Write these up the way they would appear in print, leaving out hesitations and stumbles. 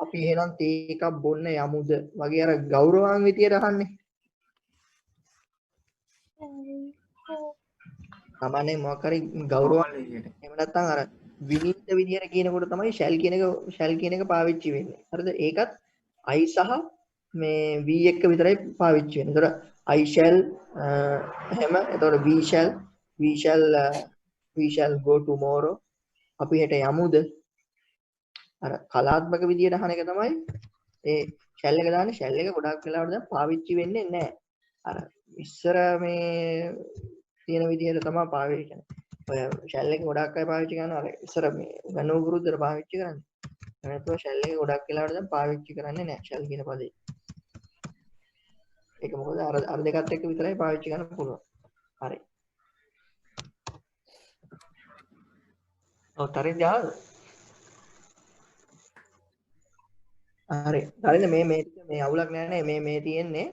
අපි එහෙනම් තේ එකක් බොන්න යමුද වගේ අර ගෞරවාන් විදියට අහන්නේ. සාමාන්‍යයෙන් මොකක් හරි ගෞරවයක් එහෙම නැත්නම් අර විනීත විදියට කියනකොට තමයි shall කියන එක පාවිච්චි වෙන්නේ. හරිද? ඒකත් I සහ මේ V එක විතරයි පාවිච්චි වෙන්නේ. ඒතර I shall එහෙම එතකොට we shall go tomorrow අපි හෙට යමුද? අර කලාත්මක විදියට අහන එක තමයි ඒ shall එක දාන්නේ. shall එක ගොඩාක් වෙලාවට දැන් පාවිච්චි වෙන්නේ නැහැ. අර ඉස්සර මේ තියෙන විදිහට තමයි පාවිච්චි කරන්නේ. ඔය shall එක ගොඩාක් අය පාවිච්චි කරනවා අර ඉස්සර මේ ගණෝ ගුරුද්දර පාවිච්චි කරන්නේ. නැත්නම් shall එක ගොඩාක් වෙලාවට දැන් පාවිච්චි කරන්නේ නැහැ shall කියන පදේ. ඒක මොකද අර දෙකත් එක්ක විතරයි පාවිච්චි කරන්න පුළුවන්. හරි. ඔව් තරෙන් ජාවද? හරි. හරිද මේ අවුලක් නෑ නේ මේ තියෙන්නේ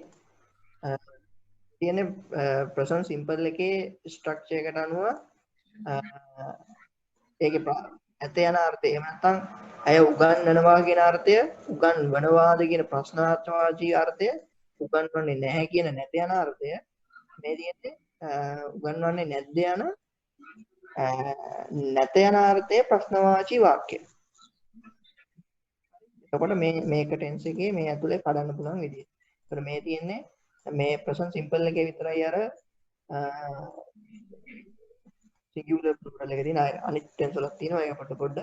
present simple එකේ structure එකට අනුව ඒකේ ඇත යන අර්ථය එහෙම නැත්නම් ඇය උගන්වනවා කියන අර්ථය උගන්වනවාද කියන ප්‍රශ්නාර්ථවාචී අර්ථය උගන්වන්නේ නැහැ කියන නැත යන අර්ථය මේ තියෙන්නේ උගන්වන්නේ නැද්ද යන නැත යන අර්ථය ප්‍රශ්නවාචී වාක්‍ය. එතකොට මේක ටෙන්ස් එකේ මේ ඇතුලේ කඩන්න පුළුවන් විදිය. ඒතර මේ තියෙන්නේ මේ present simple එකේ විතරයි අර singular plural එකේ තියෙන අනිත් ටෙන්ස් වලක් තියෙනවා ඒක පොඩ්ඩ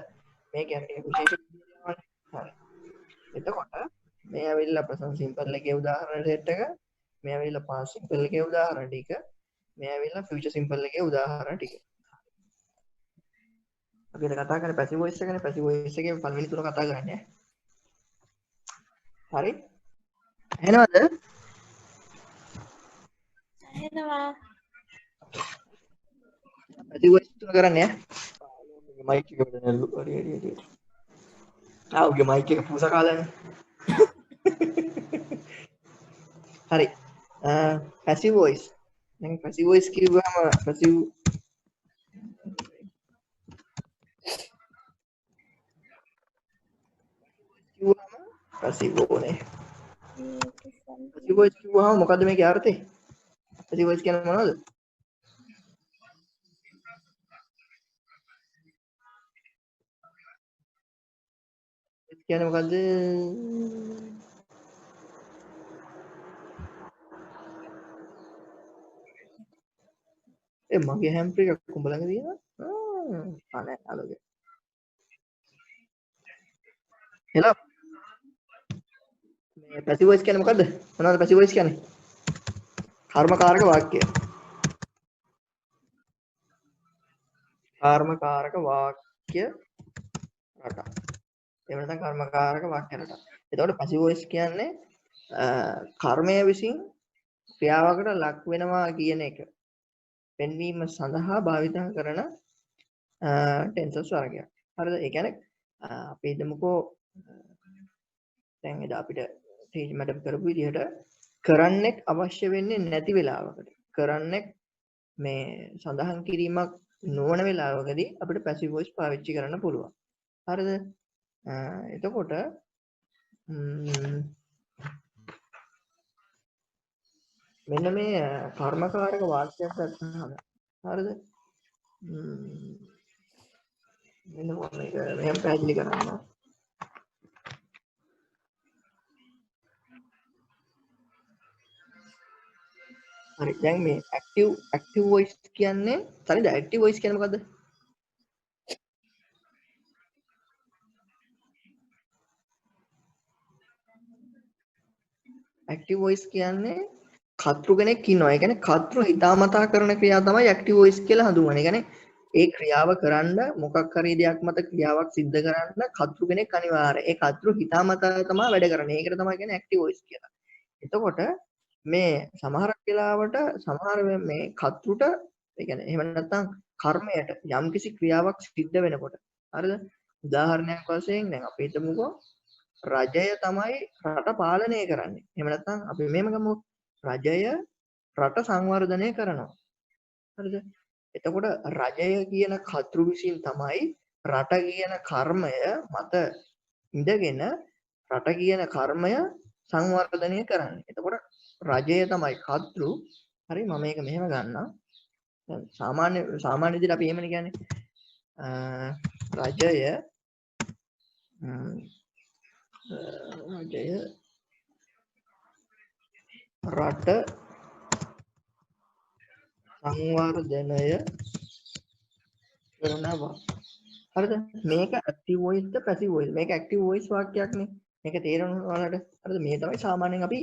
මේ කියන්නේ විශේෂ විදියවනේ. හරි. එතකොට මේ ඇවිල්ලා present simple එකේ උදාහරණ සෙට් එක මේ ඇවිල්ලා past simple එකේ උදාහරණ ටික මේ ඇවිල්ලා future simple එකේ උදාහරණ ටික. අපි කතා කරන්නේ passive voice එකනේ passive voice එකේ පළවෙනි තුන කතා කරන්නේ. හරි එහෙනවද? එහෙනවා. passive voice තුන කරන්නේ ඈ mic එක වල නැල්ලු හරි. ආවගේ mic එක පුස කාලානේ. හරි. passive voice. දැන් passive voice කිව්වම passive ඕනේ. passive voice කිව්වම මොකද්ද මේකේ අර්ථය? passive voice කියන්නේ මොනවද? කියන්නේ මොකද්ද? මගේ හැම්ප්‍රි එකක් උඹ ළඟ තියෙනවා. නෑ අලෝගේ. හෙලෝ. මේ passive voice කියන්නේ මොකද්ද? මොනවද passive voice කියන්නේ? කර්මකාරක වාක්‍ය. කර්මකාරක වාක්‍ය රටා. එහෙම නැත්නම් කර්මකාරක වාක්‍ය රටා. එතකොට passive voice කියන්නේ කර්මය විසින් ක්‍රියාවකට ලක් වෙනවා කියන එක පෙන්වීම සඳහා භාවිත කරන ටෙන්සස් වර්ගයක්. හරිද? ඒ කියන්නේ අපි හිතමුකෝ දැන් එදා අපිට තේජ් මැඩම් කරපු විදිහට කරන්නෙක් අවශ්‍ය වෙන්නේ නැති වෙලාවකට කරන්නෙක් මේ සඳහන් කිරීමක් නොවන වෙලාවකදී අපිට passive voice පාවිච්චි කරන්න පුළුවන්. හරිද? එතකොට මෙන්න මේ කර්මකාරක වාක්‍යයක් ගන්නවා. හරිද? මෙන්න මේක මෙහෙම පැහැදිලි කරන්න. හරි දැන් මේ active voice කියන්නේ හරිද? active voice කියන්නේ මොකද්ද? active voice කියන්නේ කර්තෘ කෙනෙක් ඉන්නවා. ඒ කියන්නේ කර්තෘ හිතාමතා කරන ක්‍රියාව තමයි active voice කියලා හඳුන්වන්නේ. ඒ කියන්නේ ඒ ක්‍රියාව කරන්න මොකක් හරි දෙයක් මත ක්‍රියාවක් සිද්ධ කරන්න කර්තෘ කෙනෙක් අනිවාර්යයි. ඒ කර්තෘ හිතාමතා තමයි වැඩ කරන්නේ. ඒකට තමයි කියන්නේ active voice කියලා. එතකොට මේ සමහරක් වෙලාවට සමහර මේ කර්තෘට ඒ කියන්නේ එහෙම නැත්නම් කර්මයට යම්කිසි ක්‍රියාවක් සිද්ධ වෙනකොට හරිද? උදාහරණයක් වශයෙන් දැන් අපි හිතමුකෝ රජය තමයි රට පාලනය කරන්නේ. එහෙම නැත්නම් අපි මෙහෙම ගමු. රජය රට සංවර්ධනය කරනවා. හරිද? එතකොට රජය කියන කර්තෘ විසින් තමයි රට කියන කර්මය මත ඉඳගෙන රට කියන කර්මය සංවර්ධනය කරන්නේ. එතකොට රජය තමයි කර්තෘ. හරි මම මේක මෙහෙම ගන්නම්. දැන් සාමාන්‍ය විදිහට අපි එහෙමනේ කියන්නේ. රජය රජය රට සංවර්ධනය කරනවා. හරිද? මේක ඇක්ටිව් වොයිස්ද පැසිව් වොයිස්? මේක ඇක්ටිව් වොයිස් වාක්‍යයක්නේ. මේක තේරෙනවද ඔයාලට? හරිද? මේ තමයි සාමාන්‍යයෙන් අපි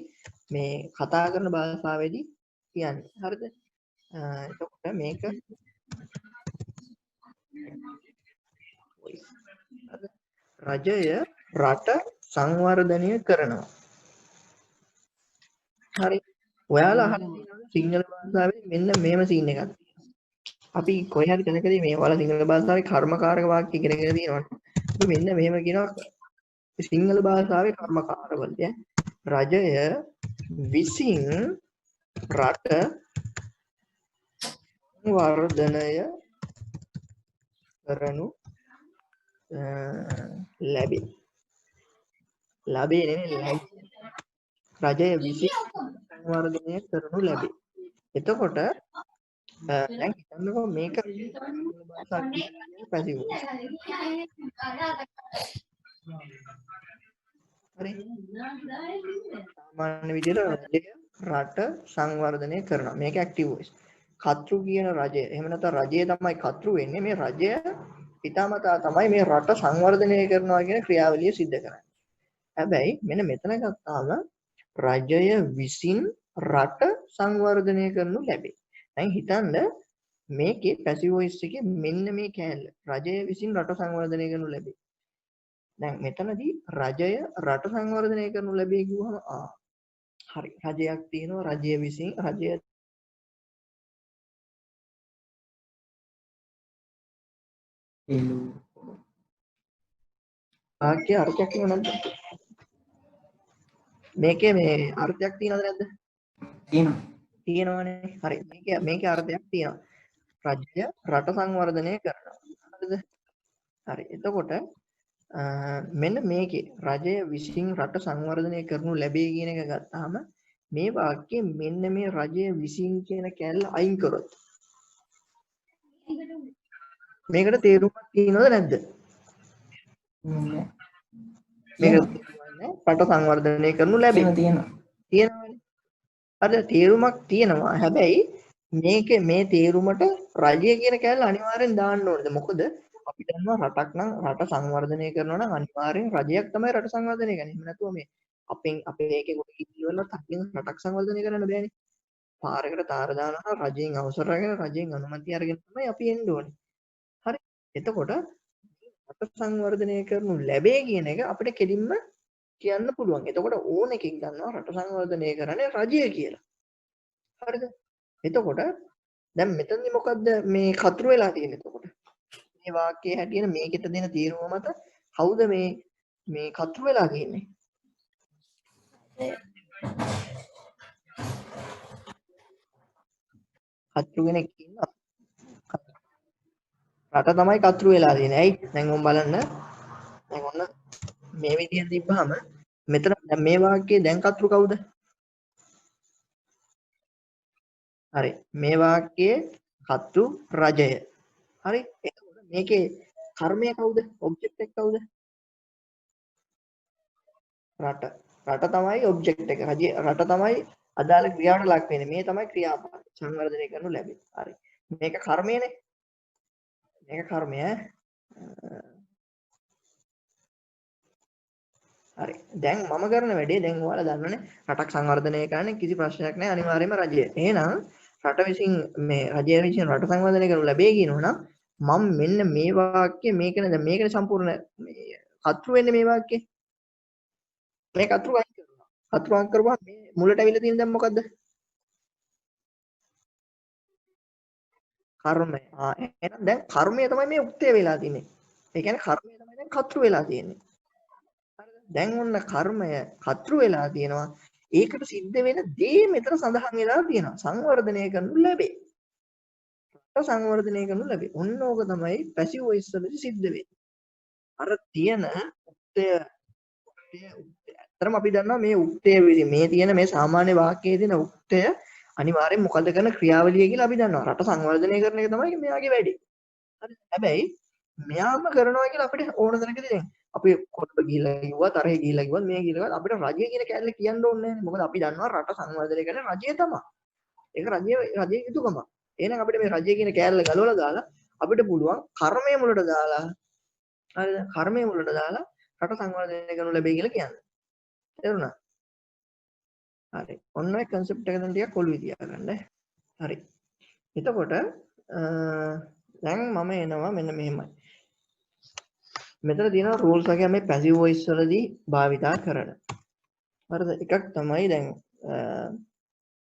මේ කතා කරන භාෂාවේදී කියන්නේ. හරිද? එතකොට මේක රජය රට සංවර්ධනය කරනවා. හරි. ඔයාලා අහලා තියෙනවද සිංහල භාෂාවේ මෙන්න මේම සීන් එකක් තියෙනවා. අපි කොහේ හරි තැනකදී මේ ඔයාලා සිංහල භාෂාවේ කර්මකාරක වාක්‍ය ඉගෙනගෙන තියෙනවනේ. අපි මෙන්න මෙහෙම කියනවා සිංහල භාෂාවේ කර්මකාරවලදී රජය විසින් රට වර්ධනය කරනු ලැබේ. ලැබේ නෙමෙයි රජය විසින් සංවර්ධනය කරනු ලැබේ. එතකොට දැන් හිතන්නකෝ මේක පැසිව්. හරි. සාමාන්‍ය විදිහට රජය රට සංවර්ධනය කරනවා. මේක ඇක්ටිව් වොයිස්. කර්තෘ කියන රජය. එහෙම නැත්නම් රජය තමයි කර්තෘ වෙන්නේ. මේ රජය පිටාමතා තමයි මේ රට සංවර්ධනය කරනවා කියන ක්‍රියාවලිය සිද්ධ කරන්නේ. හැබැයි මෙන්න මෙතන ගත්තාම රජය විසින් රට සංවර්ධනය කරනු ලැබේ. දැන් හිතන්න මේකේ පැසිව් වොයිස් එකේ මෙන්න මේ කෑල්ල. රජය විසින් රට සංවර්ධනය කරනු ලැබේ. දැන් මෙතනදී රජය රට සංවර්ධනය කරනු ලැබේ කිව්වම හරි. රජයක් තියෙනවා රජය විසින් රජය වාක්‍ය අර්ථයක් තියෙනවද නැද්ද? මේකේ මේ අර්ථයක් තියෙනවද නැද්ද? තියෙනවනේ. හරි. මේකේ අර්ථයක් තියෙනවා. රජය රට සංවර්ධනය කරනවා. හරිද? හරි. එතකොට මෙන්න මේකේ රජය විසින් රට සංවර්ධනය කරනු ලැබේ කියන එක ගත්තාම මේ වාක්‍යයේ මෙන්න මේ රජය විසින් කියන කැලල අයින් කරොත් මේකට තේරුමක් තියෙනවද නැද්ද? මේක රට සංවර්ධනය කරනු ලැබේ. තියෙනවනේ. හරිද? තේරුමක් තියෙනවා. හැබැයි මේකේ මේ තේරුමට රජය කියන කැලල අනිවාර්යෙන් දාන්න ඕනද? මොකද අපි දන්නවා රටක් නම් රට සංවර්ධනය කරනවා නම් අනිවාර්යෙන් රජයක් තමයි රට සංවර්ධනය කරන්නේ. එහෙම නැතුව මේ අපෙන් අපේ එකේ කොට ඉන්නවලත් අපෙන් රටක් සංවර්ධනය කරන්න බෑනේ. පාරකට තාර දානවා රජයෙන් අවසර අරගෙන රජයෙන් අනුමැතිය අරගෙන තමයි අපි එන්න ඕනේ. හරි. එතකොට රට සංවර්ධනය කරනු ලැබේ කියන එක අපිට කෙලින්ම කියන්න පුළුවන්. එතකොට ඕන එකකින් ගන්නවා රට සංවර්ධනය කරන්නේ රජය කියලා. හරිද? එතකොට දැන් මෙතනදී මොකද්ද මේ කතුරු වෙලා තියෙන්නේ එතකොට? මේ වාක්‍යයේ හැටියට මේකට දෙන තීරුම මත කවුද මේ කතුරු වෙලා තියෙන්නේ? කතුරු කෙනෙක් ඉන්නවා. රට තමයි කතුරු වෙලා තියෙන්නේ. ඇයි? දැන් ඔන්න බලන්න. දැන් ඔන්න මේ විදිහට තිබ්බහම මෙතන දැන් මේ වාක්‍යයේ දැන් කතුරු කවුද? හරි. මේ වාක්‍යයේ කතුරු රජය. හරි. එතකොට මේකේ කර්මය කවුද? ඔබ්ජෙක්ට් එක කවුද? රට. රට තමයි ඔබ්ජෙක්ට් එක. රට තමයි අදාළ ක්‍රියාවට ලක් වෙන්නේ. මේ තමයි ක්‍රියාපද සංවර්ධනය කරනු ලැබෙන්නේ. හරි. මේක කර්මයනේ. මේක කර්මය. හරි. දැන් මම කරන වැඩේ දැන් ඔයාලා දන්නවනේ රටක් සංවර්ධනය කරන්න කිසි ප්‍රශ්නයක් නැහැ අනිවාර්යයෙන්ම රජය. එහෙනම් රට විසින් මේ රජය විසින් රට සංවර්ධනය කරනු ලැබේ කියනවනම් මම මෙන්න මේ වාක්‍ය මේකනේ දැන් මේකනේ සම්පූර්ණ මේ කතෘ වෙන්නේ මේ වාක්‍යේ. මේ කතෘ අයින් කරනවා. කතෘ අයින් කරුවා මේ මුලට අවිල්ල තියෙන දැන් මොකද්ද? කර්මය. එහෙනම් දැන් කර්මය තමයි මේ උක්තය වෙලා තියෙන්නේ. ඒ කියන්නේ කර්මය තමයි දැන් කතෘ වෙලා තියෙන්නේ. දැන් ඔන්න කර්මය කතෘ වෙලා තියෙනවා. ඒකට සිද්ධ වෙන දේ මෙතන සඳහන් වෙලා තියෙනවා. සංවර්ධනය කරනු ලැබේ. සංවර්ධනය කරනු ලැබේ. ඔන්න ඕක තමයි පැසිව් වොයිස් වලදී සිද්ධ වෙන්නේ. අර තියෙන උක්තය ඇත්තටම අපි දන්නවා මේ උක්තය මේ තියෙන මේ සාමාන්‍ය වාක්‍යයේ තියෙන උක්තය අනිවාර්යෙන් මොකද කරන ක්‍රියාවලිය කියලා අපි දන්නවා. රට සංවර්ධනය කරන එක තමයි මෙයාගේ වැඩේ. හරි. හැබැයි මෙයාම කරනවා කියලා අපිට ඕන තැනකදී දැන් අපි කොට්ට ගිහිල්ලා කිව්වා තරහේ ගිහිල්ලා කිව්වා මේ ගිහිල්ලා අපිට රජය කියන කැලේ කියන්න ඕනේ නැහැ. මොකද අපි දන්නවා රට සංවර්ධනය කරන රජය තමයි. ඒක රජයේ යුතුයකම. එහෙනම් අපිට මේ රජය කියන කැලේ ගලවලා දාලා අපිට පුළුවන් කර්මය මුලට දාලා හරිද? කර්මය මුලට දාලා රට සංවර්ධනය කරනු ලැබෙයි කියලා කියන්නේ. තේරුණා? හරි. ඔන්න ඔය concept එක දැන් ටිකක් ඔළුවේ තියාගන්න. හරි. එතකොට දැන් මම එනවා මෙන්න මෙහෙමයි. මෙතන තියෙනවා rules වගේ මේ passive voice වලදී භාවිතා කරන. හරිද? එකක් තමයි දැන්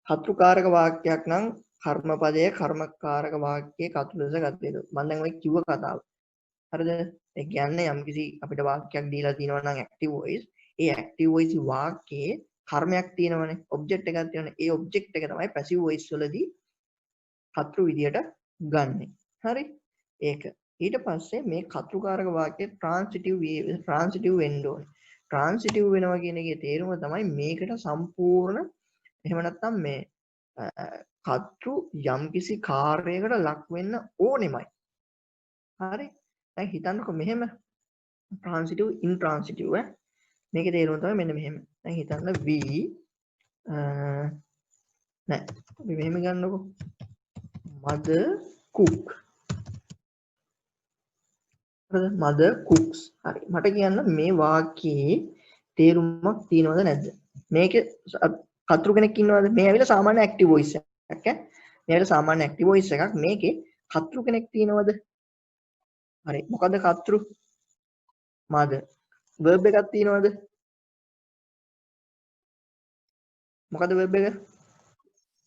කර්තෘකාරක වාක්‍යයක් නම් කර්මපදයේ කර්මකාරක වාක්‍යයේ කර්තෘ ලෙස ගත යුතුයි. මම දැන් ඔය කිව්ව කතාව. හරිද? ඒ කියන්නේ යම්කිසි අපිට වාක්‍යයක් දීලා තියෙනවා නම් active voice. ඒ active voice වාක්‍යයේ කර්මයක් තියෙනවනේ. object එකක් තියෙනවනේ. ඒ object එක තමයි passive voice වලදී කර්තෘ විදියට ගන්නෙ. හරි? ඒක. ඊට පස්සේ මේ කර්තෘකාරක වාක්‍යයේ transitive වෙන්න ඕනේ. transitive වෙනවා කියන එකේ තේරුම තමයි මේකට සම්පූර්ණ එහෙම නැත්නම් මේ කර්තෘ යම්කිසි කාර්යයකට ලක් වෙන්න ඕනෙමයි. හරි? දැන් හිතන්නකො මෙහෙම transitive intransitive මේකේ තේරුම තමයි මෙන්න මෙහෙම. දැන් හිතන්න we නෑ අපි මෙහෙම ගන්නකො mother cook. හරිද? mother cooks. හරි. මට කියන්න මේ වාක්‍යයේ තේරුමක් තියෙනවද නැද්ද? මේකේ කර්තෘ කෙනෙක් ඉන්නවද? මේ ඇවිල්ලා සාමාන්‍ය active voice එකක් ඈ. මේ ඇවිල්ලා සාමාන්‍ය active voice එකක්. මේකේ කර්තෘ කෙනෙක් තියෙනවද? හරි. මොකද්ද කර්තෘ? mother. verb එකක් තියෙනවද? මොකද්ද verb එක?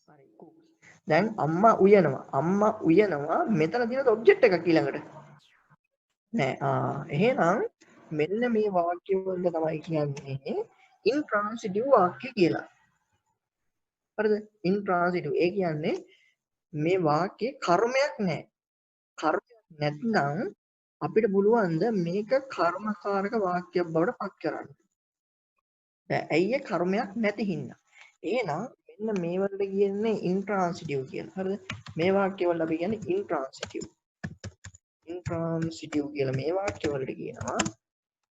හරි. cooks. දැන් අම්මා උයනවා. අම්මා උයනවා. මෙතන තියෙන object එකක් ඊළඟට. නෑ. එහෙනම් මෙන්න මේ වාක්‍ය වල තමයි කියන්නේ intransitive වාක්‍ය කියලා. හරිද? intransitive. ඒ කියන්නේ මේ වාක්‍යයේ කර්මයක් නැහැ. කර්මයක් නැත්නම් අපිට පුළුවන් ද මේක කර්මකාරක වාක්‍යයක් බවට පත් කරන්න. බෑ. ඇයි ඒ කර්මයක් නැති හින්දා. එහෙනම් මෙන්න මේ වලට කියන්නේ intransitive කියලා. හරිද? මේ වාක්‍ය වල අපි කියන්නේ intransitive. intransitive කියලා මේ වාක්‍ය වලට කියනවා.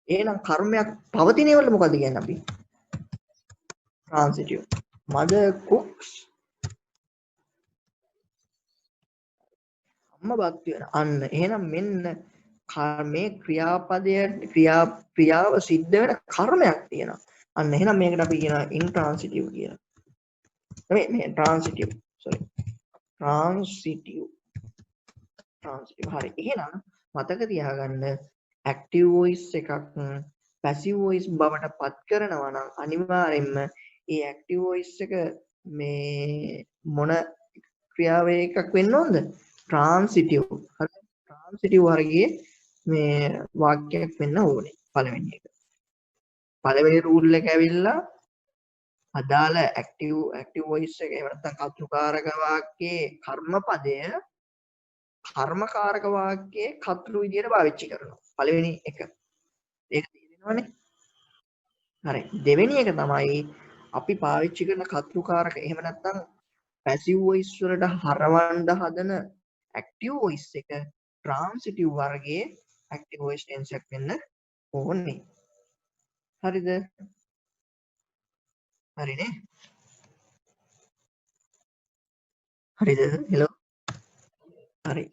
එහෙනම් කර්මයක් පවතින ඒවල මොකද කියන්නේ අපි? transitive. mother cooks. අම්මා බත් වෙන. අන්න එහෙනම් මෙන්න මේ ක්‍රියාව සිද්ධ වෙන කර්මයක් තියෙනවා. අන්න එහෙනම් මේකට අපි කියනවා intransitive කියලා. මේ transitive. sorry. transitive. හරි. එහෙනම් මතක තියාගන්න active voice එකක් passive voice බවට පත් කරනවා නම් අනිවාර්යෙන්ම ඒ active voice එක මේ මොන ක්‍රියාවේ එකක් වෙන්න ඕනද? transitive. හරි. transitive වර්ගයේ මේ වාක්‍යයක් වෙන්න ඕනේ. පළවෙනි එක. පළවෙනි රූල් එක ඇවිල්ලා අදාළ active voice එක එහෙම නැත්නම් කර්තෘකාරක වාක්‍යයේ කර්මපදය කර්මකාරක වාක්‍යයේ කර්තෘ විදියට පාවිච්චි කරනවා. පළවෙනි එක. ඒක තේරෙනවනේ. හරි. දෙවෙනි එක තමයි අපි පාවිච්චි කරන කර්තෘකාරක එහෙම නැත්නම් passive voice වලට හරවන්න හදන active voice එක transitive වර්ගයේ active voice tense එකක් වෙන්න ඕනේ. හරිද? හරිනේ. හරිද? hello. හරි.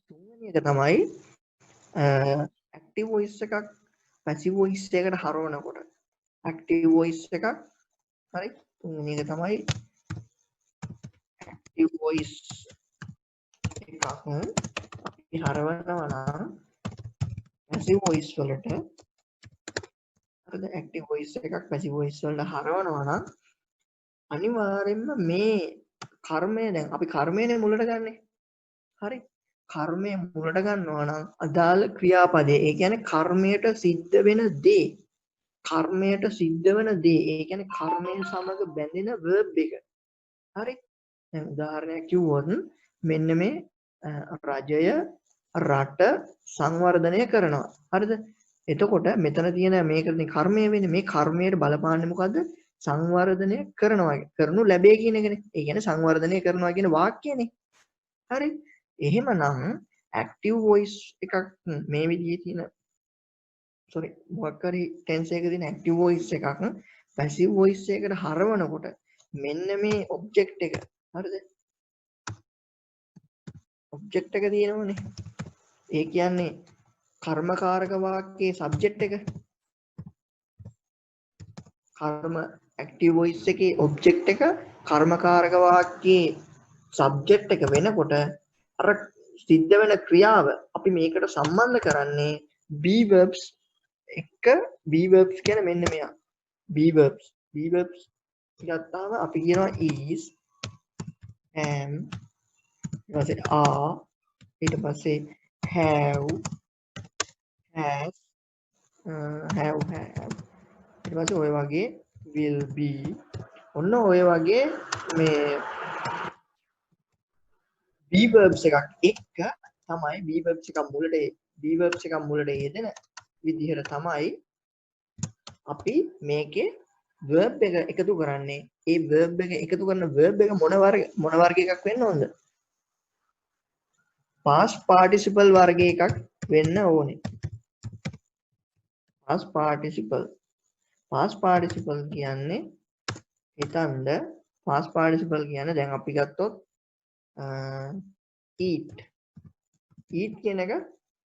තුන්වෙනි එක තමයි active voice එකක් passive voice එකකට හරවනකොට active voice එකක් හරි තුන්වෙනි එක තමයි active voice එකක් අපි හරවනවා නම් passive voice වලට හරිද active voice එකක් passive voice වලට හරවනවා නම් අනිවාර්යෙන්ම මේ කර්මය දැන් අපි කර්මයනේ මුලට ගන්නෙ හරි කර්මය මුලට ගන්නවා නම් අදාළ ක්‍රියාපදේ ඒ කියන්නේ කර්මයට සිද්ධ වෙන දේ කර්මයට සිද්ධ වෙන දේ ඒ කියන්නේ කර්මය සමග බැඳෙන verb එක හරි දැන් උදාහරණයක් කිව්වොත් මෙන්න මේ රජය රට සංවර්ධනය කරනවා හරිද එතකොට මෙතන තියෙන මේකනේ කර්මය වෙන්නේ. මේ කර්මයට බලපාන්නේ මොකද්ද? සංවර්ධනය කරනවා. කරනු ලැබේ කියන එකනේ. ඒ කියන්නේ සංවර්ධනය කරනවා කියන වාක්‍යනේ. හරි. එහෙමනම් active voice එකක් මේ විදිහේ තියෙන sorry මොකක් හරි tense එකක තියෙන active voice එකක් passive voice එකකට හරවනකොට මෙන්න මේ object එක හරිද? object එක තියෙනවනේ. ඒ කියන්නේ කර්මකාරක වාක්‍යයේ subject එක. කර්ම active voice එකේ object එක කර්මකාරක වාක්‍යයේ subject එක වෙනකොට අර සිද්ධ වෙන ක්‍රියාව අපි මේකට සම්බන්ධ කරන්නේ be verbs එක be verbs කියන්නේ මෙන්න මෙයා be verbs ගත්තාම අපි කියනවා is am ඊට පස්සේ are ඊට පස්සේ have has ඊට පස්සේ ඔය වගේ will be ඔන්න ඔය වගේ මේ be verbs එකක් එක්ක තමයි be verbs එකක් මුලට යෙදෙන විදිහට තමයි අපි මේකේ verb එක එකතු කරන්නේ. ඒ verb එක එකතු කරන verb එක මොන වර්ග එකක් වෙන්න ඕනද? past participle වර්ග එකක් වෙන්න ඕනේ. past participle කියන්නේ හිතන්න past participle කියන්නේ දැන් අපි ගත්තොත් eat කියන එක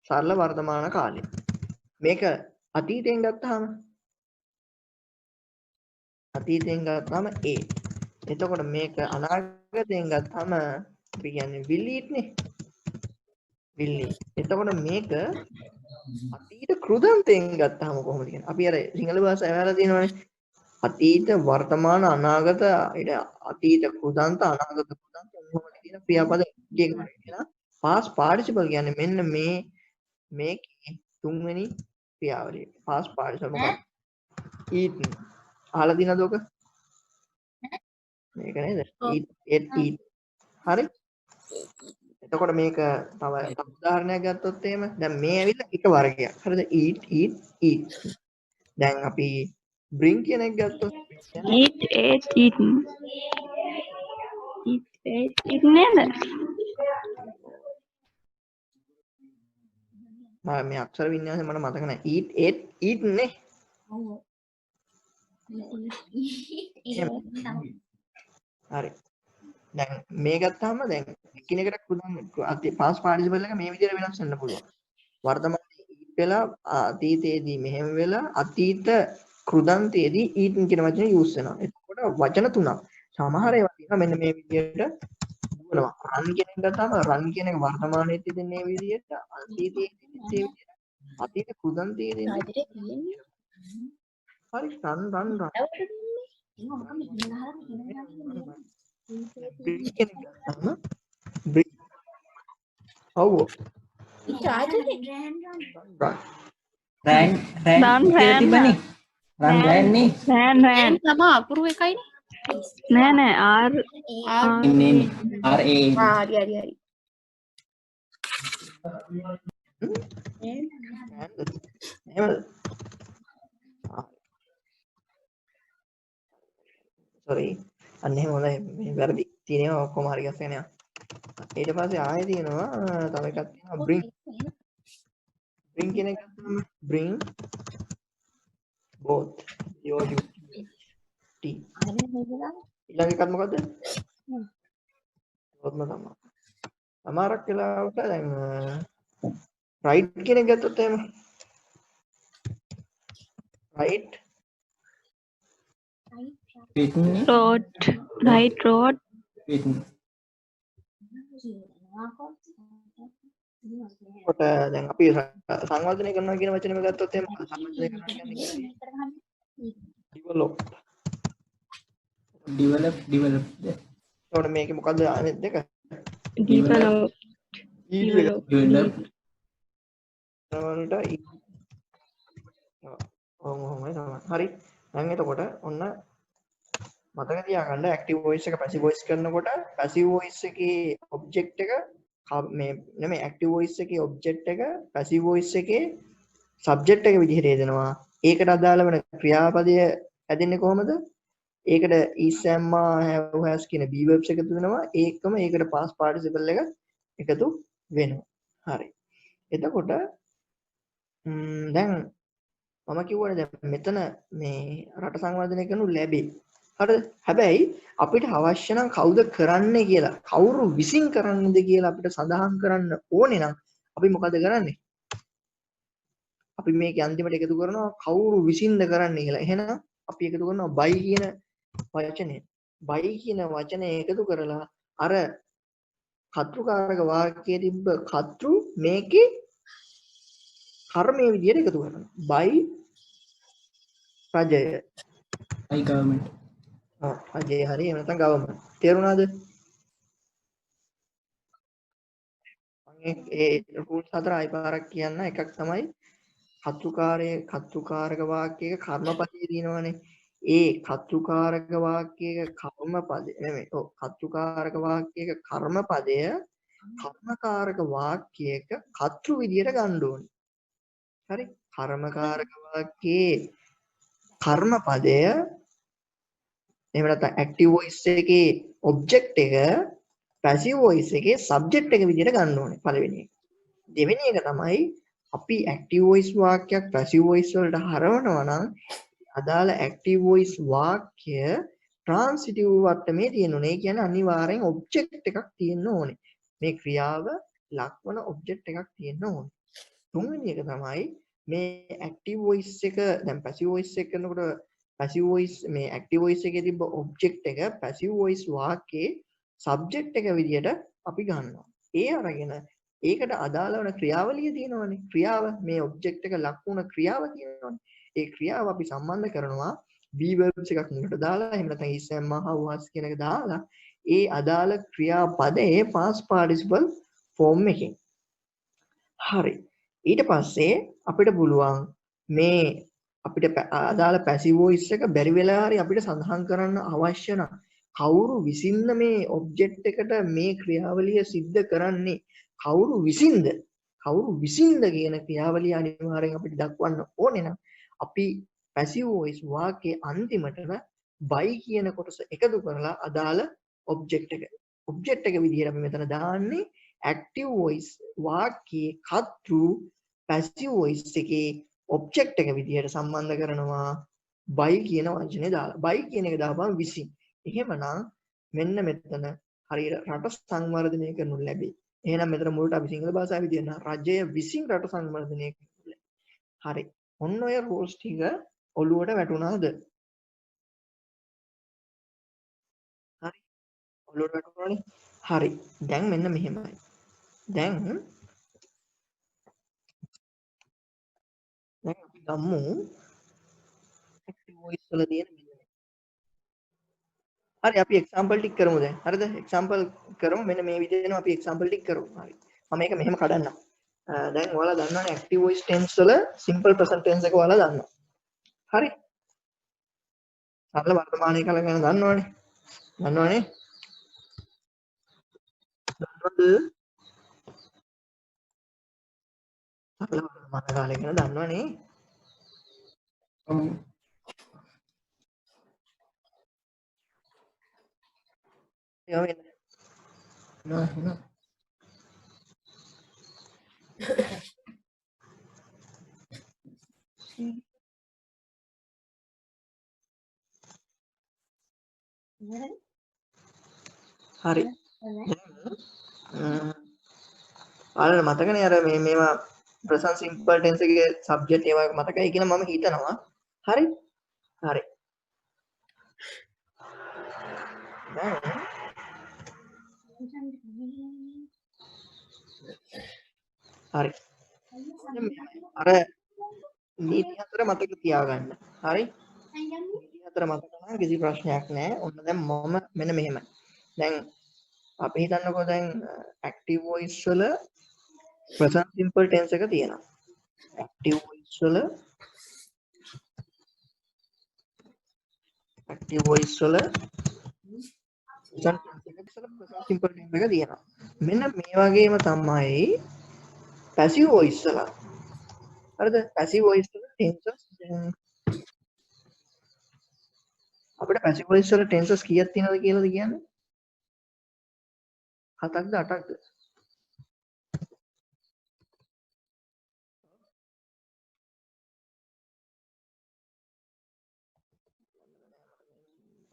සරල වර්තමාන කාලේ. මේක අතීතයෙන් ගත්තාම ate. එතකොට මේක අනාගතයෙන් ගත්තාම අපි කියන්නේ will eat නේ. will eat. එතකොට මේක අතීත කෘදන්තයෙන් ගත්තාම කොහොමද කියන්නේ? අපි අර සිංහල භාෂාව ඇවලා තියෙනවානේ. අතීත වර්තමාන අනාගත අතීත කෘදන්ත අනාගත කෘදන්ත කොහොමද කියන ක්‍රියාපද කියන past participle කියන්නේ මෙන්න මේකේ තුන්වෙනි ක්‍රියාවලිය. past participle මොකක්ද? eat. අහලා දිනවද ඔක? මේක නේද? eat. හරි? එතකොට මේක තව උදාහරණයක් ගත්තොත් එහෙම දැන් මේ ඇවිල්ලා එක වර්ගයක්. හරිද? eat. දැන් අපි bring කියන එක ගත්තොත් eat ate eaten eat ate eaten නේද? මේ අක්ෂර වින්‍යාසය මට මතක නැහැ. eat ate eaten නේ. හරි. දැන් මේ ගත්තාම දැන් එකිනෙකට past participle එක මේ විදිහට වෙනස් වෙන්න පුළුවන්. වර්තමානයේ eat වෙලා අතීතයේදී මෙහෙම වෙලා අතීත කෘදන්තයේදී eaten කියන වචනේ use වෙනවා. එතකොට වචන තුනක්. සමහර ඒවා තියෙනවා මෙන්න මේ විදිහට දුවනවා. run කියන එක ගත්තාම run කියන එක වර්තමානයේදී දෙන්නේ මේ විදිහට අතීතයේදී මේ විදිහට අතීත කෘදන්තයේදී හරි run bring කියන එක ගත්තාම bring ඔව් ran තමයි අකුරු එකයිනේ. නෑ R හරි. sorry අන්න එහෙම හොඳයි මේ වැරදි තියෙනවා ඔක්කොම හරි ගස්සගෙන යනවා ඊට පස්සේ ආයෙ තියෙනවා තව එකක් තියෙනවා bring කියන එක ගත්තම bring both your t ඊළඟ එකක් මොකද්ද both තමයි අමාරක් වෙලාවට දැන් right කියන එක ගත්තොත් එහෙම right road කොට දැන් අපි සංවර්ධනය කරනවා කියන වචනේම ගත්තොත් එහෙම සංවර්ධනය කරනවා කියන්නේ develop එතකොට මේකේ මොකද්ද අනිත් දෙක develop වලට ඔහොමයි තමයි හරි දැන් එතකොට ඔන්න මතක තියාගන්න active voice එක passive voice කරනකොට passive voice එකේ object එක මේ නෙමෙයි active voice එකේ object එක passive voice එකේ සබ්ජෙක්ට් එක විදිහට යෙදෙනවා. ඒකට අදාළ වෙන ක්‍රියාපදය හැදෙන්නේ කොහොමද? ඒකට is am have has කියන be verbs එකතු වෙනවා. ඒකම ඒකට past participle එක එකතු වෙනවා. හරි. එතකොට දැන් මම කිව්වනේ දැන් මෙතන මේ රට සංවර්ධනය කරනු ලැබේ. හරිද? හැබැයි අපිට අවශ්‍ය නම් කවුද කරන්නේ කියලා, කවුරු විසින් කරන්නේද කියලා අපිට සඳහන් කරන්න ඕනේ නම් අපි මොකද කරන්නේ? අපි මේක අන්තිමට එකතු කරනවා කවුරු විසින්ද කරන්නේ කියලා. එහෙනම් අපි එකතු කරනවා by කියන වචනය. by කියන වචනය එකතු කරලා අර කර්තෘකාරක වාක්‍යයේ තිබ්බ කර්තෘ මේකේ කර්මයේ විදියට එකතු කරනවා. by රජය. by government. රජය හරි එහෙම නැත්නම් government. තේරුණාද? මම ඒ rules හතර ආයි පාරක් කියන්න. එකක් තමයි කර්තෘකාරක වාක්‍යයක කර්මපදයේ තියෙනවනේ. ඒ කර්තෘකාරක වාක්‍යයක කර්මපදය නෙමෙයි. ඔව් කර්තෘකාරක වාක්‍යයක කර්මපදය කර්මකාරක වාක්‍යයක කර්තෘ විදියට ගන්න ඕනේ. හරි? කර්මකාරක වාක්‍යයේ කර්මපදය එහෙම නැත්නම් active voice එකේ object එක passive voice එකේ subject එක විදියට ගන්න ඕනේ පළවෙනි එක. දෙවෙනි එක තමයි අපි active voice වාක්‍යයක් passive voice වලට හරවනවා නම් අදාළ active voice වාක්‍ය transitive වට්ටමේ තියෙන්න ඕනේ. ඒ කියන්නේ අනිවාර්යෙන් object එකක් තියෙන්න ඕනේ. මේ ක්‍රියාව ලක්වන object එකක් තියෙන්න ඕනේ. තුන්වෙනි එක තමයි මේ active voice එක දැන් passive voice එක කරනකොට passive voice මේ active voice එකේ තිබ්බ object එක passive voice වාක්‍යයේ subject එක විදියට අපි ගන්නවා. ඒ අරගෙන ඒකට අදාළ වෙන ක්‍රියාවලිය තියෙනවනේ. ක්‍රියාව මේ object එක ලක් වුණ ක්‍රියාව තියෙනවනේ. ඒ ක්‍රියාව අපි සම්බන්ධ කරනවා be verbs එකක් මුලට දාලා එහෙම නැත්නම් is am have was කියන එක දාලා ඒ අදාළ ක්‍රියාපදයේ past participle form එකකින්. හරි. ඊට පස්සේ අපිට පුළුවන් මේ අපිට අදාළ passive voice එක බැරි වෙලා හරි අපිට සඳහන් කරන්න අවශ්‍ය නම් කවුරු විසින්ද මේ object එකට මේ ක්‍රියාවලිය සිද්ධ කරන්නේ කවුරු විසින්ද කියන ක්‍රියාවලිය අනිවාර්යෙන් අපිට දක්වන්න ඕනේ නම් අපි passive voice වාක්‍යයේ අන්තිමටම by කියන කොටස එකතු කරලා අදාළ object එක විදිහට අපි මෙතන දාන්නේ active voice වාක්‍යයේ කර්තෘ passive voice එකේ object එක විදිහට සම්බන්ධ කරනවා by කියන වචනේ දාලා. by කියන එක දාපුවම විසින්. එහෙමනම් මෙන්න මෙතන හරියට රට සංවර්ධනය කරනු ලැබේ. එහෙනම් මෙතන මුලට අපි සිංහල භාෂාවේ තියෙන රජය විසින් රට සංවර්ධනය කරනු ලැබේ. හරි. ඔන්න ඔය rules ටික ඔළුවට වැටුණාද? හරි. ඔළුවට වැටුණානේ. හරි. දැන් මෙන්න මෙහෙමයි. දැන් අපි ගමු active voice වල තියෙන මෙන්න මේ. හරි අපි example ටික කරමු දැන්. හරිද? example කරමු. මෙන්න මේ විදිහටම අපි example ටික කරමු. හරි. මම මේක මෙහෙම කඩන්නම්. දැන් ඔයාලා දන්නවනේ active voice tense වල simple present tense එක ඔයාලා දන්නවා. හරි? සරල වර්තමානයේ කාලය ගැන දන්නවනේ. දන්නවනේ? දන්නවද? සරල වර්තමාන කාලය ගැන දන්නවනේ. හරි. ඔයාලට මතකනේ අර මේවා present simple tense එකේ subject ඒවා මතකයි කියලා මම හිතනවා. හරි? හරි. හරි. අර නීති හතර මතක තියාගන්න. හරි? නීති හතර මතක නම් කිසි ප්‍රශ්නයක් නැහැ. ඔන්න දැන් මම මෙන්න මෙහෙමයි. දැන් අපි හිතන්නකෝ දැන් active voice වල present simple tense එක තියෙනවා. active voice වල present simple tense එක තියෙනවා. මෙන්න මේ වගේම තමයි passive voice වල හරිද? පැසිව් වොයිස් වල ටෙන්සස් අපිට පැසිව් වොයිස් වල ටෙන්සස් කීයක් තියෙනවද කියලාද කියන්නේ? 7ක්ද 8ක්ද?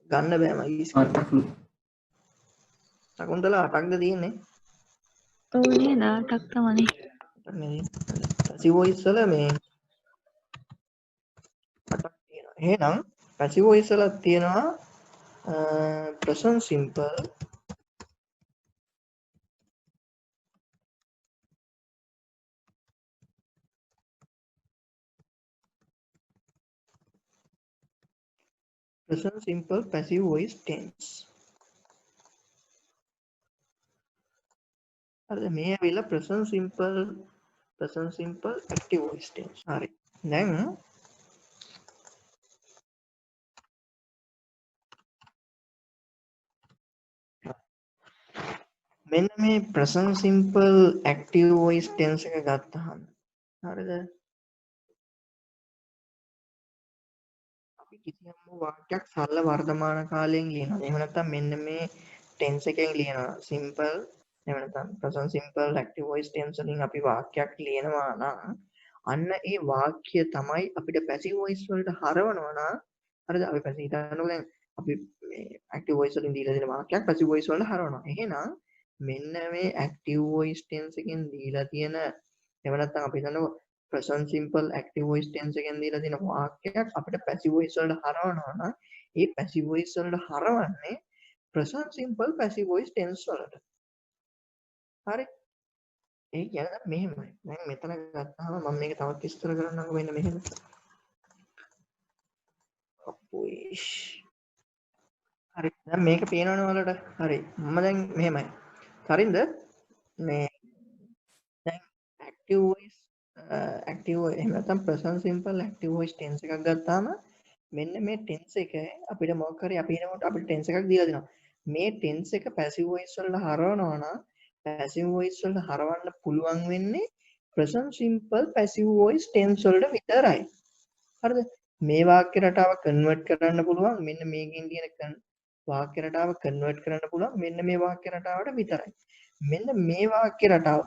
ගන්න බෑ මගේ ස්ක්‍රීන් එක. අටක් සකුන්තලා 8ක්ද තියෙන්නේ? ඔව් නේද 8ක් තමයි. පැසිව් වොයිස් වල මේ 8ක් තියෙනවා. එහෙනම් පැසිව් වොයිස් වල තියෙනවා present simple passive voice tense. හරිද? මේ ඇවිල්ලා present simple active voice tense. හරි. දැන් මෙන්න මේ present simple active voice tense එක ගත්තාම හරිද? අපි කිසියම් වාක්‍යයක් සරල වර්තමාන කාලයෙන් ලියනවා. එහෙම නැත්නම් මෙන්න මේ tense එකෙන් ලියනවා. simple එහෙම නැත්නම් present simple active voice tense වලින් අපි වාක්‍යයක් ලියනවා නම් අන්න ඒ වාක්‍ය තමයි අපිට passive voice වලට හරවනවා නම් හරිද? අපි passive හිතන්නකෝ දැන් අපි මේ active voice වලින් දීලා දෙන වාක්‍යයක් passive voice වලට හරවනවා. එහෙනම් මෙන්න මේ active voice tense එකෙන් දීලා තියෙන එහෙම නැත්නම් අපි හිතන්නකෝ present simple active voice tense එකෙන් දීලා තියෙන වාක්‍යයක් අපිට passive voice වලට හරවනවා නම් ඒ passive voice වලට හරවන්නේ present simple passive voice tense වලට. හරි? ඒ කියන්නේ දැන් මෙහෙමයි. දැන් මෙතන ගත්තාම මම මේක තවත් විස්තර කරන්නම්කෝ මෙන්න මෙහෙම. අප්පුයි. හරි. දැන් මේක පේනවනේ ඔයාලට. හරි. මම දැන් මෙහෙමයි. හරිද? මේ දැන් active එහෙම නැත්නම් present simple active voice tense එකක් ගත්තාම මෙන්න මේ tense එක අපිට මොකක් හරි අපි හිතමුකෝ අපිට tense එකක් දීලා දෙනවා. මේ tense එක passive voice වලට හරවනවා නම් passive voice වලට හරවන්න පුළුවන් වෙන්නේ present simple passive voice tense වලට විතරයි. හරිද? මේ වාක්‍ය රටාව convert කරන්න පුළුවන් මෙන්න මේකෙන් තියෙන වාක්‍ය රටාව convert කරන්න පුළුවන් මෙන්න මේ වාක්‍ය රටාවට විතරයි. මෙන්න මේ වාක්‍ය රටාව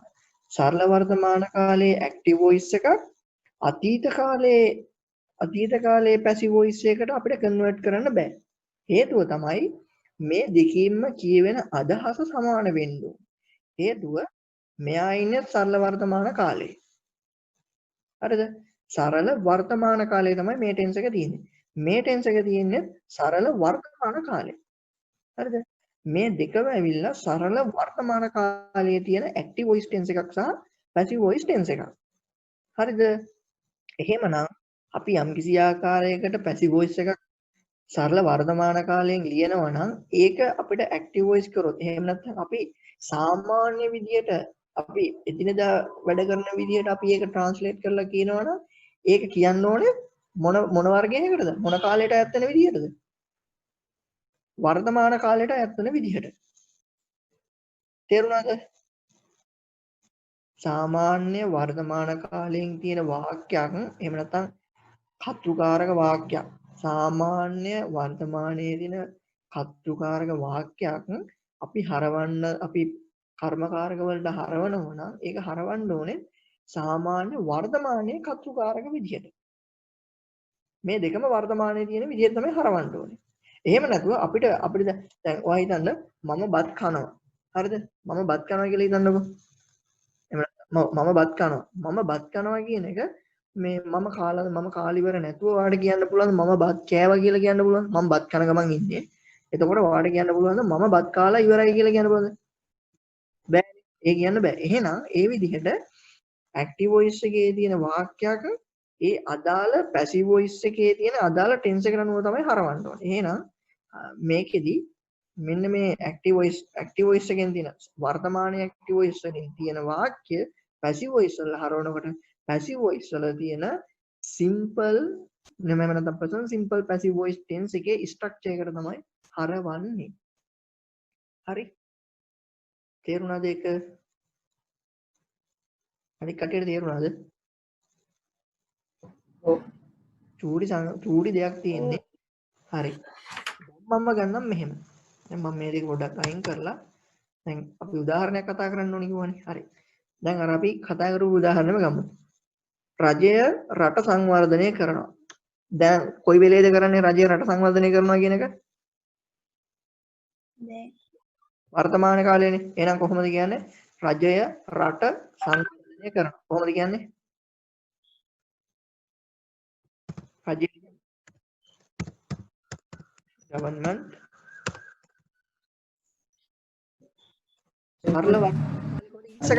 සරල වර්තමාන කාලයේ active voice එකක් අතීත කාලයේ passive voice එකකට අපිට convert කරන්න බෑ. හේතුව තමයි මේ දෙකින්ම කියවෙන අදහස සමාන වෙන්න ඕන. හේතුව මෙයා ඉන්නේ සරල වර්තමාන කාලේ. හරිද? සරල වර්තමාන කාලේ තමයි මේ ටෙන්ස් එක තියෙන්නේ. මේ ටෙන්ස් එක තියෙන්නේ සරල වර්තමාන කාලේ. හරිද? මේ දෙකම ඇවිල්ලා සරල වර්තමාන කාලයේ තියෙන active voice tense එකක් සහ passive voice tense එකක්. හරිද? එහෙමනම් අපි යම්කිසි ආකාරයකට passive voice එකක් සරල වර්තමාන කාලයෙන් ලියනවා නම් ඒක අපිට active voice කරොත් එහෙම නැත්නම් අපි සාමාන්‍ය විදියට අපි එදිනෙදා වැඩ කරන විදියට අපි ඒක translate කරලා කියනවා නම් ඒක කියන්න ඕනේ මොන වර්ගයකටද මොන කාලයට අයත් වෙන විදියටද වර්තමාන කාලයට අයත් වෙන විදිහට තේරුණාද සාමාන්‍ය වර්තමාන කාලයෙන් තියෙන වාක්‍යයක් එහෙම නැත්නම් කර්තෘකාරක වාක්‍යයක් සාමාන්‍ය වර්තමානයේ දින කර්තෘකාරක වාක්‍යයක් අපි හරවන්න අපි කර්මකාරක වලට හරවනවා නම් ඒක හරවන්න ඕනේ සාමාන්‍ය වර්තමානයේ කර්තෘකාරක විදිහට මේ දෙකම වර්තමානයේ තියෙන විදිහට තමයි හරවන්න ඕනේ. එහෙම නැතුව අපිට දැන් ඔයා හිතන්න මම බත් කනවා. හරිද? මම බත් කනවා කියලා හිතන්නකෝ. එහෙම මම බත් කනවා කියන එක මේ මම කාලා ඉවර නැතුව ඔයාලට කියන්න පුළුවන් මම බත් කෑවා කියලා කියන්න පුළුවන්. මම බත් කන ගමන් ඉන්නේ. එතකොට ඔයාලට කියන්න පුළුවන් මම බත් කාලා ඉවරයි කියලා කියන්න පුළුවන්ද? බෑනේ. ඒ කියන්න බෑ. එහෙනම් ඒ විදිහට active voice එකේ තියෙන වාක්‍යයක් ඒ අදාළ passive voice එකේ තියෙන අදාළ tense එකට අනුව තමයි හරවන්න ඕනේ. එහෙනම් මේකෙදි මෙන්න මේ active voice එකෙන් තියෙන වර්තමානයේ active voice එකෙන් තියෙන වාක්‍ය passive voice වල හරවනකොට passive voice වල තියෙන simple නෙමෙයි නැත්නම් present simple passive voice tense එකේ structure එකට තමයි හරවන්නේ. හරි? තේරුණාද ඒක? අනිත් කටියට තේරුණාද? ඔව්. චූටි දෙයක් තියෙන්නේ. හරි. මම ගන්නම් මෙහෙම. දැන් මම මේ දෙක පොඩ්ඩක් අයින් කරලා දැන් අපි උදාහරණයක් කතා කරන්න ඕනේ කිව්වනේ. හරි. දැන් අර අපි කතා කරපු උදාහරණෙම ගමු. රජය රට සංවර්ධනය කරනවා. දැන් කොයි වෙලේද කරන්නේ රජය රට සංවර්ධනය කරනවා කියන එක? දැන් වර්තමාන කාලේනේ. එහෙනම් කොහොමද කියන්නේ? රජය රට සංවර්ධනය කරනවා. කොහොමද කියන්නේ? රජය government සරල ඉස්සකට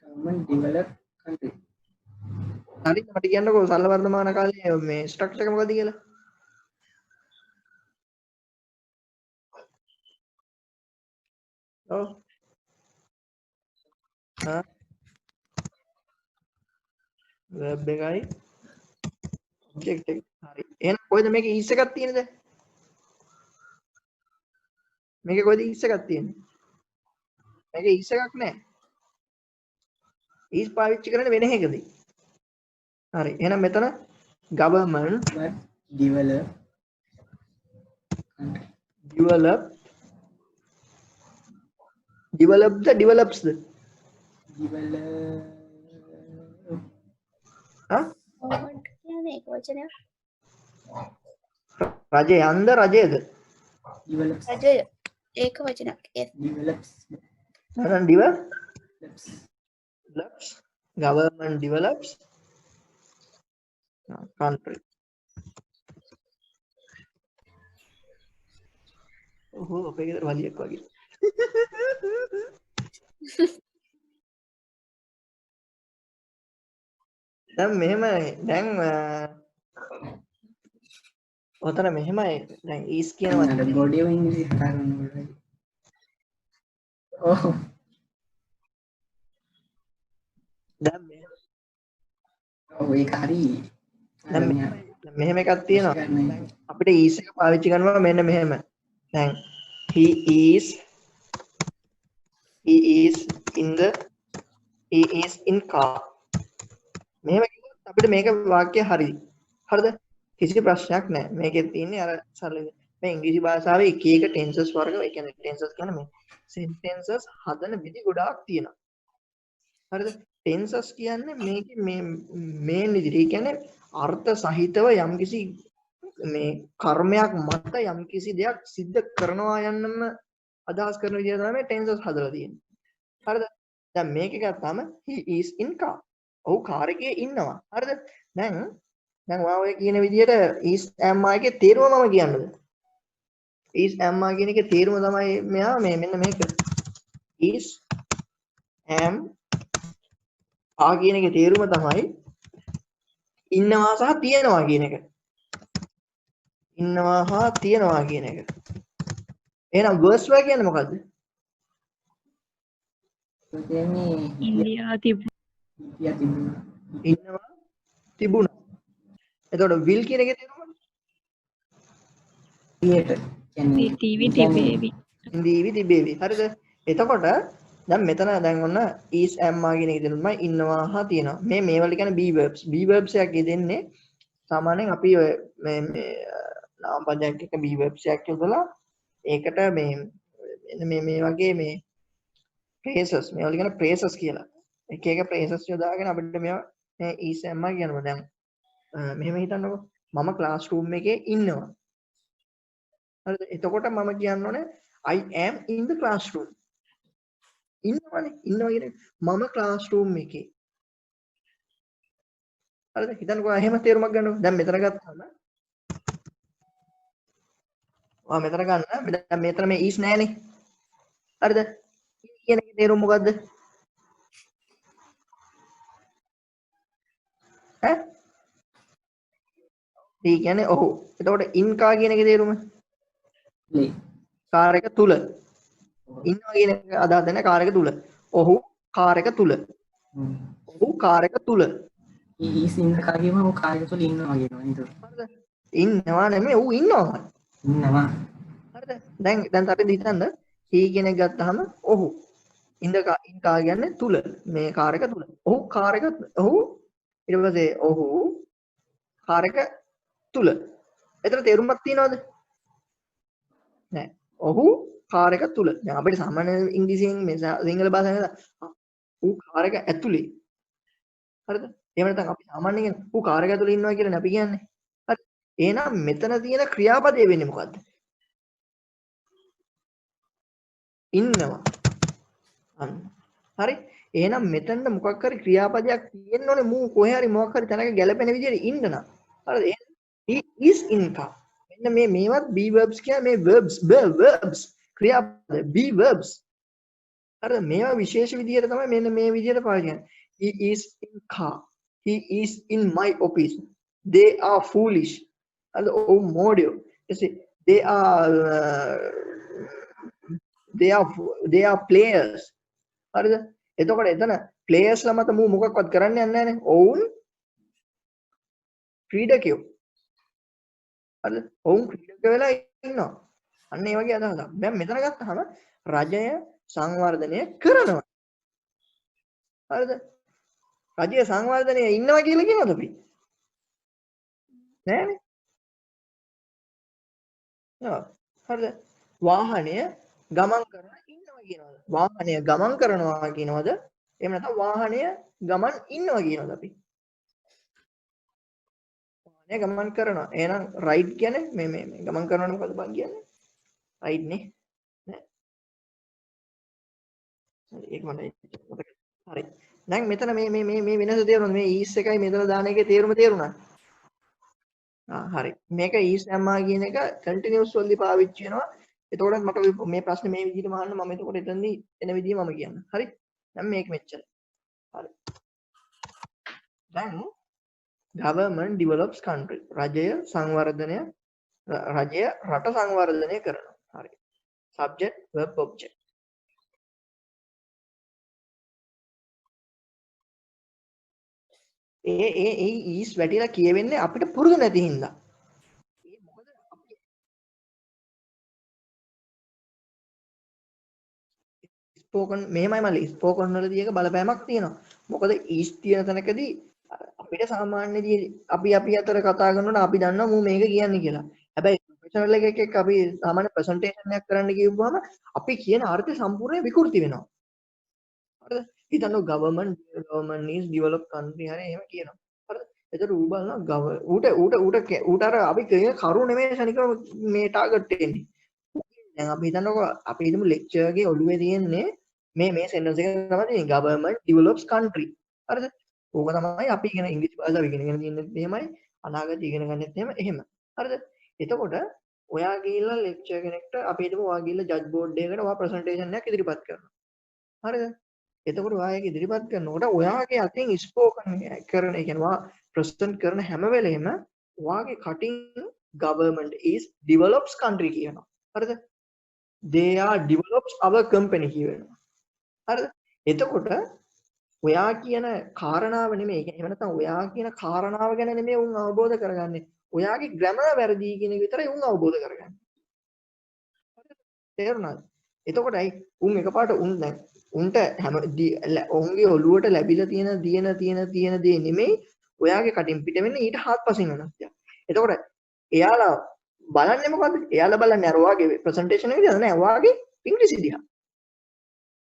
government develop country. හරිද මට කියන්නකෝ සරල වර්තමාන කාලේ මේ ස්ට්‍රක්චර් එක මොකද්ද කියලා? ඔව්. verb එකයි object එක. හරි. එහෙනම් කොහෙද මේකේ is එකක් තියෙන්නේ දැන්? මේකේ කොහෙද is එකක් තියෙන්නේ? මේකේ is එකක් නැහැ. is පාවිච්චි කරන්නේ වෙන එකකදී. හරි. එහෙනම් මෙතන government But develop country. developed developsද? Develop. හා? ඕවන්ට් කියන්නේ ඒක වචනයක්. රජයන්ද රජයද? Develops. රජය ඒක වචනයක්. ඒ Develops. එහෙනම් develops government develops country. ඔහො අපේ ගෙදර වලියක් වගේ. දැන් මෙහෙමයි. දැන් ඔතන මෙහෙමයි. දැන් is කියන අර වචනේ body of English කතා කරනකොට. ඔව්. දැන් ඔව් ඒක හරි. දැන් මෙහෙම එකක් තියෙනවා. දැන් අපිට is එක පාවිච්චි කරනවා මෙන්න මෙහෙම. දැන් he is in car. මෙහෙම කිව්වොත් අපිට මේක වාක්‍ය හරි. හරිද? කිසි ප්‍රශ්නයක් නැහැ. මේකේ තියෙන්නේ අර සරල මේ ඉංග්‍රීසි භාෂාවේ එක එක ටෙන්සස් වර්ග, ඒ කියන්නේ ටෙන්සස් කියන්නේ මේ සෙන්ටෙන්සස් හදන විදි ගොඩාක් තියෙනවා. හරිද? ටෙන්සස් කියන්නේ මේකේ මේ මේන් විදිහට. ඒ කියන්නේ අර්ථ සහිතව යම්කිසි මේ කර්මයක් මත යම්කිසි දෙයක් සිද්ධ කරනවා යන්නම අදහස් කරන විදිහ තමයි මේ ටෙන්සස් හදලා තියෙන්නේ. හරිද? දැන් මේක ගත්තාම he is in car. ඔහු කාර් එකේ ඉන්නවා. හරිද? දැන් ඔයා ඔය කියන විදිහට is am එකේ තේරුම මම කියන්නද? is am කියන එකේ තේරුම තමයි මෙයා මේ මෙන්න මේක. is am කියන එකේ තේරුම තමයි ඉන්නවා සහ තියනවා කියන එක. ඉන්නවා හා තියනවා කියන එක. එහෙනම් verse වල කියන්නේ මොකද්ද? ඒ කියන්නේ ඉන්දියා තිබුණා. ඉන්නවා තිබුණා. එතකොට will කියන එකේ තේරුම theater කියන්නේ ටීවී තිබේවි. ඉන්දීවි තිබේවි. හරිද? එතකොට දැන් මෙතන දැන් ඔන්න is am කියන එක දෙනුමයි ඉන්නවා හා තියනවා. මේ වල කියන්නේ be verbs. be verbs එකක් යෙදෙන්නේ සාමාන්‍යයෙන් අපි ඔය මේ නාම පදයක් එක be verbs එකක් යොදලා ඒකට මේ වගේ මේ phrases මේ වල කියන phrases කියලා. එක එක phrases යොදාගෙන අපිට මේවා මේ is am කියනවා. දැන් මෙහෙම හිතන්නකෝ. මම classroom එකේ ඉන්නවා. හරිද? එතකොට මම කියන්න ඕනේ I am in the classroom. ඉන්නවනේ. ඉන්නවා කියන්නේ මම classroom එකේ. හරිද? හිතන්නකෝ එහෙම තේරුමක් ගන්නකො. දැන් මෙතන ගත්තාම මෙතන ගන්න. දැන් මෙතන මේ is නෑනේ. හරිද? කියන එකේ තේරුම මොකද්ද? ඈ? ඒ කියන්නේ ඔහු. එතකොට in car කියන එකේ තේරුම? කාර් එක තුල. ඉන්නවා කියන එක අදහස් දෙන කාර් එක තුල. ඔහු කාර් එක තුල. ඔහු කාර් එක තුල. is in the car කියම ඔහු කාර් එක තුල ඉන්නවා කියනවා නේද? හරිද? ඉන්නවා නෙමෙයි ඔහු ඉන්නවා. ඉන්නවා. හරිද? දැන් අපි හිතන්න he කියන එක ගත්තාම ඔහු in the car කියන්නේ තුල මේ කාර් එක තුල. ඔහු කාර් එක ඔහු ඊට පස්සේ ඔහු කාර් එක තුල. එතන තේරුමක් තියනවද? නෑ. ඔහු කාර් එක තුල. දැන් අපිට සාමාන්‍ය ඉංග්‍රීසියෙන් මේ සිංහල භාෂාවෙන් ඌ කාර් එක ඇතුලේ. හරිද? එහෙම නැත්නම් අපි සාමාන්‍යයෙන් ඌ කාර් එක ඇතුලේ ඉන්නවා කියලා අපි කියන්නේ. හරි. එහෙනම් මෙතන තියෙන ක්‍රියාපදය වෙන්නේ මොකද්ද? ඉන්නවා. අන්න. හරි. එහෙනම් මෙතන මොකක් හරි ක්‍රියාපදයක් තියෙන්න ඕනේ මූ කොහේ හරි මොකක් හරි තැනක ගැලපෙන විදිහට ඉන්න නම්. හරිද? he is in car. මෙන්න මේවත් be verbs කියන්නේ මේ verbs ක්‍රියාපද be verbs. හරිද? මේවා විශේෂ විදිහට තමයි මෙන්න මේ විදිහට පාවිච්චි කරන්නේ. He is in car. He is in my office. They are foolish. හරිද? Oh modio. They are players. හරිද? එතකොට එතන players ලා මත මූ මොකක්වත් කරන්න යන්නේ නැහැනේ. ඔවුන් ක්‍රීඩකයෝ. හරිද? ඔවුන් ක්‍රීඩක වෙලා ඉන්නවා. අන්න ඒ වගේ අදහසක්. දැන් මෙතන ගත්තාම රජය සංවර්ධනය කරනවා. හරිද? රජය සංවර්ධනය ඉන්නවා කියලා කියනවද අපි? නෑනේ. ඔව්. හරිද? වාහනය ගමන් කරනවා ඉන්නවා කියනවද? වාහනය ගමන් කරනවා කියනවද? එහෙම නැත්නම් වාහනය ගමන් ඉන්නවා කියනවද අපි? වාහනය ගමන් කරනවා. එහෙනම් රයිඩ් කියන්නේ මේ ගමන් කරනවනේ මොකද බං කියන්නේ? රයිඩ් නේ. නෑ. හරි ඒක මට හරි. දැන් මෙතන මේ වෙනස තේරුණාද? මේ ඊස් එකයි මෙතන දාන එකේ තේරුම තේරුණා? හරි. මේක ඊස් දැම්මා කියන එක කන්ටිනියුස් වලදී පාවිච්චි වෙනවා. එතකොට මට මේ ප්‍රශ්නේ මේ විදිහටම අහන්න මම එතකොට එතනදී එන විදිහ මම කියන්න. හරි? දැන් මේක මෙච්චර. හරි. දැන් government develops country. රජය රට සංවර්ධනය කරනවා. හරි. subject verb object. ඒ ඊස් වැටිලා කියවෙන්නේ අපිට පුරුදු නැති හින්දා. ඒ මොකද අපි ස්පෝකන් මෙහෙමයි මල්ලි ස්පෝකන් වලදී එක බලපෑමක් තියෙනවා. මොකද ඊස් තියෙන තැනකදී අපිට සාමාන්‍යදී අපි අතර කතා කරනකොට අපි දන්නවා මූ මේක කියන්නේ කියලා. හැබැයි ප්‍රොෆෙෂනල් එකෙක් අපි සාමාන්‍ය ප්‍රසන්ටේෂන් එකක් කරන්න කියුවාම අපි කියන අර්ථය සම්පූර්ණයෙන් විකෘති වෙනවා. හරිද? හිතන්න government is developed country හරි එහෙම කියනවා. හරිද? එතකොට ඌ බලනවා ඌට අර අපි කියන කරුණ නෙමෙයි ශනිකව මේ ටාගට් එන්නේ. දැන් අපි හිතන්නකෝ අපි හිතමු ලෙක්චර් එකේ ඔළුවේ තියෙන්නේ මේ සෙන්ටන්ස් එක තමයි තියෙන්නේ government develops country. හරිද? ඕක තමයි අපි ඉගෙන ඉංග්‍රීසි භාෂාව ඉගෙනගෙන තියෙන්නේ එහෙමයි අනාගතේ ඉගෙන ගන්නෙත් එහෙම. හරිද? එතකොට ඔයා ගිහිල්ලා ලෙක්චර් කෙනෙක්ට අපි හිතමු ඔයා ගිහිල්ලා ජජ් බෝඩ් එකකට ඔයා ප්‍රසන්ටේෂන් එකක් ඉදිරිපත් කරනවා. හරිද? එතකොට ඔයා ඒක ඉදිරිපත් කරනකොට ඔයාගේ අතින් ස්පෝකන් කරන ඒ කියන්නේ ඔයා ප්‍රසන්ට් කරන හැම වෙලෙම ඔයාගේ කටින් government is develops country කියනවා. හරිද? they are develops our company කියනවා. හරිද? එතකොට ඔයා කියන කාරණාව නෙමෙයි. ඒ කියන්නේ එහෙම නැත්නම් ඔයා කියන කාරණාව ගැන නෙමෙයි උන් අවබෝධ කරගන්නේ. ඔයාගේ ග්‍රැමර් වැරදි කියන එක විතරයි උන් අවබෝධ කරගන්නේ. හරිද? තේරුණාද? එතකොටයි උන් එකපාරට උන් දැන් උන්ට හැම ඔවුන්ගේ ඔළුවට ලැබිලා තියෙන දේ නෙමෙයි ඔයාගේ කටින් පිට වෙන්නේ ඊට හාත්පසින් වෙනස් දෙයක්. එතකොට එයාලා බලන්නේ මොකද්ද? එයාලා බලන්නේ අර ඔයාගේ ප්‍රසන්ටේෂන් එක විදිහට නෑ ඔයාගේ ඉංග්‍රීසි දිහා.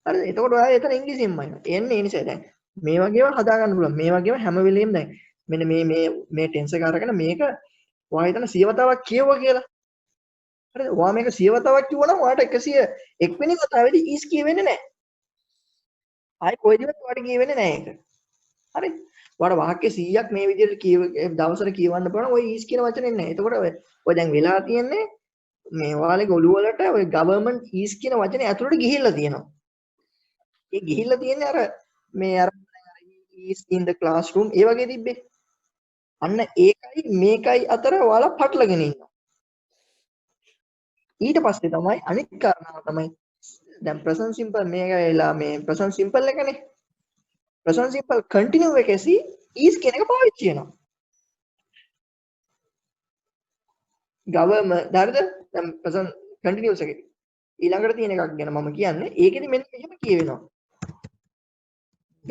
හරිද? එතකොට ඔයා එතන ඉංග්‍රීසියෙන්මයි. එන්නේ ඒ නිසා දැන් මේ වගේම හදා ගන්න පුළුවන්. මේ වගේම හැම වෙලෙම දැන් මෙන්න මේ ටෙන්ස් එක අරගෙන මේක ඔයා හිතන 100 වතාවක් කියවුවා කියලා. හරිද? ඔයා මේක 100 වතාවක් කිව්වනම් ඔයාට 101 වෙනි වතාවේදී ඊස් කියවෙන්නේ නෑ. ආයි කොයිදවත් ඔයාට කියවෙන්නේ නෑ ඒක. හරි? ඔයාට වාක්‍ය 100ක් මේ විදිහට දවසට කියවන්න පුළුවන් ඔය ඊස් කියන වචනේ නෑ. එතකොට ඔය දැන් වෙලා තියෙන්නේ මේ ඔයාලගේ ඔළුව වලට ඔය government ඊස් කියන වචනේ ඇතුළට ගිහිල්ලා තියෙනවා. ඒ ගිහිල්ලා තියෙන්නේ අර ඊස් in the classroom ඒ වගේ තිබ්බේ. අන්න ඒකයි මේකයි අතර ඔයාලා පටලගෙන ඉන්නවා. ඊට පස්සේ තමයි අනිත් කාරණාව තමයි දැන් present simple මේක වෙලා මේ present simple එකනේ. present simple continue එකේදී is කියන එක පාවිච්චි වෙනවා. government හරිද? දැන් present continuous එකේ ඊළඟට තියෙන එකක් ගැන මම කියන්නේ ඒකෙදි මෙන්න මෙහෙම කියවෙනවා.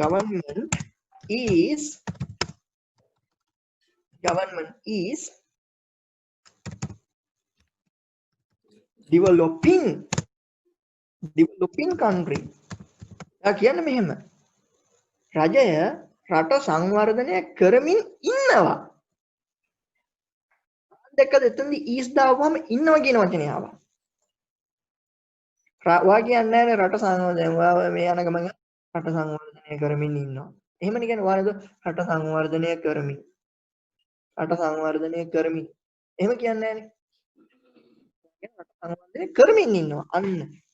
government is developing country. එයා කියන්නේ මෙහෙම. රජය රට සංවර්ධනය කරමින් ඉන්නවා. දැක්කද එතනදී is දාවම ඉන්නවා කියන වචනේ ආවා. ඔයා කියන්නේ නැහැ රට සංවර්ධනය. ඔයා මේ යන ගමන් රට සංවර්ධනය කරමින් ඉන්නවා. එහෙමනේ කියන්නේ ඔයාලද රට සංවර්ධනය කරමින්. රට සංවර්ධනය කරමින්. එහෙම කියන්නේ නැහැනේ. රට සංවර්ධනය කරමින් ඉන්නවා. අන්න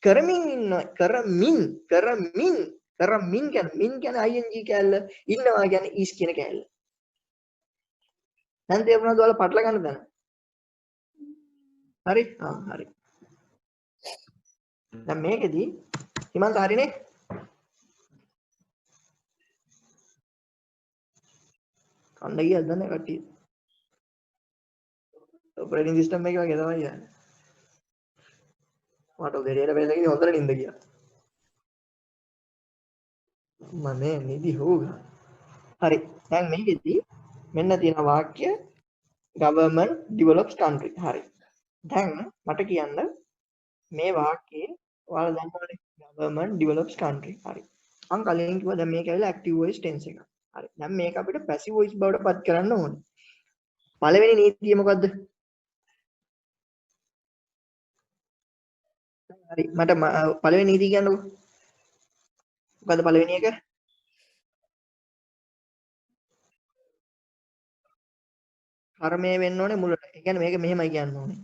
කරමින් ඉන්නවා. කරමින් කියන්නේ ing කැල්ල ඉන්නවා කියන්නේ is කියන කැල්ල. දැන් තේරුණාද ඔයාලා පටල ගන්න දැන? හරි? හරි. දැන් මේකෙදි හිමන්ත හරිනේ? කණ්ඩ ගියද නැහැ කට්ටිය. ඔපරේටින් සිස්ටම් එක වගේ තමයි යන්නේ. මට දෙරියට බැලගෙන හොඳට නින්ද ගියා. මනේ නිදි හොගා. හරි. දැන් මේකෙදි මෙන්න තියෙන වාක්‍ය government develops country. හරි. දැන් මට කියන්න මේ වාක්‍යයේ ඔයාලා දන්නවනේ government develops country. හරි. මම කලින් කිව්වා දැන් මේක ඇවිල්ලා active voice tense එක. හරි. දැන් මේක අපිට passive voice බවට පත් කරන්න ඕනේ. පළවෙනි නීතිය මොකද්ද? හරි. මට පළවෙනි නීතිය කියන්නකෝ. මොකද්ද පළවෙනි එක? කර්මය වෙන්න ඕනේ මුලට. ඒ කියන්නේ මේක මෙහෙමයි කියන්න ඕනේ.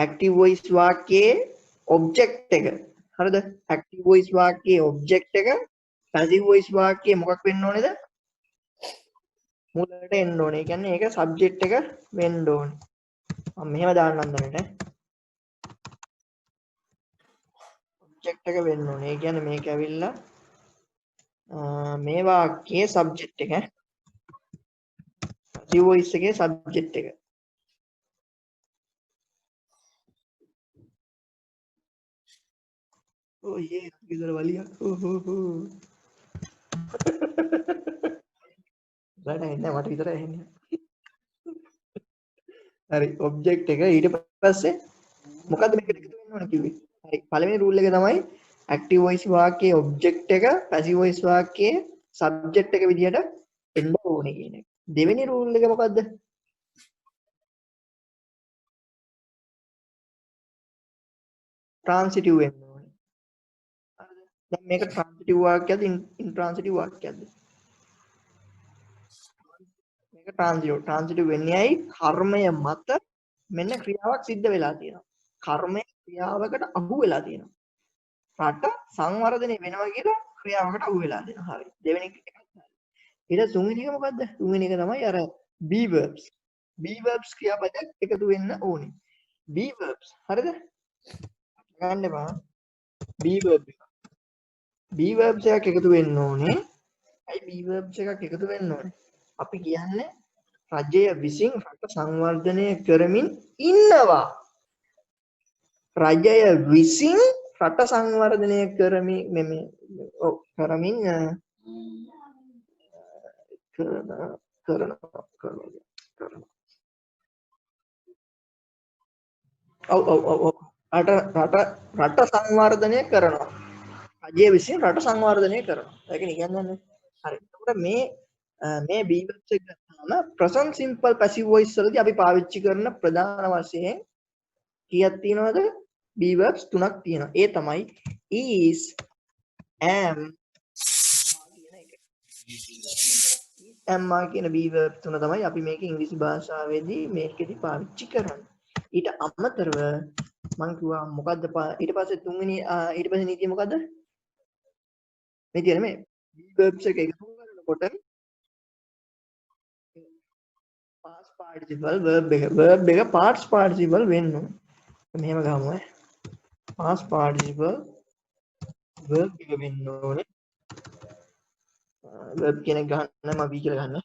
active voice වාක්‍යයේ object එක. හරිද? active voice වාක්‍යයේ object එක passive voice වාක්‍යයේ මොකක් වෙන්න ඕනේද? මුලට එන්න ඕනේ. ඒ කියන්නේ ඒක subject එක වෙන්න ඕනේ. මම මෙහෙම දාන්නම් දැනට. object එක වෙන්න ඕනේ. ඒ කියන්නේ මේක ඇවිල්ලා මේ වාක්‍යයේ subject එක. passive voice එකේ subject එක. Oh yeah, ගෙදර වලියක්. බඩ එන්නේ මට විතරයි එන්නේ. හරි ඔබ්ජෙක්ට් එක ඊට පස්සේ මොකද්ද මේකට එකතු වෙන්න ඕන කිව්වේ? හරි පළවෙනි රූල් එක තමයි active voice වාක්‍යයේ ඔබ්ජෙක්ට් එක passive voice වාක්‍යයේ subject එක විදියට එන්න ඕනේ කියන එක. දෙවෙනි රූල් එක මොකද්ද? transitive වෙන්න ඕනේ. හරිද? දැන් මේක transitive වාක්‍යයක්ද intransitive වාක්‍යයක්ද? මේක transitive වෙන්නේ ඇයි? කර්මය මත මෙන්න ක්‍රියාවක් සිද්ධ වෙලා තියෙනවා. කර්මය ක්‍රියාවකට අහු වෙලා තියෙනවා. රට සංවර්ධනය වෙනවා කියලා ක්‍රියාවකට අහු වෙලා තියෙනවා. හරි. දෙවෙනි එක හරි. ඊට තුන්වෙනි එක මොකද්ද? තුන්වෙනි එක තමයි අර be verbs. be verbs ක්‍රියාපදයක් එකතු වෙන්න ඕනේ. be verbs. හරිද? ගන්න එපා. be verb එක. be verbs එකක් එකතු වෙන්න ඕනේ. ඇයි be verbs එකක් එකතු වෙන්න ඕනේ? අපි කියන්නේ රජය විසින් රට සංවර්ධනය කරමින් ඉන්නවා. රජය විසින් රට සංවර්ධනය කරමින් රට සංවර්ධනය කරනවා. රජය විසින් රට සංවර්ධනය කරනවා. ඒක නිකන් හරි. එතකොට මේ be verbs එක ගත්තාම present simple passive voice වලදී අපි පාවිච්චි කරන ප්‍රධාන වශයෙන් කීයක් තියෙනවද? be verbs තුනක් තියෙනවා. ඒ තමයි is, am කියන එක. am කියන be verb තුන තමයි අපි මේක ඉංග්‍රීසි භාෂාවේදී මේකෙදි පාවිච්චි කරන්නේ. ඊට අමතරව මම කිව්වා මොකද්ද ඊට පස්සේ තුන්වෙනි ඊට පස්සේ නීතිය මොකද්ද? නීතිය නෙමෙයි. be verbs එක එකතු කරනකොට past participle verb එක past participle වෙන්න ඕනේ. මෙහෙම ගමු past participle verb එක වෙන්න ඕනේ. verb කියන එක ගන්න මම be කියලා ගන්න.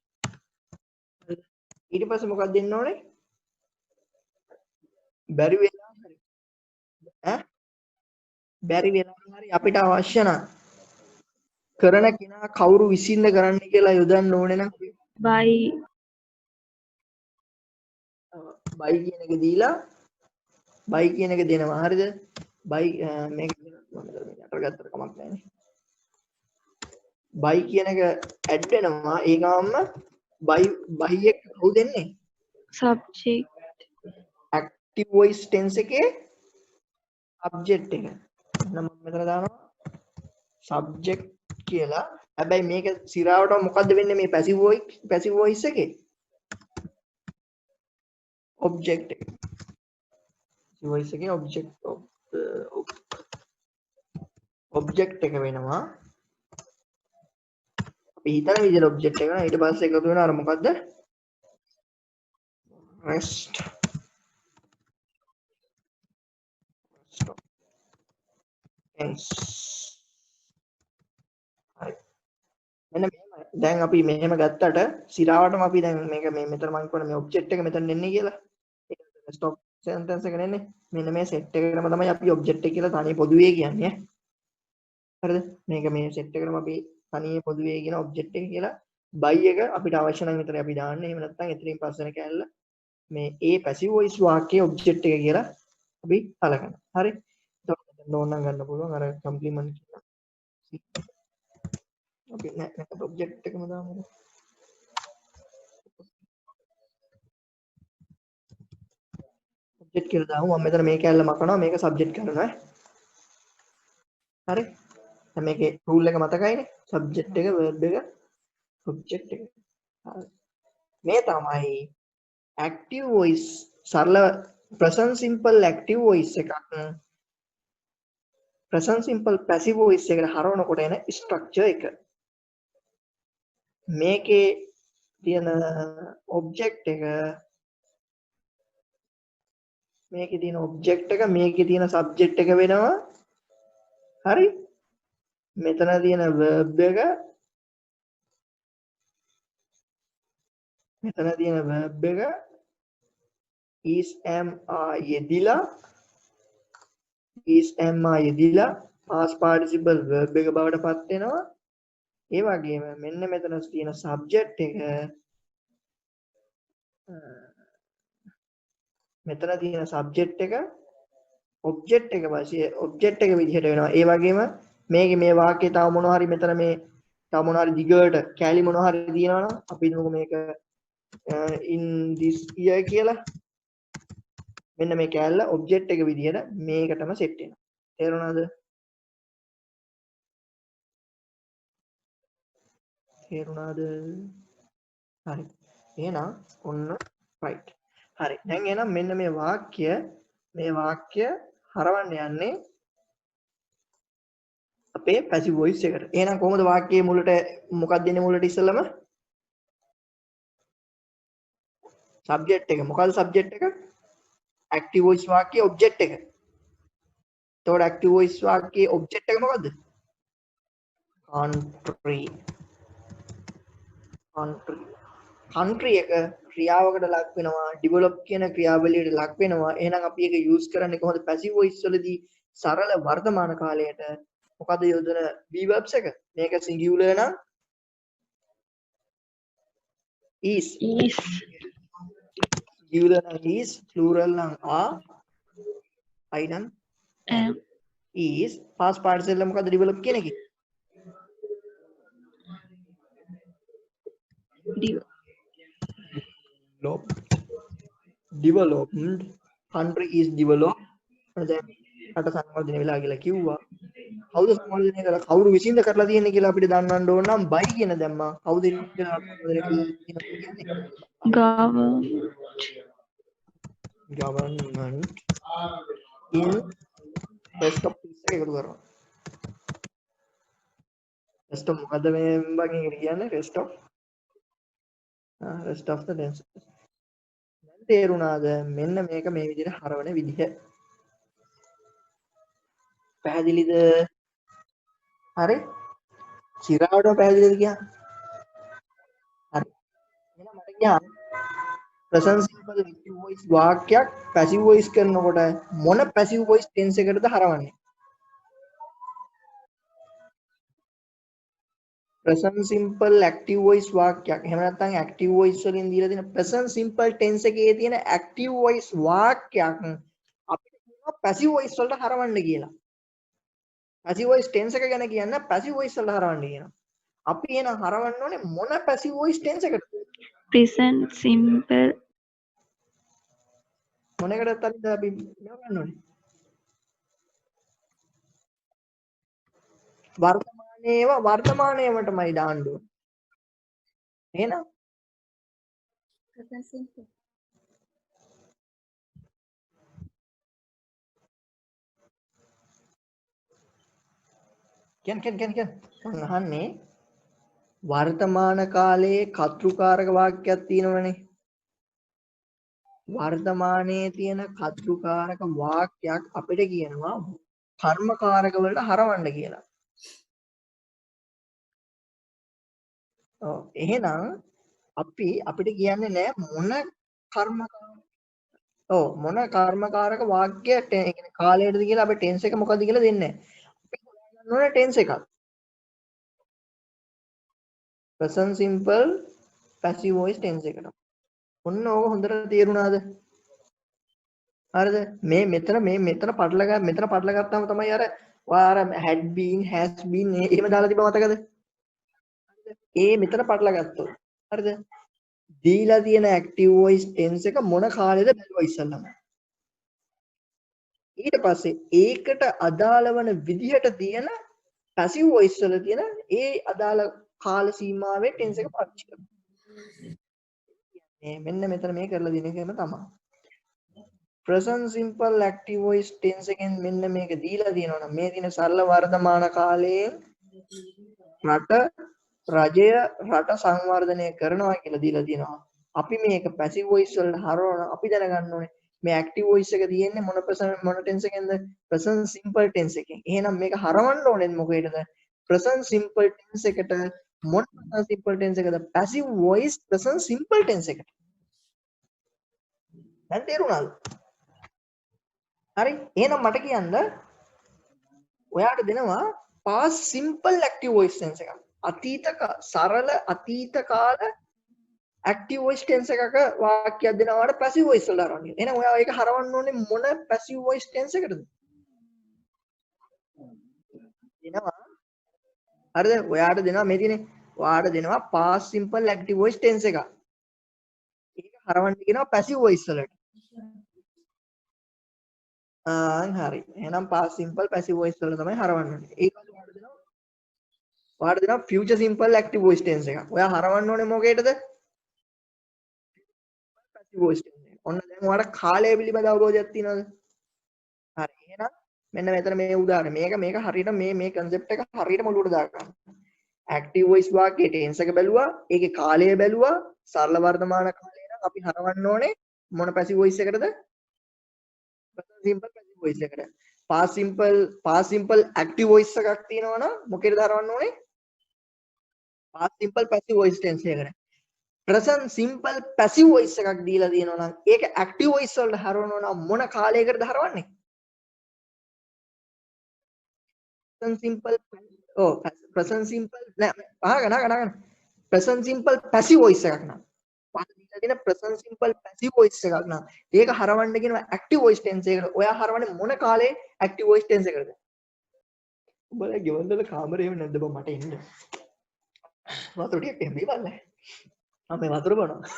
ඊට පස්සේ මොකක්ද දෙන්න ඕනේ? බැරි වෙලා හරි. බැරි වෙලා හරි අපිට අවශ්‍ය නම් කරන කෙනා කවුරු විසින්ද කරන්නේ කියලා යොදන්න ඕනේ නම් by බයි කියන එක දීලා බයි කියන එක දෙනවා හරිද බයි මේක යට ගත්තට කමක් නැහැ නේ බයි කියන එක ඇඩ් වෙනවා ඒ ගාමම බයි එක කවුද දෙන්නේ subject active voice tense එකේ subject එක නම් මෙතන දානවා subject කියලා හැබැයි මේක සිරාවට මොකද්ද වෙන්නේ මේ passive voice එකේ object එක voice එකේ object එක වෙනවා අපි හිතන විදිහට object එක ඊට පස්සේ එකතු වෙන අර මොකද්ද rest tense හරි මෙන්න මෙහෙම දැන් අපි මෙහෙම ගත්තට සිරාවටම අපි දැන් මේක මේ මෙතන මම කියනවා මේ object එක මෙතන එන්නේ කියලා ඒක stop sentence එක නෙන්නේ මෙන්න මේ set එකකටම තමයි අපි object එක කියලා තනිය පොදුවේ කියන්නේ හරිද මේක මේ set එකකටම අපි තනිය පොදුවේ කියන object එක කියලා by එක අපිට අවශ්‍ය නම් විතරයි අපි දාන්නේ එහෙම නැත්නම් එතනින් පස්සෙන කැලල මේ ඒ passive voice වාක්‍යයේ object එක කියලා අපි සලකනවා හරි එතකොට ඕන නම් ගන්න පුළුවන් අර complement කියලා අපි නැත්නම් object එකම දාමු object කියලා දාමු මම මෙතන මේ කැලල මකනවා මේක subject කරනවා හරි දැන් මේකේ rule එක මතකයිනේ subject එක verb එක object එක හරි මේ තමයි active voice සරල present simple active voice එකක් present simple passive voice එකට හරවනකොට එන structure එක මේකේ තියෙන object එක මේකේ තියෙන object එක මේකේ තියෙන subject එක වෙනවා හරි මෙතන තියෙන verb එක මෙතන තියෙන verb එක is am are යෙදිලා past participle verb එක බවට පත් වෙනවා ඒ වගේම මෙන්න මෙතන තියෙන subject එක මෙතන තියෙන subject එක object එක විදිහට වෙනවා ඒ වගේම මේකේ මේ වාක්‍යය තව මොනවා හරි මෙතන මේ තව මොනවා හරි දිගට කැලි මොනවා හරි දිනවනම් අපි හිතමුකෝ මේක in this year කියලා මෙන්න මේ කැලල object එක විදිහට මේකටම set වෙනවා තේරුණාද හරි එහෙනම් ඔන්න right හරි දැන් එහෙනම් මෙන්න මේ වාක්‍ය හරවන්න යන්නේ අපේ passive voice එකට එහෙනම් කොහොමද වාක්‍යයේ මුලට මොකක්ද දෙන්නේ මුලට ඉස්සෙල්ලම subject එක මොකක්ද subject එක active voice වාක්‍යයේ object එක එතකොට active voice වාක්‍යයේ object එක මොකද්ද country එක ක්‍රියාවකට ලක් වෙනවා develop කියන ක්‍රියාවලියට ලක් වෙනවා එහෙනම් අපි ඒක use කරන්නේ කොහොමද passive voice වලදී සරල වර්තමාන කාලයට මොකද යොදන verbs එක මේක singular නම් is singular නම් is plural නම් are I නම් am is past participle එක මොකද develop කියන එක developed country is developed දැන් රට සංවර්ධනය වෙලා කියලා කිව්වා කවුද සංවර්ධනය කරලා කවුරු විසින්ද කරලා තියෙන්නේ කියලා අපිට දන්නන්න ඕන නම් බයි කියන දැම්මා කවුද කියලා සංවර්ධනය කරලා තියෙන්නේ government in rest of එක එකතු කරනවා rest of මොකද මේ බගින් කියන්නේ rest of the tense දැන් තේරුණාද මෙන්න මේක මේ විදිහට හරවන විදිහ පැහැදිලිද හරි චිරාවටම පැහැදිලිද කියන්නේ හරි එහෙනම් මට කියන්න present simple active voice වාක්‍යයක් passive voice කරනකොට මොන passive voice tense එකකටද හරවන්නේ present simple active voice වාක්‍යයක්. එහෙම නැත්නම් active voice වලින් දීලා තියෙන present simple tense එකේ තියෙන active voice වාක්‍යයක් අපිට කියනවා passive voice වලට හරවන්න කියලා. passive voice tense එක ගැන කියන්න passive voice වලට හරවන්න කියනවා. අපි එන හරවන්න ඕනේ මොන passive voice tense එකටද? present simple මොන එකටද අපි යවන්න ඕනේ? වර්තමානයේමටමයි දාන්න ඕනේ. එහෙනම් present simple කියන්න මම අහන්නේ වර්තමාන කාලයේ කර්තෘකාරක වාක්‍යයක් තියෙනවනේ. වර්තමානයේ තියෙන කර්තෘකාරක වාක්‍යයක් අපිට කියනවා කර්මකාරක වලට හරවන්න කියලා. ඔව් එහෙනම් අපිට කියන්නේ නෑ මොන කර්මකාරක වාක්‍ය ඒ කියන්නේ කාලයටද කියලා අපි ටෙන්ස් එක මොකද්ද කියලා දෙන්නේ නෑ. අපි හොයන්න ඕනේ ටෙන්ස් එකක්. present simple passive voice tense එකට. ඔන්න ඕක හොඳට තේරුණාද? හරිද? මෙතන පටල ගත්තාම තමයි අර had been has been එහෙම දාලා තිබ්බ මතකද? මෙතන පටල ගත්තොත්. හරිද? දීලා තියෙන active voice tense එක මොන කාලෙද බැලුවා ඉස්සල්ලාම. ඊට පස්සේ ඒකට අදාළ වන විදිහට තියෙන passive voice වල තියෙන ඒ අදාළ කාල සීමාවේ tense එක පාවිච්චි කරනවා. මෙන්න මෙතන මේ කරලා දෙන එකම තමයි. present simple active voice tense එකෙන් මෙන්න මේක දීලා තියෙනවා නම් මේ දින සරල වර්තමාන කාලයේ රජය රට සංවර්ධනය කරනවා කියලා දීලා තියෙනවා. අපි මේක passive voice වලට හරවන අපි දැනගන්න ඕනේ මේ active voice එක තියෙන්නේ මොන tense එකෙන්ද? present simple tense එකෙන්. එහෙනම් මේක හරවන්න ඕනේ මොකේද? present simple tense එකට මොන present simple tense එකද? passive voice present simple tense එකට. දැන් තේරුණාද? හරි. එහෙනම් මට කියන්න ඔයාට දෙනවා past simple active voice tense එකක්. සරල අතීත කාල active voice tense එකක වාක්‍යයක් දෙනවාට passive voice වලට හරවන්න. එහෙනම් ඔයා ඒක හරවන්න ඕනේ මොන passive voice tense එකටද? දෙනවා. හරිද? ඔයාට දෙනවා මේ තියෙන්නේ. ඔයාට දෙනවා past simple active voice tense එකක්. ඒක හරවන්න කියනවා passive voice වලට. හරි. එහෙනම් past simple passive voice වල තමයි හරවන්න ඕනේ. ඒක ඔයාට දෙනවා future simple active voice tense එකක්. ඔයා හරවන්න ඕනේ මොකේටද? passive voice tense එක. ඔන්න දැන් ඔයාට කාලය පිළිබඳ අවබෝධයක් තියෙනවද? හරි. එහෙනම් මෙන්න මෙතන මේ උදාහරණ මේක හරියට මේ concept එක හරියටම ඔලුවට දාගන්න. active voice වාක්‍යයේ tense එක බැලුවා, ඒකේ කාලය බැලුවා, සරල වර්තමාන කාලය නම් අපි හරවන්න ඕනේ මොන passive voice එකටද? present simple passive voice එකට. past simple active voice එකක් තියෙනවා නම් මොකේද හරවන්න ඕනේ? past simple passive voice tense එකට. present simple passive voice එකක් දීලා තියෙනවා නම් ඒක active voice වලට හරවනවා නම් මොන කාලයකටද හරවන්නේ? present simple present simple නෑ present simple passive voice එකක් නම් දීලා තියෙන present simple passive voice එකක් නම් ඒක හරවන්න කියනවා active voice tense එකට. ඔයා හරවන්නේ මොන කාලේ active voice tense එකකටද? උඹලා ගෙවල් වල කාමරේ එහෙම නැද්ද බං මට එන්න. වතුර ටිකක් එහෙම බීපල්ල. මේ වතුර බොනවා.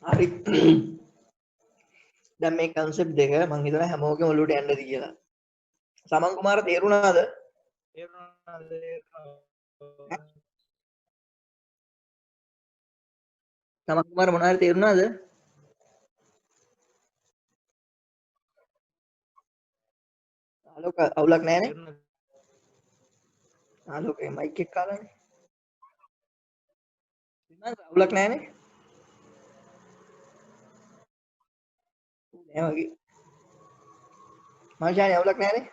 හරි. දැන් මේ concept දෙක මම හිතනවා හැමෝගෙම ඔළුවට යන්නද කියලා. සමන් කුමාර තේරුණාද? සමන් කුමාර මොනවාරි තේරුණාද? ආලෝක අවුලක් නැහැ නේ? ආලෝකේ මයික් එක කාලානේ. ඉතින් අවුලක් නැහැ නේ? නෑ වගේ. මාෂානේ අවුලක් නැහැ නේ?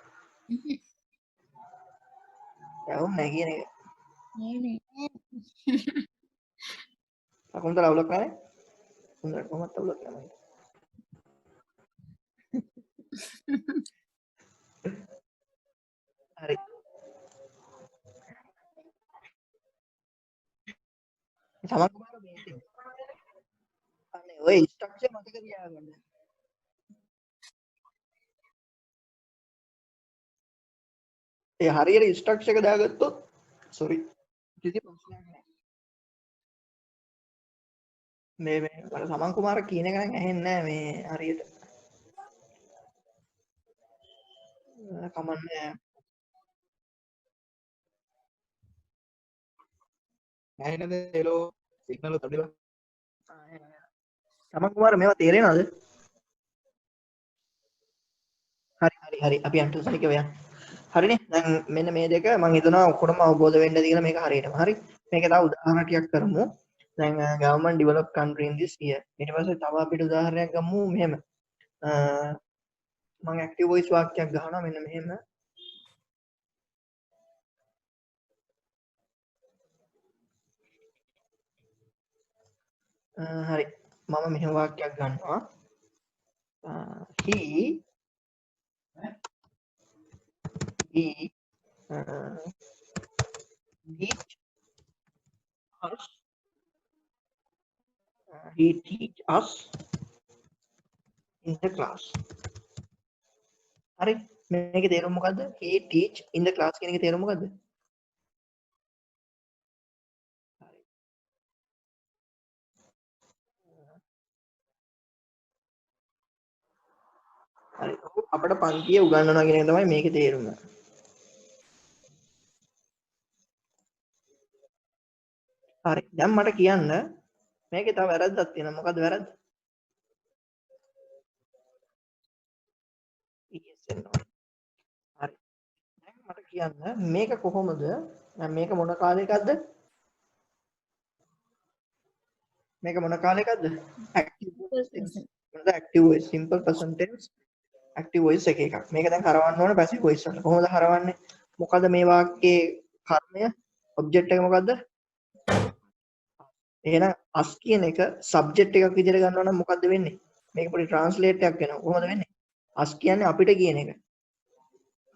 අවුල් නැහැ කියන එක. නේ අකුන්තර අවුලක් නැහැ නේ? හොඳට කොහොමද අවුලක් නැහැ. හරි. සමහර මේ අනේ ඔය ස්ට්‍රක්චර් මතක තියාගන්න. ඒ හරියට ස්ට්‍රක්චර් එක දාගත්තොත් sorry කිසි ප්‍රශ්නයක් නැහැ. මේ මට සමන් කුමාර කියන එක නම් ඇහෙන්නේ නැහැ මේ හරියට. කමන්නේ. ඇහෙනද හෙලෝ සිග්නල් එක තඩේවා. සමන් කුමාර මේවා තේරෙනවද? හරි අපි අන්ටර්සන් එක වෙයන්. හරිනේ. දැන් මෙන්න මේ දෙක මම හිතනවා ඔක්කොටම අවබෝධ වෙන්න ඇති කියලා මේක හරියටම. හරි. මේක තව උදාහරණ ටිකක් කරමු. දැන් government developed country in this year. ඊට පස්සේ තව අපිට උදාහරණයක් ගමු මෙහෙම. මම active voice වාක්‍යයක් ගහනවා මෙන්න මෙහෙම. හරි. මම මෙහෙම වාක්‍යයක් ගන්නවා. he teach us in the class. හරි මේකේ තේරුම මොකද්ද? he teach in the class කියන එකේ තේරුම මොකද්ද? හරි අපිට පන්තියේ උගන්වනවා කියන එක තමයි මේකේ තේරුම. හරි දැන් මට කියන්න මේකේ තව වැරද්දක් තියෙනවා. මොකද්ද වැරද්ද? ESN. හරි දැන් මට කියන්න මේක කොහොමද? දැන් මේක මොන කාලයකද? මේක මොන කාලයකද? active voice. active voice simple present tense active voice එක එකක්. මේක දැන් හරවන්න ඕන passive voice වල. කොහොමද හරවන්නේ? මොකද මේ වාක්‍යයේ කර්මය object එක මොකද්ද? එහෙනම් us කියන එක subject එකක් විදිහට ගන්නවා නම් මොකද්ද වෙන්නේ? මේක පොඩි translate එකක් වෙනවා. කොහොමද වෙන්නේ? us කියන්නේ අපිට කියන එක.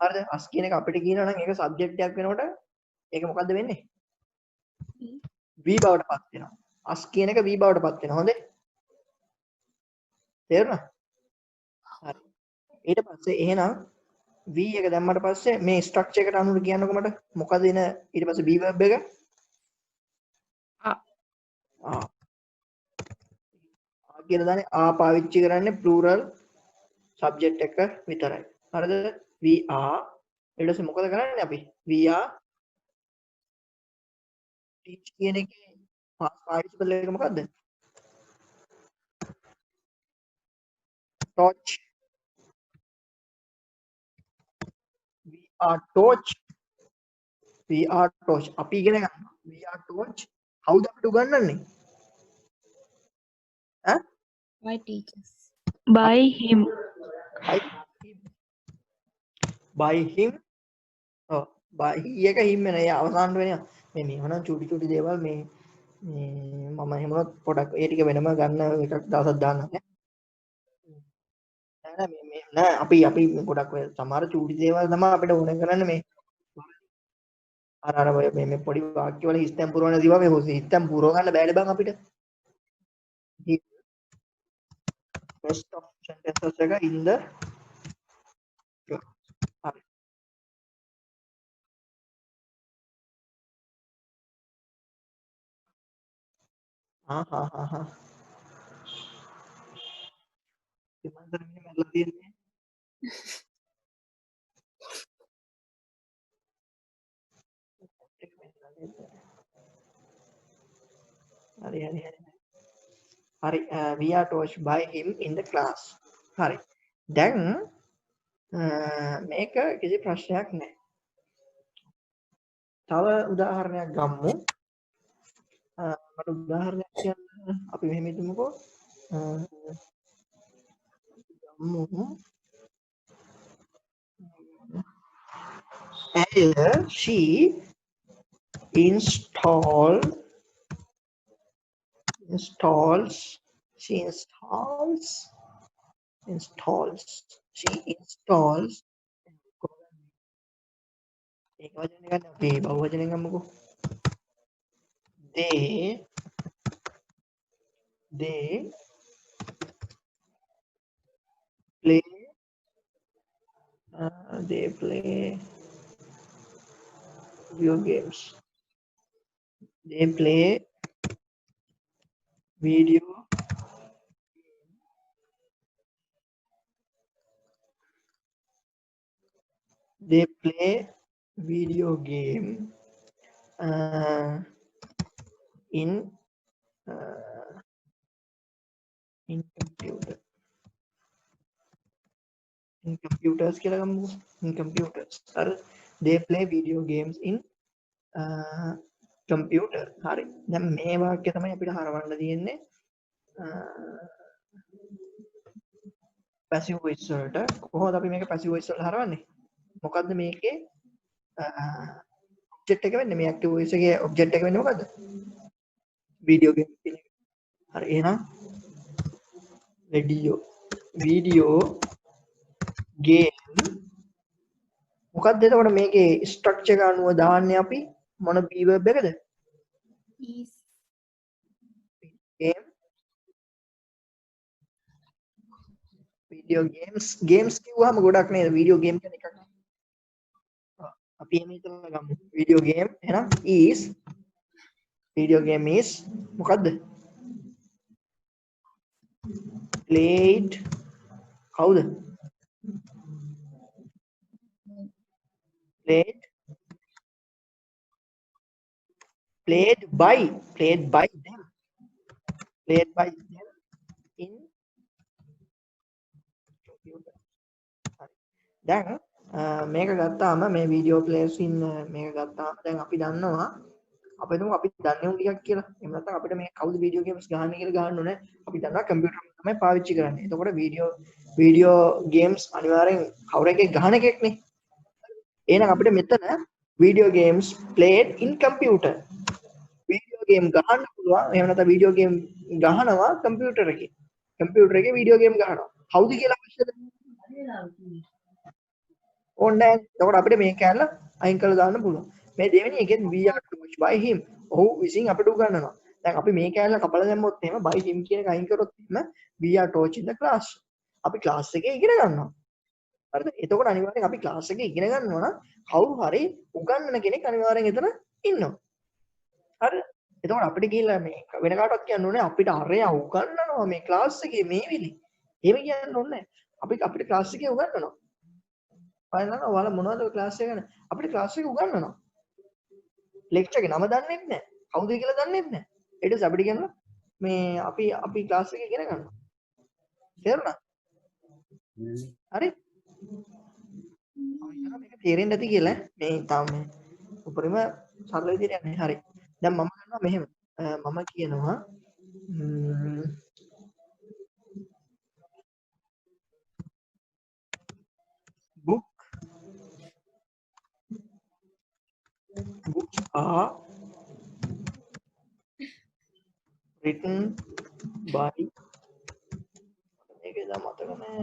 හරිද? us කියන එක අපිට කියනවා නම් ඒක subject එකක් වෙනකොට ඒක මොකද්ද වෙන්නේ? we බවට පත් වෙනවා. us කියන එක we බවට පත් වෙනවා. හොඳේ? තේරුණා? හරි. ඊට පස්සේ එහෙනම් v එක දැම්මට පස්සේ මේ ස්ට්‍රක්චර් එකට අනුව කියන්නකො මට මොකද එන ඊට පස්සේ be verb එක? කියලා දාන්නේ පාවිච්චි කරන්නේ plural subject එක විතරයි. හරිද? we are ඊට පස්සේ මොකද කරන්නේ අපි? we are teach කියන එකේ past participle එක මොකද්ද? taught. we are taught. we are taught. අපි ඉගෙන ගන්නවා. we are taught. කවුද අපිට උගන්වන්නේ? ඈ? My teachers. by him. by him. ඔව් by එක him වෙන. ඒ අවසානට වෙනවා. මේ මේවනම් චූටි දේවල් මේ මම එහෙමවත් පොඩක් ඒ ටික වෙනම ගන්න එකක් දවසක් දාන්න ඈ. නෑ අපි ගොඩක් ඔය සමහර චූටි දේවල් තමයි අපිට ඕන කරන්නේ මේ අර ඔය මේ පොඩි වාක්‍ය වල හිස්තැන් පුරවන දේවල් මේ හිස්තැන් පුරව ගන්න බෑනේ බං අපිට. rest of sentences එක in the හරි. ඉතින් මෙන්න මැරලා තියෙන්නේ. හරි we are taught by him in the class. හරි. දැන් මේක කිසි ප්‍රශ්නයක් නැහැ. තව උදාහරණයක් ගමු. මට උදාහරණයක් කියන්න අපි මෙහෙම හිතමුකෝ. she installs installs. She installs. ඒක වචනේ ගන්න අපි බහුව වචනේ ගමුකෝ. They play they play video games. They play video they play video game in computer in computers කියලා ගමුකෝ. In computers. හරි. They play video games in computer. හරි. දැන් මේ වාක්‍ය තමයි අපිට හරවන්න තියෙන්නේ. passive voice වලට කොහොමද අපි මේක passive voice වලට හරවන්නේ? මොකද්ද මේකේ object එක වෙන්නේ? මේ active voice එකේ object එක වෙන්නේ මොකද්ද? video game කියන එක. හරි. එහෙනම් video game මොකක්ද එතකොට මේකේ ස්ට්‍රක්චර් එක අනුව දාන්නේ අපි මොන b verb එකද? is game video games කිව්වම ගොඩක් නේද video game කියන එකක්. අපි එහෙම හිතලා ගමු. video game එහෙනම් is video game is මොකද්ද? played කවුද? played by them in computer. දැන් මේක ගත්තාම මේ වීඩියෝ ප්ලේස් ඉන් මේක ගත්තාම දැන් අපි දන්නවා අපි හිතමු අපි දන්නේ උන් ටිකක් කියලා. එහෙම නැත්නම් අපිට මේ කවුද වීඩියෝ ගේම්ස් ගහන්නේ කියලා ගහන්න ඕනේ. අපි දන්නවා කම්පියුටර් තමයි පාවිච්චි කරන්නේ. එතකොට වීඩියෝ ගේම්ස් අනිවාර්යෙන් කවුරු එකේ ගහන එකක්නේ. එහෙනම් අපිට මෙතන video games played in computer. Video game ගහන්න පුළුවන්. එහෙම නැත්නම් වීඩියෝ ගේම් ගහනවා කම්පියුටර් එකේ. කම්පියුටර් එකේ වීඩියෝ ගේම් ගහනවා. කවුද කියලා අවශ්‍යද? ඕනේ. එතකොට අපිට මේ කැලල අයින් කරලා දාන්න පුළුවන්. මේ දෙවෙනි එකෙන් we are taught by him. ඔහු විසින් අපිට උගන්වනවා. දැන් අපි මේ කැලල කපලා දැම්මොත් එහෙම by him කියන එක අයින් කරොත් එහෙම we are taught in the class. අපි ක්ලාස් එකේ ඉගෙන ගන්නවා. හරිද? එතකොට අනිවාර්යෙන් අපි ක්ලාස් එකේ ඉගෙන ගන්නවා නම් කවුරු හරි උගන්වන කෙනෙක් අනිවාර්යෙන් එතන ඉන්නවා. හරිද? එතකොට අපිට කියලා මේ වෙන කාටවත් කියන්න ඕනේ අපිට අරයා උගන්වනවා මේ ක්ලාස් එකේ මේ විලි. එහෙම කියන්න ඕනේ නැහැ. අපිට ක්ලාස් එකේ උගන්වනවා. බලන්න ඔයාලා මොනවද ක්ලාස් එක ගන්න? අපිට ක්ලාස් එකේ උගන්වනවා. ලෙක්චර් එකේ නම දන්නේ නැහැ. කවුද කියලා දන්නේ නැහැ. ඊට පස්සේ අපිට කියනවා මේ අපි ක්ලාස් එකේ ඉගෙන ගන්නවා. තේරුණා? හරි? මේක තේරෙන්නේ නැති කියලා මේ තාම උපරිම සරල විදිහට යන්නේ. හරි. දැන් මම කරනවා මෙහෙම. මම කියනවා books are written by මේක දා මතක නෑ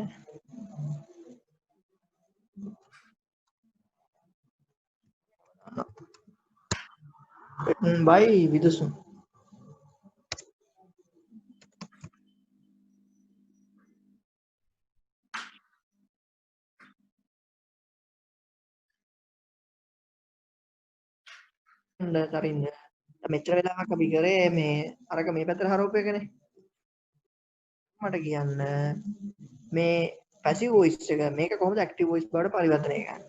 written by විදුසුන් තරින්ද මෙච්චර වෙලාවක් අපි කරේ මේ අරක මේ පැත්තට හරවපු එකනේ මට කියන්න මේ passive voice එක මේක කොහොමද active voice බවට පරිවර්තනය කරන්නේ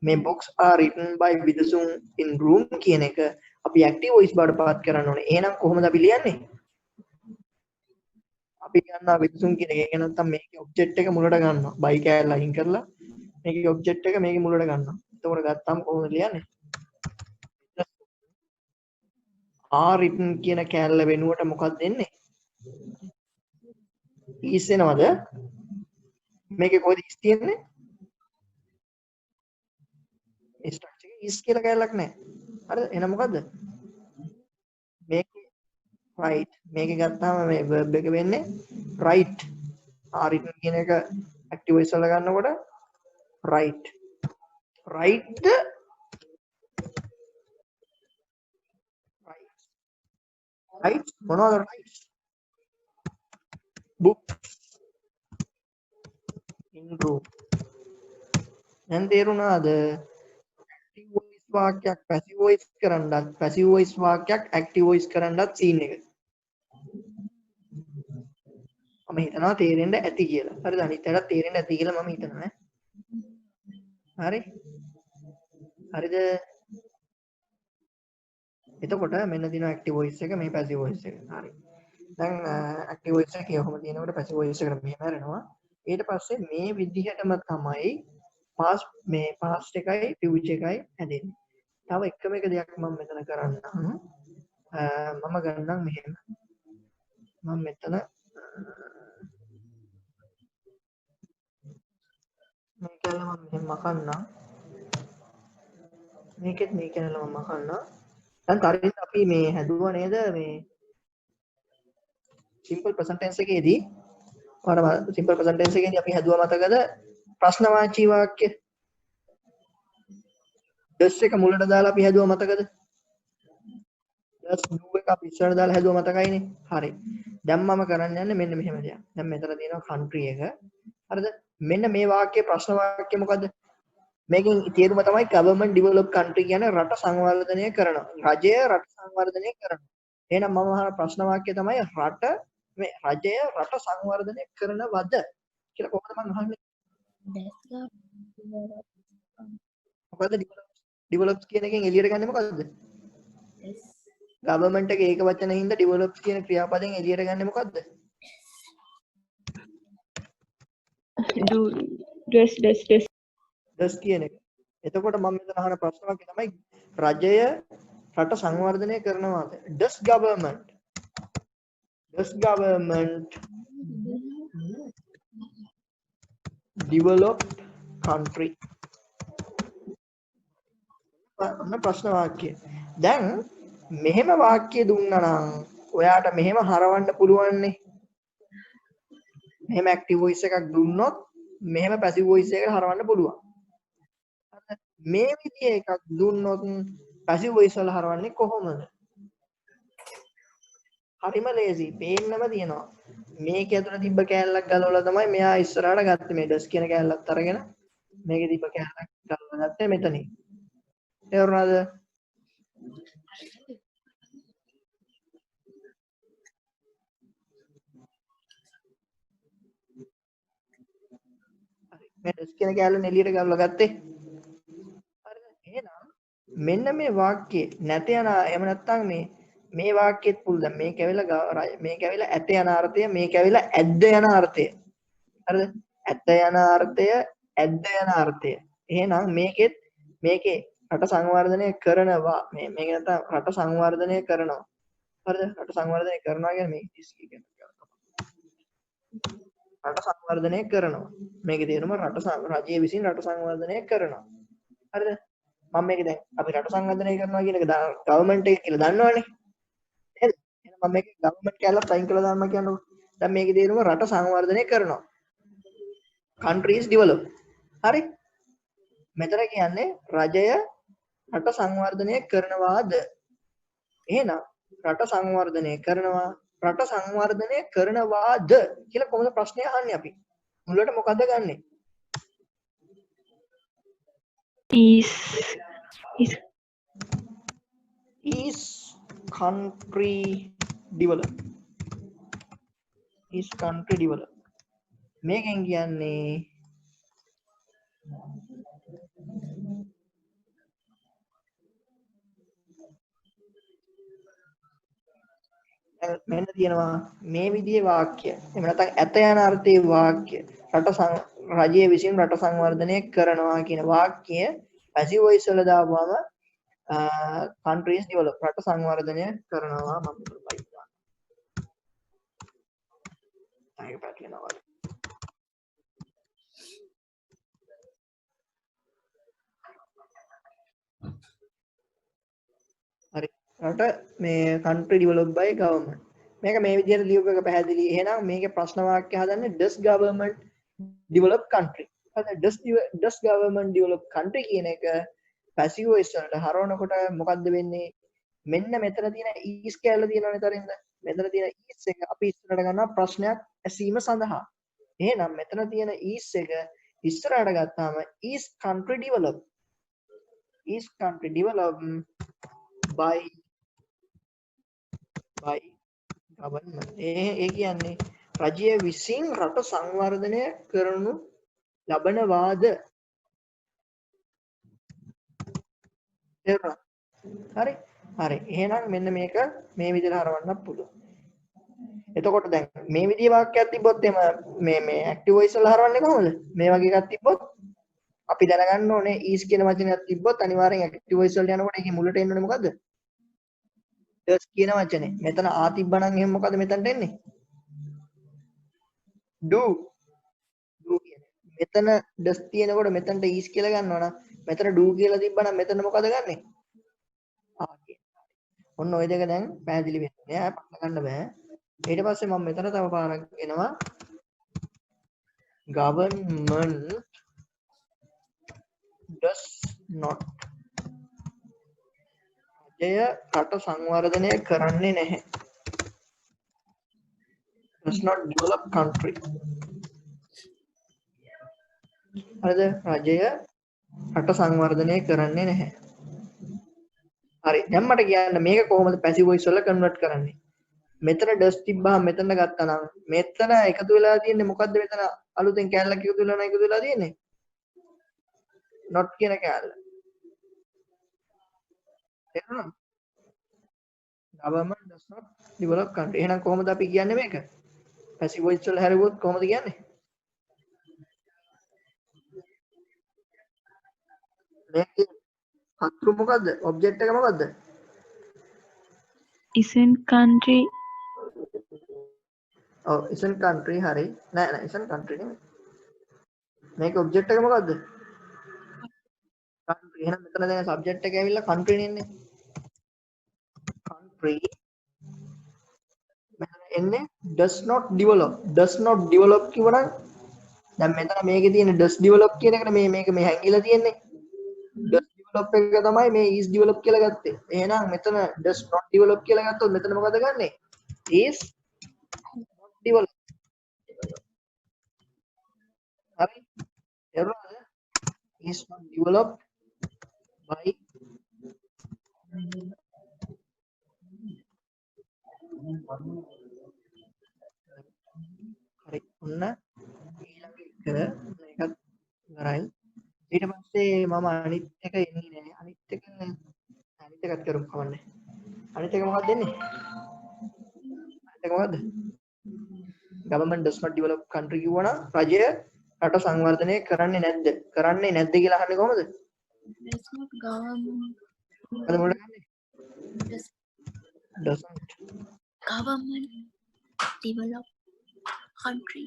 මේ books are written by විදුසුන් in room කියන එක අපි active voice බවට පත් කරන්න ඕනේ එහෙනම් කොහොමද අපි ලියන්නේ අපි ගන්නවා විදුසුන් කියන එක ඒක නැත්නම් මේකේ object එක මුලට ගන්නවා by කෑල්ල අයින් කරලා මේකේ object එක මේකේ මුලට ගන්නවා එතකොට ගත්තාම කොහොමද ලියන්නේ are written කියන කෑල්ල වෙනුවට මොකක්ද දෙන්නේ is එනවද මේකේ කොහෙද is තියෙන්නේ ස්ට්‍රක්චර් එකේ is කියලා කෑල්ලක් නැහැ හරිද එහෙනම් මොකද්ද මේකේ right මේකේ ගත්තාම මේ verb එක වෙන්නේ write are written කියන එක active voice වල ගන්නකොට write write the write මොනවද write book in room දැන් තේරුණාද active voice වාක්‍යයක් passive voice කරන්නත් passive voice වාක්‍යයක් active voice කරන්නත් scene එක මම හිතනවා තේරෙන්න ඇති කියලා. හරිද? අනිත් අයට තේරෙන්න ඇති කියලා මම හිතනවා ඈ. හරි? හරිද? එතකොට මෙන්න දින active voice එක මේ passive voice එක. හරි. දැන් active voice එක කොහොමද තියෙනකොට passive voice එකට මෙහෙම හැරෙනවා. ඊට පස්සේ මේ විදිහටම තමයි past එකයි future එකයි හැදෙන්නේ. තව එකම එක දෙයක් මම මෙතන කරන්නම්. මම ගන්නම් මෙහෙම. මම මෙතන මේ කැලේ මම මෙහෙම මකන්නම්. මේකෙත් මේ කැලේ මම මකන්නම්. දැන් තරින් අපි මේ හැදුවා නේද මේ simple present tense එකේදී ඔයාලා simple present tense එකේදී අපි හැදුවා මතකද ප්‍රශ්නවාචී වාක්‍ය does එක මුලට දාලා අපි හැදුවා මතකද does do එක අපි ඉස්සරට දාලා හැදුවා මතකයිනේ හරි දැන් මම කරන්න යන්නේ මෙන්න මෙහෙම දෙයක් දැන් මෙතන තියෙනවා country එක හරිද මෙන්න මේ වාක්‍යයේ ප්‍රශ්න වාක්‍ය මොකද්ද මේකෙන් තේරුම තමයි government develop country කියන්නේ රට සංවර්ධනය කරනවා රජය රට සංවර්ධනය කරනවා එහෙනම් මම අහන ප්‍රශ්න වාක්‍ය තමයි රට මේ රජය රට සංවර්ධනය කරනවද කියලා කොහොමද මම අහන්නේ මොකද්ද develops කියන එකෙන් එළියට ගන්නේ මොකද්ද government එක ඒක වචනේ හින්දා develops කියන ක්‍රියාපදයෙන් එළියට ගන්නේ මොකද්ද Do does කියන එක එතකොට මම මෙතන අහන ප්‍රශ්න වාක්‍ය තමයි රජය රට සංවර්ධනය කරනවාද does government develop country අන්න ප්‍රශ්න වාක්‍යය දැන් මෙහෙම වාක්‍ය දුන්නා නම් ඔයාට මෙහෙම හරවන්න පුළුවන්නේ මෙහෙම active voice එකක් දුන්නොත් මෙහෙම passive voice එකකට හරවන්න පුළුවන් මේ විදිහේ එකක් දුන්නොත් passive voice වල හරවන්නේ කොහොමද හරිම ලේසි පේන්නම තියෙනවා මේක ඇතුළේ තිබ්බ කෑල්ලක් ගලවලා තමයි මෙයා ඉස්සරහට ගත්තේ මේ ඩස් කියන කෑල්ලත් අරගෙන මේකේ තිබ්බ කෑල්ලක් ගලවලා ගත්තේ මෙතනින් තේරුණාද මේ ඩස් කියන කෑල්ල එළියට ගලවලා ගත්තේ හරිද එහෙනම් මෙන්න මේ වාක්‍යයේ නැත යන එහෙම නැත්නම් මේ වාක්‍යෙත් පුළුවන් මේක ඇවිල්ලා මේක ඇවිල්ලා ඇත යන අර්ථය මේක ඇවිල්ලා ඇද්ද යන අර්ථය හරිද ඇත යන අර්ථය ඇද්ද යන අර්ථය එහෙනම් මේකේ රට සංවර්ධනය කරනවා මේක නැත්නම් රට සංවර්ධනය කරනවා හරිද රට සංවර්ධනය කරනවා කියන්නේ මේක ඉස්කී කියන්නේ රට සංවර්ධනය කරනවා මේකේ තේරුම රජය විසින් රට සංවර්ධනය කරනවා හරිද මම මේක දැන් අපි රට සංවර්ධනය කරනවා කියන එක ගවර්න්මන්ට් එක කියලා දන්නවනේ නේද එහෙනම් මම මේක ගවර්න්මන්ට් කැලලා සයින් කරලා දාන්න කියන්නකො දැන් මේකේ තේරුම රට සංවර්ධනය කරනවා countries develop හරි මෙතන කියන්නේ රජය රට සංවර්ධනය කරනවාද එහෙනම් රට සංවර්ධනය කරනවාද කියලා කොහොමද ප්‍රශ්නේ අහන්නේ අපි මුලට මොකද්ද ගන්නෙ is country develop මේකෙන් කියන්නේ මෙන්න තියෙනවා මේ විදිහේ වාක්‍ය එහෙම නැත්නම් ඇත යන අර්ථයේ වාක්‍ය රජය විසින් රට සංවර්ධනය කරනවා කියන වාක්‍ය passive voice වල දාපුවම countries develop රට සංවර්ධනය කරනවා මම හිතනවා ඒක පැටලෙනවා හරි රට මේ country develop by government මේක මේ විදිහට ලියුප එක පැහැදිලි. එහෙනම් මේකේ ප්‍රශ්න වාක්‍ය හදන්නේ does government develop country. හරි does government develop country කියන එක passive voice වලට හරවනකොට මොකද්ද වෙන්නේ? මෙන්න මෙතන තියෙන is කැලල තියෙනවනේ තරින්ද. මෙතන තියෙන is එක අපි ඉස්සරහට ගන්නවා ප්‍රශ්නයක් ඇසීම සඳහා. එහෙනම් මෙතන තියෙන is එක ඉස්සරහට ගත්තාම is country developed by government. ඒ කියන්නේ රජය විසින් රට සංවර්ධනය කරනු ලබනවාද. හරි හරි. එහෙනම් මෙන්න මේක මේ විදිහට හරවන්නත් පුළුවන්. එතකොට දැන් මේ විදිහේ වාක්‍යයක් තිබ්බොත් එම මේ ඇක්ටිව් වොයිස් වල හරවන්නේ කොහොමද? මේ වගේ එකක් තිබ්බොත් අපි දැනගන්න ඕනේ is කියන වචනයක් තිබ්බොත් අනිවාර්යෙන් ඇක්ටිව් වොයිස් වලට යනකොට ඒකේ මුලට එන්න ඕනේ මොකද්ද? does කියන වචනේ. මෙතන ආ තිබ්බනම් එහෙනම් මොකද මෙතනට එන්නේ? do කියන්නේ. මෙතන does තියෙනකොට මෙතනට is කියලා ගන්නවා නම් මෙතන do කියලා තිබ්බනම් මෙතන මොකද ගන්නෙ? ආ කියන්නේ. ඔන්න ওই දෙක දැන් පැහැදිලි වෙන්නේ. ආ පටල ගන්න බෑ. ඊට පස්සේ මම මෙතන තව පාරක් එනවා. government does not රජය රට සංවර්ධනය කරන්නේ නැහැ. does not develop country. හරිද? රජය රට සංවර්ධනය කරන්නේ නැහැ. හරි. දැන් මට කියන්න මේක කොහොමද passive voice වල convert කරන්නේ? මෙතන does තිබ්බහම මෙතන ගත්තා නම් මෙතන එකතු වෙලා තියෙන්නේ මොකද්ද? මෙතන අලුතෙන් කැලලක් එකතු වෙලා තියෙන්නේ not කියන කැලල. තේරුණාද? government does not develop country. එහෙනම් කොහොමද අපි කියන්නේ මේක? passive voice වල හැරුවොත් කොහොමද කියන්නේ? මේකේ හතුරු මොකද්ද? object එක මොකද්ද? isn't country ඔව් isn't country හරි. නෑ isn't country නෙමෙයි. මේක object එක මොකද්ද? country. එහෙනම් මෙතන දැන් subject එක ඇවිල්ලා country නේ. country මෙතන එන්නේ does not develop කිව්වනම් දැන් මෙතන මේකේ තියෙන does develop කියන එකට මේක මේ හැංගිලා තියෙන්නේ does develop එක තමයි මේ is develop කියලා ගත්තේ. එහෙනම් මෙතන does not develop කියලා ගත්තොත් මෙතන මොකද ගන්නෙ? is not develop. හරි? එරුණාද? is not developed by හරි. ඔන්න ඊළඟ එක මේකත් ඉවරයි. ඊට පස්සේ මම අනිත් එක එන්නේ නෑ. අනිත් එකත් කරුම් කවන්නේ. අනිත් එක මොකක්ද දෙන්නේ? අනිත් එක මොකද්ද? government does not develop country කිව්වනම් රජය රට සංවර්ධනය කරන්නේ නැද්ද? කරන්නේ නැද්ද කියලා අහන්නේ කොහමද? Does not government මොකද මොකද ගන්නේ? doesn't government develop country?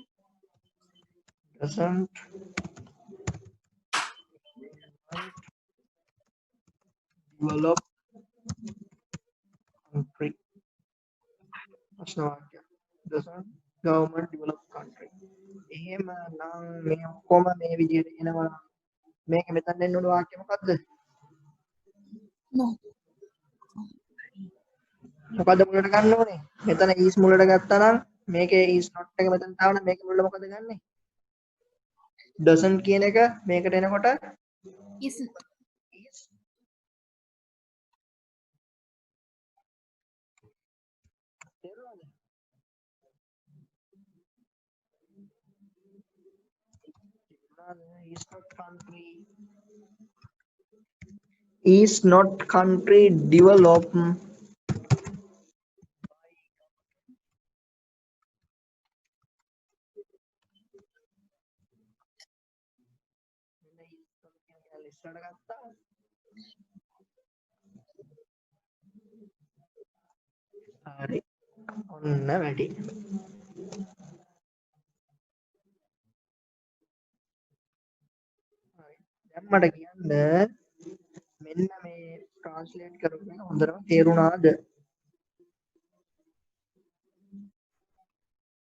doesn't develop country. ප්‍රශ්න වාක්‍ය. doesn't government develop country. එහෙම නම් මේ ඔක්කොම මේ විදිහට එනවා. මේක මෙතන දෙන්න ඕන වාක්‍ය මොකද්ද? No. මොකද්ද මුලට ගන්න ඕනේ? මෙතන is මුලට ගත්තා නම් මේකේ is not එක මෙතන තාව නම් මේක මුලට මොකද ගන්නෙ? doesn't කියන එක මේකට එනකොට Isn't. is තේරුණාද? is not country develop හරි ඔන්න වැඩි දැන් මට කියන්න මෙන්න මේ ට්‍රාන්ස්ලේට් කරපු එක හොඳටම තේරුණාද?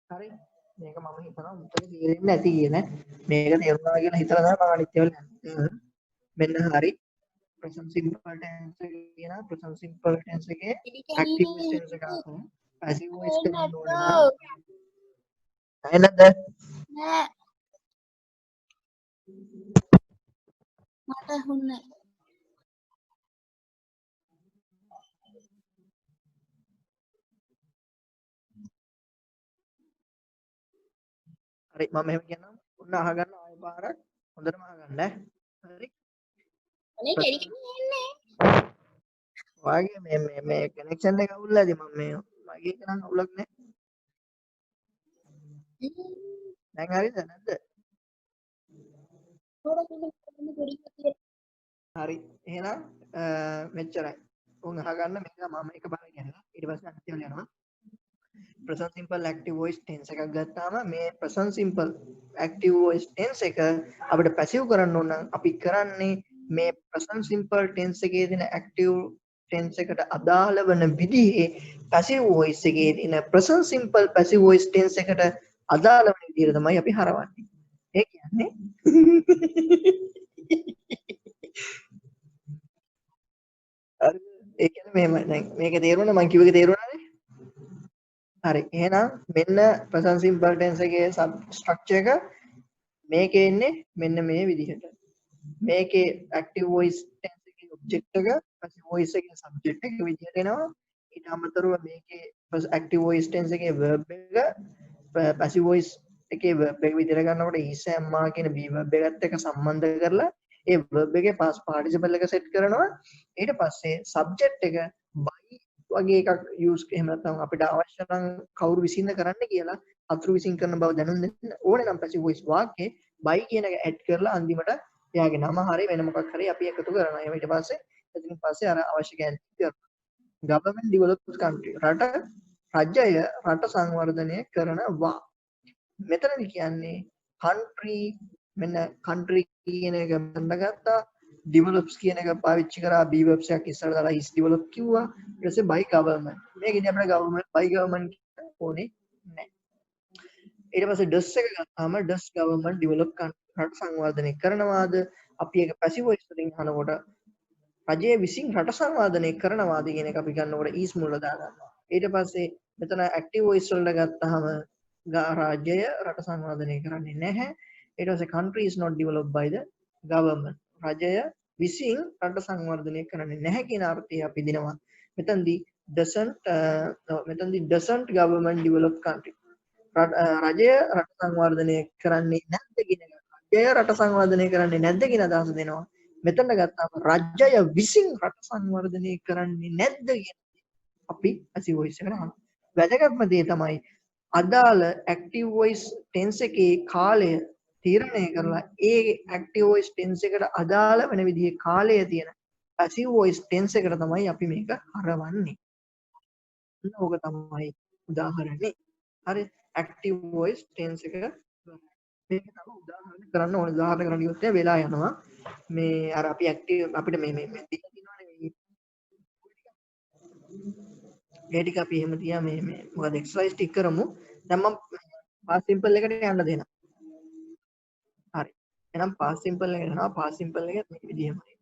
හරි මේක මම හිතනවා උත්තර තේරෙන්නේ නැති කියලා. මේක තේරුණා කියලා හිතලා තමයි මම අනිත් ඒවා ලියන්නේ. මෙන්න හරි present simple tense එක කියන present simple tense එකේ active voice tense එක අතර passive voice කරන්න ඕනේ නම් නැද්ද? නෑ මට හුන්නේ හරි මම මෙහෙම කියන්නම්. ඔන්න අහගන්න ආයෙ පාරක් හොඳටම අහගන්න ඈ. හරි. අනේ කෙලි කෙලි එන්නේ වාගේ මේ කනෙක්ෂන් එක අවුල්ලාද මම මේ මගේ එක නම් අවුලක් නැහැ. දැන් හරිද නැද්ද? පොඩක් ඉන්න පොඩි කතිය හරි. එහෙනම් මෙච්චරයි. උන් අහගන්න මේක මම එක පාරක් කියනවා. ඊට පස්සේ අනිත් ඒවා යනවා. present simple active voice tense එකක් ගත්තාම මේ present simple active voice tense එක අපිට passive කරන්න ඕන නම් අපි කරන්නේ මේ present simple tense එකේ තියෙන active tense එකට අදාළ වන විදිහේ passive voice එකේ තියෙන present simple passive voice tense එකට අදාළ වන විදිහට තමයි අපි හරවන්නේ. ඒ කියන්නේ හරි ඒ කියන්නේ මෙහෙමයි. දැන් මේක තේරුණා මම කිව්ව එක තේරුණානේ? හරි එහෙනම් මෙන්න present simple tense එකේ sub structure එක මේකේ ඉන්නේ මෙන්න මේ විදිහට. මේකේ active voice tense එකේ object එක passive voice එකේ subject එක විදිහට එනවා. ඊට අමතරව මේකේ active voice tense එකේ verb එක passive voice එකේ verb එක විදිහට ගන්නකොට is amma කියන be verb එකත් එක්ක සම්බන්ධ කරලා ඒ verb එකේ past participle එක set කරනවා. ඊට පස්සේ subject එක by වගේ එකක් use එහෙම නැත්නම් අපිට අවශ්‍ය නම් කවුරු විසින්ද කරන්න කියලා අතුරු විසින් කරන බව දැනුම් දෙන්න ඕනේ නම් passive voice වාක්‍යයේ by කියන එක add කරලා අන්තිමට එයාගේ නම හරි වෙන මොකක් හරි අපි එකතු කරනවා. එහෙම ඊට පස්සේ එතනින් පස්සේ අර අවශ්‍ය කැලේ කරනවා. government develops country රජය රට සංවර්ධනය කරනවා. මෙතනදි කියන්නේ country මෙන්න country කියන එක බඳගත්තා develops කියන එක පාවිච්චි කරා be verbs එකක් ඉස්සරහ දාලා is develop කිව්වා ඊට පස්සේ by government මේකෙදී අපිට government by government ඕනේ නැහැ ඊට පස්සේ does එක ගත්තාම does government develop රට සංවර්ධනය කරනවාද අපි ඒක passive voice වලින් අහනකොට රජය විසින් රට සංවර්ධනය කරනවාද කියන එක අපි ගන්නකොට is මුල දාගන්නවා ඊට පස්සේ මෙතන active voice වලට ගත්තාම රාජ්‍යය රට සංවර්ධනය කරන්නේ නැහැ ඊට පස්සේ country is not developed by the government රජය විසින් රට සංවර්ධනය කරන්නේ නැහැ කියන අර්ථය අපි දෙනවා මෙතනදී doesn't government develop country රජය රට සංවර්ධනය කරන්නේ නැද්ද කියන එක රජය රට සංවර්ධනය කරන්නේ නැද්ද කියන අදහස දෙනවා මෙතන ගත්තාම රජය විසින් රට සංවර්ධනය කරන්නේ නැද්ද කියන අපි passive voice එකට අහනවා වැදගත්ම දේ තමයි අදාළ active voice tense එකේ කාලය තීරණය කරලා ඒ active voice tense එකට අදාළ වෙන විදිහේ කාලය තියෙන passive voice tense එකට තමයි අපි මේක හරවන්නේ. ඕක තමයි උදාහරණේ. හරි active voice tense එක මේක තමයි උදාහරණ කරන්න ඕනේ. උදාහරණ කරන්න ගියොත් වෙලා යනවා. මේ අර අපි active අපිට මේ දීලා තියෙනවානේ ඒ ටික අපි එහෙම තියා මේ මොකද exercise ටික කරමු. දැන් මම past simple එකට යන්න දෙනවා. හරි. එහෙනම් past simple එක යනවා. past simple එක මේ විදිහමයි.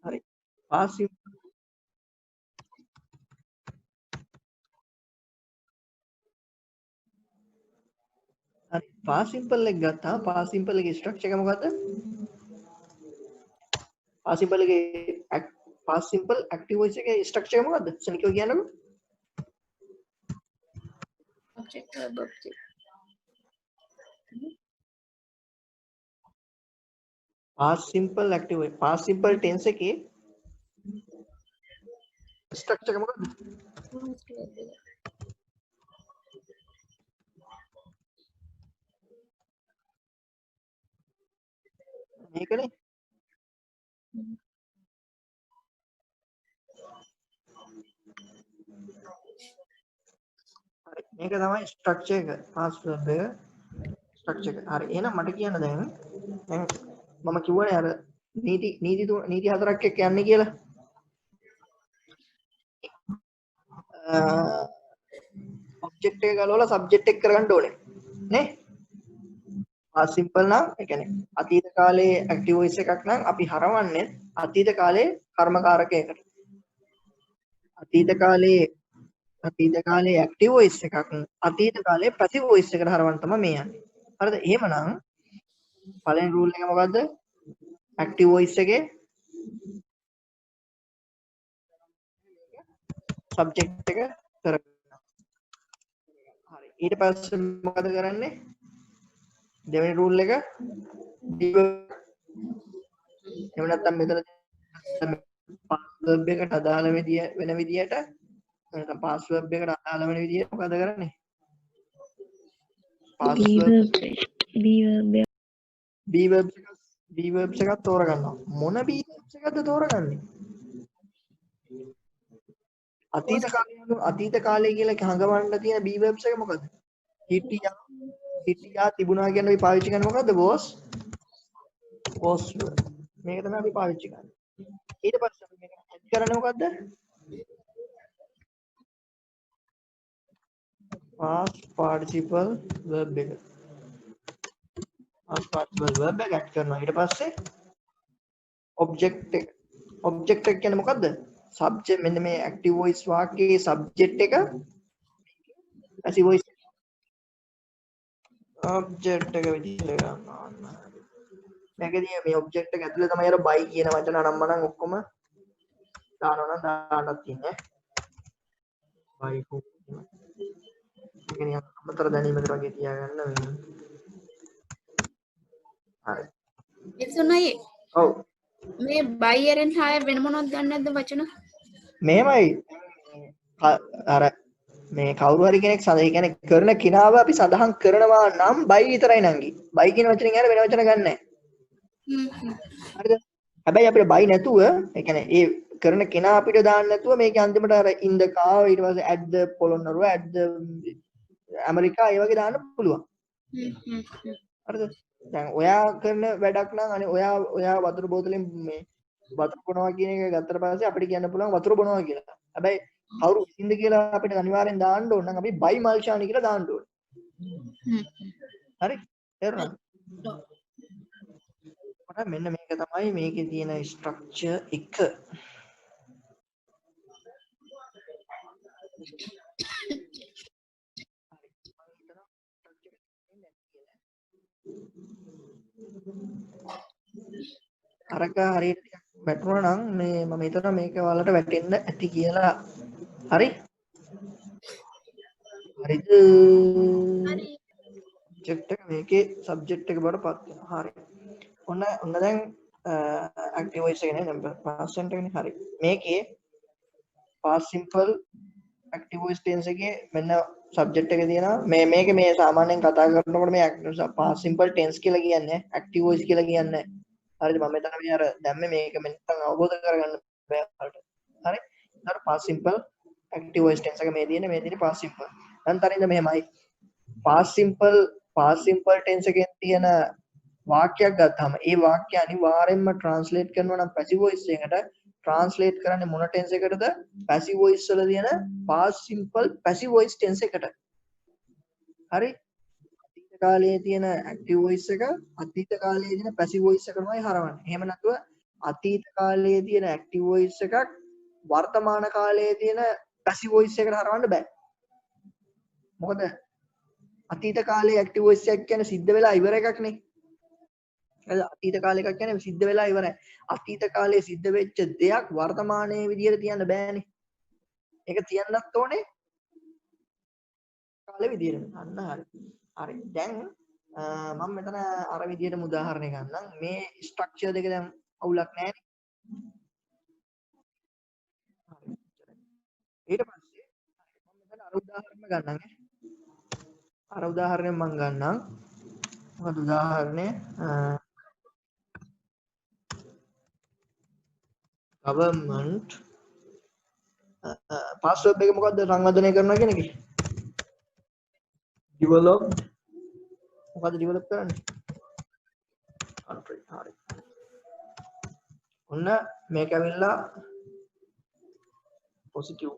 හරි. past simple හරි. past simple එක ගත්තා. past simple එකේ structure එක මොකද්ද? past simple එකේ past simple active voice එකේ structure එක මොකද්ද? සනිකව කියන්නකෝ. object verb object past simple active voice past simple tense එකේ structure එක මොකද්ද? මේකනේ. හරි මේක තමයි structure එක past verb එක structure එක. හරි එහෙනම් මට කියන්න දැන් මම කිව්වනේ අර නීති හතරක් එක්ක යන්නේ කියලා. ඔබ්ජෙක්ට් එක ගලවලා සබ්ජෙක්ට් එක කරගන්න ඕනේ නේ past simple නම් ඒ කියන්නේ අතීත කාලයේ active voice එකක් නම් අපි හරවන්නේ අතීත කාලයේ කර්මකාරකයකට අතීත කාලයේ active voice එකක් අතීත කාලයේ passive voice එකට හරවන්න තමයි මේ යන්නේ හරිද එහෙමනම් පළවෙනි රූල් එක මොකද්ද active voice එකේ subject එක කරගන්න හරි ඊට පස්සේ මොකද කරන්නේ දෙවෙනි රූල් එක එහෙම නැත්නම් මෙතන password එකට අදාළ වෙන විදියට නැත්නම් password එකට අදාළ වෙන විදියට මොකද කරන්නේ b verbs එකක් තෝරගන්නවා මොන b verbs එකක්ද තෝරගන්නේ අතීත කාලය කියලා හංගවන්න තියෙන b verbs එක මොකද්ද හිටියා තිබුණා කියන අපි පාවිච්චි කරන්නේ මොකද්ද was මේක තමයි අපි පාවිච්චි කරන්නේ ඊට පස්සේ අපි මේක ඇඩ් කරන්නේ මොකද්ද past participle verb එක past participle verb එක ඇඩ් කරනවා ඊට පස්සේ object එක කියන්නේ මොකද්ද subject මෙන්න මේ active voice වාක්‍යයේ subject එක passive voice object එක විදිහට ගන්නවා මේකදී මේ object එක ඇතුලේ තමයි අර by කියන වචන අනම්මනම් ඔක්කොම දානවා නම් දාන්නත් තියෙන්නේ by කියන්නේ අමතර දැනීමකට වගේ තියාගන්න වෙනවා හරි එසුනයි ඔව් මේ බයියරෙන් හාය වෙන මොනවද ගන්න නැද්ද වචන මෙහෙමයි අර මේ කවුරු හරි කෙනෙක් ඒ කියන්නේ කරන කිනාව අපි සඳහන් කරනවා නම් බයි විතරයි නංගි බයි කියන වචනේ ගන්න වෙන වචන ගන්න නැහැ හරිද හැබැයි අපිට බයි නැතුව ඒ කියන්නේ ඒ කරන කෙනා අපිට දාන්න නැතුව මේකේ අන්තිමට අර in the car ඊට පස්සේ at the Polonnaruwa at the America ඒ වගේ දාන්න පුළුවන් හරිද දැන් ඔයා කරන වැඩක් නම් අනේ ඔයා වතුර බෝතලෙන් මේ වතුර බොනවා කියන එක ගත්තට පස්සේ අපිට කියන්න පුළුවන් වතුර බොනවා කියලා. හැබැයි කවුරු ඉඳ කියලා අපිට අනිවාර්යෙන් දාන්න ඕන නම් අපි බයි මල්ෂානි කියලා දාන්න ඕනේ. හරි? තේරුණාද? මෙන්න මේක තමයි මේකේ තියෙන ස්ට්‍රක්චර් එක. අරක හරියට වැටුණා නම් මේ මම හිතනවා මේක ඔයාලට වැටෙන්න ඇති කියලා. හරි? හරිද? object එක මේකේ subject එක බවට පත් වෙනවා. හරි. ඔන්න දැන් active voice එක නේ past tense එකනේ. හරි. මේකේ past simple active voice tense එකේ මෙන්න subject එක තියෙනවා. මේක මේ සාමාන්‍යයෙන් කතා කරනකොට මේ past simple tense කියලා කියන්නේ active voice කියලා කියන්නේ. හරිද මම මෙතන මේ අර දැම්මේ මේක මෙතන අවබෝධ කරගන්න බෑ වලට. හරි? ඊට past simple active voice tense එක මේ තියෙන්නේ past simple. දැන් තරින්ද මෙහෙමයි. past simple tense එකෙන් තියෙන වාක්‍යයක් ගත්තාම ඒ වාක්‍ය අනිවාර්යයෙන්ම translate කරනවා නම් passive voice එකකට translate කරන්නේ මොන tense එකටද? passive voice වල තියෙන past simple passive voice tense එකට. හරි? අතීත කාලයේ තියෙන active voice එක අතීත කාලයේ තියෙන passive voice එකටමයි හරවන්නේ. එහෙම නැතුව අතීත කාලයේ තියෙන active voice එකක් වර්තමාන කාලයේ තියෙන passive voice එකට හරවන්න බෑ. මොකද අතීත කාලයේ active voice එක කියන්නේ සිද්ධ වෙලා ඉවර එකක් නේ. අතීත කාලය එකක් කියන්නේ සිද්ධ වෙලා ඉවරයි. අතීත කාලයේ සිද්ධ වෙච්ච දෙයක් වර්තමානයේ විදියට තියන්න බෑනේ. ඒක තියන්නත් ඕනේ කාලේ විදියට. අන්න හරි. හරි. දැන් මම මෙතන අර විදියටම උදාහරණයක් ගන්නම්. මේ ස්ට්‍රක්චර් දෙක දැන් අවුලක් නැහැ නේ. ඊට පස්සේ මම මෙතන අර උදාහරණ ගන්නම් ඈ. අර උදාහරණය මම ගන්නම්. මොකද උදාහරණය government password එක මොකද්ද සංවර්ධනය කරනවා කියන එකේ developed මොකද්ද develop කරන්නේ country හරි ඔන්න මේක ඇවිල්ලා positive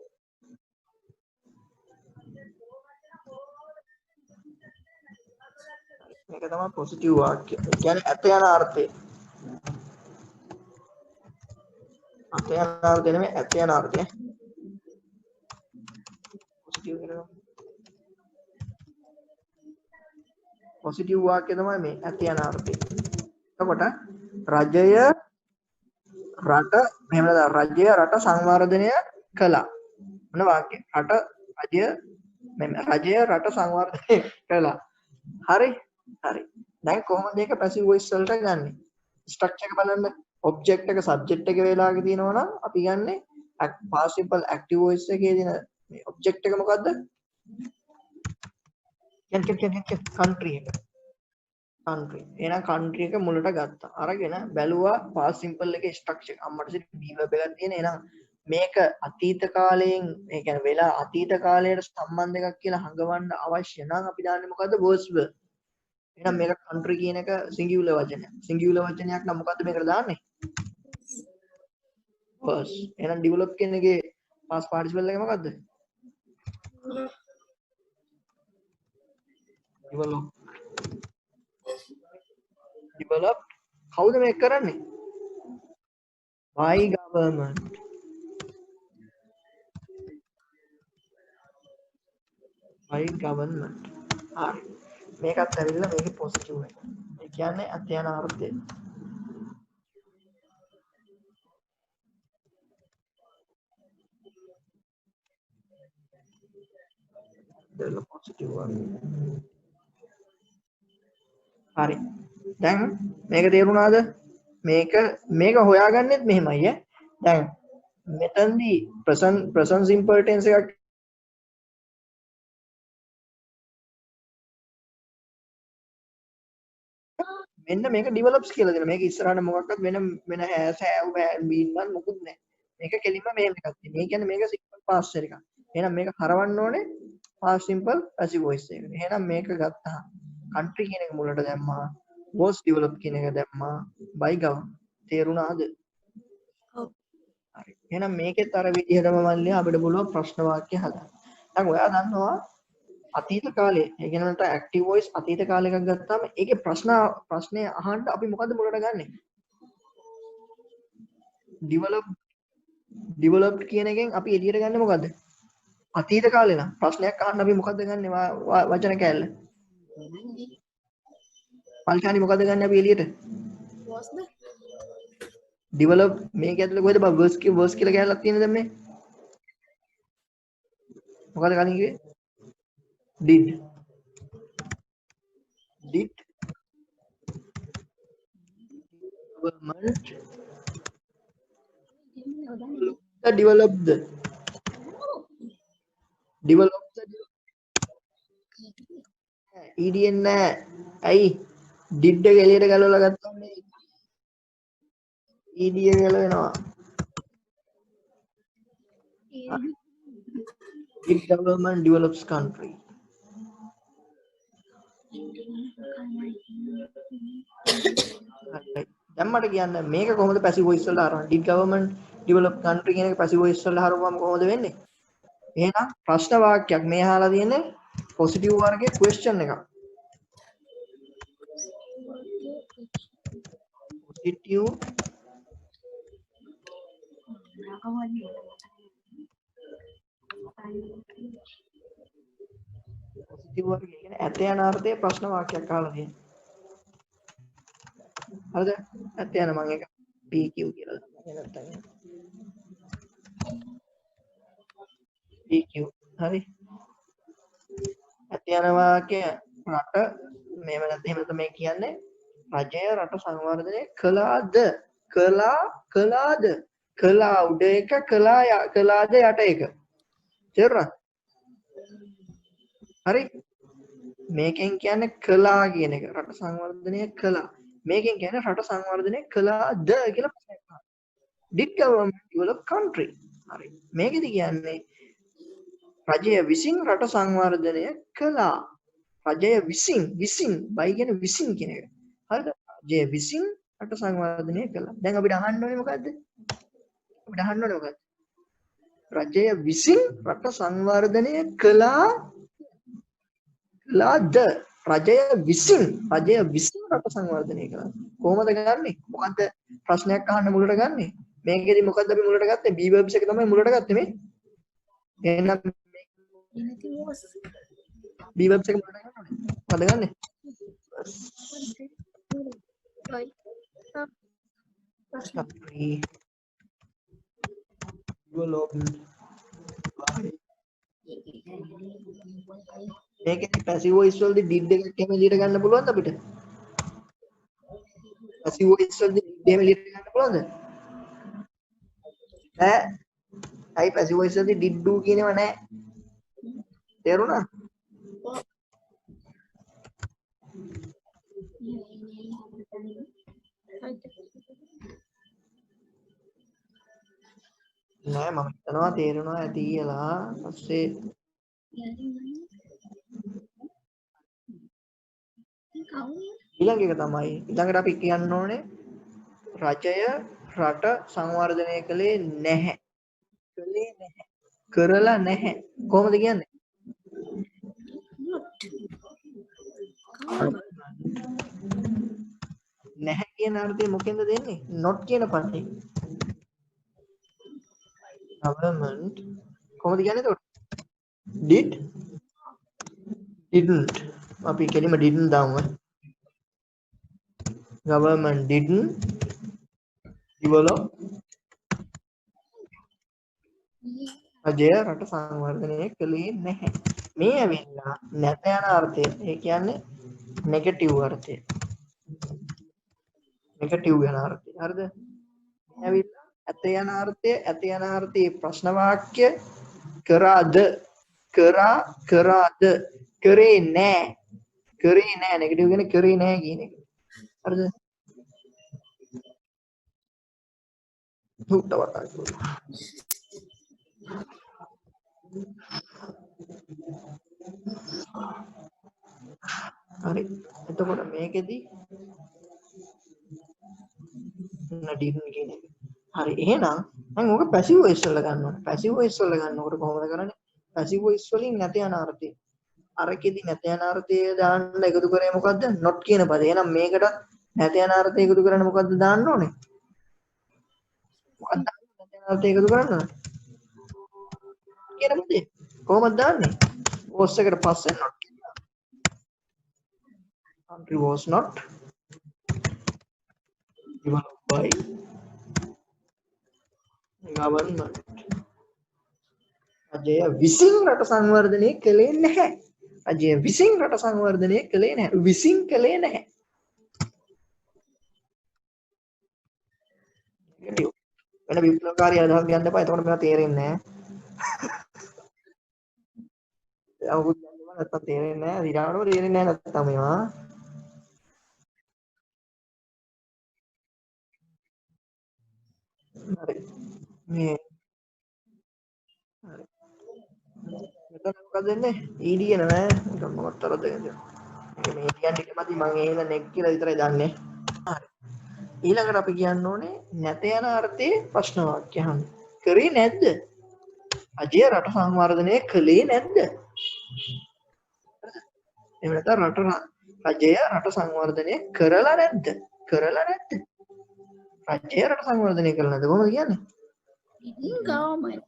මේක තමයි පොසිටිව් වාක්‍ය. ඒ කියන්නේ ඇත යන අර්ථය. අත යන අර්ථය නෙමෙයි ඇත යන අර්ථය. පොසිටිව් කියනවා. පොසිටිව් වාක්‍ය තමයි මේ ඇත යන අර්ථය. එතකොට රජය රට මෙහෙම නේද රජය රට සංවර්ධනය කළා. මොන වාක්‍ය? රජය රට සංවර්ධනය කළා. හරි. හරි. දැන් කොහොමද මේක පැසිව් වොයිස් වලට ගන්නෙ? ස්ට්‍රක්චර් එක බලන්න. ඔබ්ජෙක්ට් එක සබ්ජෙක්ට් එක වෙලාවක තියෙනවා නම් අපි ගන්නෙ past simple active voice එකේ තියෙන මේ ඔබ්ජෙක්ට් එක මොකද්ද? country එක. country. එහෙනම් country එක මුලට ගත්තා. අරගෙන බැලුවා past simple එකේ ස්ට්‍රක්චර් එක. අම්මට සිට verb එකක් තියෙන. එහෙනම් මේක අතීත කාලයෙන් ඒ කියන්නේ වෙලා අතීත කාලයට සම්බන්ධ එකක් කියලා හඟවන්න අවශ්‍ය නම් අපි දාන්නේ මොකද්ද? was verb. එහෙනම් මේක country කියන එක singular වචනයක්. singular වචනයක් නම් මොකද්ද මේකට දාන්නේ? was. එහෙනම් develop කියන එකේ past participle එක මොකද්ද? develop. කවුද මේක කරන්නේ? by government. by government. හරි. මේකත් ඇවිල්ලා මේකේ පොසිටිව් එක. ඒ කියන්නේ අත යන අර්ථය. දෙල පොසිටිව් වගේ. හරි. දැන් මේක තේරුණාද? මේක හොයාගන්නෙත් මෙහෙමයි ඈ. දැන් මෙතනදී present simple tense එකක් මෙන්න මේක develops කියලා දෙනවා. මේක ඉස්සරහට මොකක්වත් වෙන has have been වන් මොකුත් නැහැ. මේක කෙලින්ම මෙහෙම එකක් තියෙනවා. ඒ කියන්නේ මේක simple past එකක්. එහෙනම් මේක හරවන්න ඕනේ past simple passive voice එකට. එහෙනම් මේක ගත්තා. country කියන එක මුලට දැම්මා. was developed කියන එක දැම්මා. by government. තේරුණාද? ඔව්. හරි. එහෙනම් මේකෙත් අර විදිහටම මල්ලේ අපිට පුළුවන් ප්‍රශ්න වාක්‍ය හදන්න. දැන් ඔයා දන්නවා අතීත කාලේ ඒ කියනකට ඇක්ටිව් වොයිස් අතීත කාලයක ගත්තාම ඒකේ ප්‍රශ්නය අහන්න අපි මොකද්ද මුලට ගන්නෙ? developed කියන එකෙන් අපි එළියට ගන්නෙ මොකද්ද? අතීත කාලේ නම් ප්‍රශ්නයක් අහන්න අපි මොකද්ද ගන්නෙ වචන කෑල්ල? පල්චානි මොකද්ද ගන්නෙ අපි එළියට? was the develop මේක ඇතුලේ කොහෙද බා verse කියලා කෑල්ලක් තියෙනද දැන් මේ? මොකද්ද කලින් කිව්වේ? did government developed EDN නෑ ඇයි did එක එළියට ගලවලා ගත්තාම ED එක ගලවෙනවා did government develops country දැන් මට කියන්න මේක කොහොමද passive voice වලට හරවන්නේ did government develop country කියන එක passive voice වලට හරවුවම කොහොමද වෙන්නේ එහෙනම් ප්‍රශ්න වාක්‍යයක් මේ අහලා තියෙන්නේ positive වර්ගයේ question එකක් positive positive වර්ගයේ කියන්නේ ඇත යන අර්ථයේ ප්‍රශ්න වාක්‍යයක් අහලා තියෙනවා හරිද ඇත්ත යන මම ඒක PQ කියලා දානවා නැත්නම් PQ හරි ඇත්ත යන වාක්‍ය රට මේව නැත්නම් මේ කියන්නේ රජය රට සංවර්ධනය කළාද කළා උඩ එක කළාද යට එක තේරුණාද හරි මේකෙන් කියන්නේ කළා කියන එක රට සංවර්ධනය කළා මේකෙන් කියන්නේ රට සංවර්ධනය කළාද කියලා ප්‍රශ්නයක් අහනවා. Did government develop country? හරි. මේකෙදි කියන්නේ රජය විසින් රට සංවර්ධනය කළා. රජය විසින් බයි කියන්නේ විසින් කියන එක. හරිද? රජය විසින් රට සංවර්ධනය කළා. දැන් අපිට අහන්න ඕනේ මොකද්ද? අපිට අහන්න ඕනේ මොකද්ද? රජය විසින් රට සංවර්ධනය කළාද? රජය විසින් රට සංවර්ධනය කළා. කොහොමද ගන්නෙ? මොකද්ද ප්‍රශ්නයක් අහන්න මුලට ගන්නෙ? මේකෙදි මොකද්ද අපි මුලට ගත්තේ? B verbs එක තමයි මුලට ගත්තේ මේ. එහෙනම් B verbs එක මුලට ගන්න ඕනේ. මොකද ගන්නෙ? country developed by මේකේ passive voice වලදී did එකක් එහෙම එළියට ගන්න පුළුවන්ද අපිට? passive voice වලදී did එහෙම එළියට ගන්න පුළුවන්ද? නෑ. අයි passive voice වලදී did do කියනව නෑ. තේරුණා? නෑ මම හිතනවා තේරෙනවා ඇති කියලා. පස්සේ ඊළඟ එක තමයි ඊළඟට අපි කියන්න ඕනේ රජය රට සංවර්ධනය කළේ නැහැ. කරලා නැහැ. කොහොමද කියන්නේ? නැහැ කියන අර්ථය මොකෙන්ද දෙන්නේ? not කියන පදේ. government කොහොමද කියන්නේ එතකොට? didn't අපි කෙලිම didn't දාමු. government didn't develop රජය රට සංවර්ධනය කළේ නැහැ. මේ ඇවිල්ලා නැත යන අර්ථය. ඒ කියන්නේ නෙගටිව් අර්ථය. නෙගටිව් යන අර්ථය. හරිද? මේ ඇවිල්ලා ඇත යන අර්ථය. ඇත යන අර්ථයේ ප්‍රශ්න වාක්‍ය කරාද? කරාද? කරේ නැහැ. නෙගටිව් කියන්නේ කරේ නැහැ කියන එක. හරිද? හරි. එතකොට මේකෙදි didn't කියන එක. හරි. එහෙනම් මම ඕක passive voice වල ගන්න ඕනේ. passive voice වල ගන්නකොට කොහොමද කරන්නේ? passive voice වලින් නැත යන අර්ථය. අරකෙදි නැත යන අර්ථය දාන්න එකතු කරේ මොකද්ද? not කියන පදේ. එහෙනම් මේකටත් නැත යන අර්ථය එකතු කරන්න මොකද්ද දාන්න ඕනේ? මොකක්ද නැත යන අර්ථය එකතු කරන්න? කියන පදේ. කොහොමද දාන්නේ? was එකට පස්සේ not. country was not developed by government. රජය විසින් රට සංවර්ධනය කළේ නැහැ. රජය විසින් රට සංවර්ධනය කළේ නැහැ. විසින් කළේ නැහැ. වෙන විප්ලවකාරී අදහස් ගන්න එපා. එතකොට මේවා තේරෙන්නේ නැහැ. අවුත් ගන්නවා නැත්තම් තේරෙන්නේ නැහැ. විරාණව තේරෙන්නේ නැහැ නැත්තම් මේවා. හරි. මේ හරි. මෙතන මොකද වෙන්නේ? ed කියන නෑ. ඒක මොකක්ද තරද කියන්නේ. මේ කියන්නේ ටිකමදි මම එහෙම නෙක් කියලා විතරයි දන්නේ. හරි. ඊළඟට අපි කියන්න ඕනේ නැත යන අර්ථයේ ප්‍රශ්න වාක්‍ය අහන්න. කරේ නැද්ද? රජය රට සංවර්ධනය කළේ නැද්ද? එහෙම නැත්නම් රජය රට සංවර්ධනය කරලා නැද්ද? කරලා නැද්ද? රජය රට සංවර්ධනය කරලා නැද්ද? කොහොමද කියන්නේ? government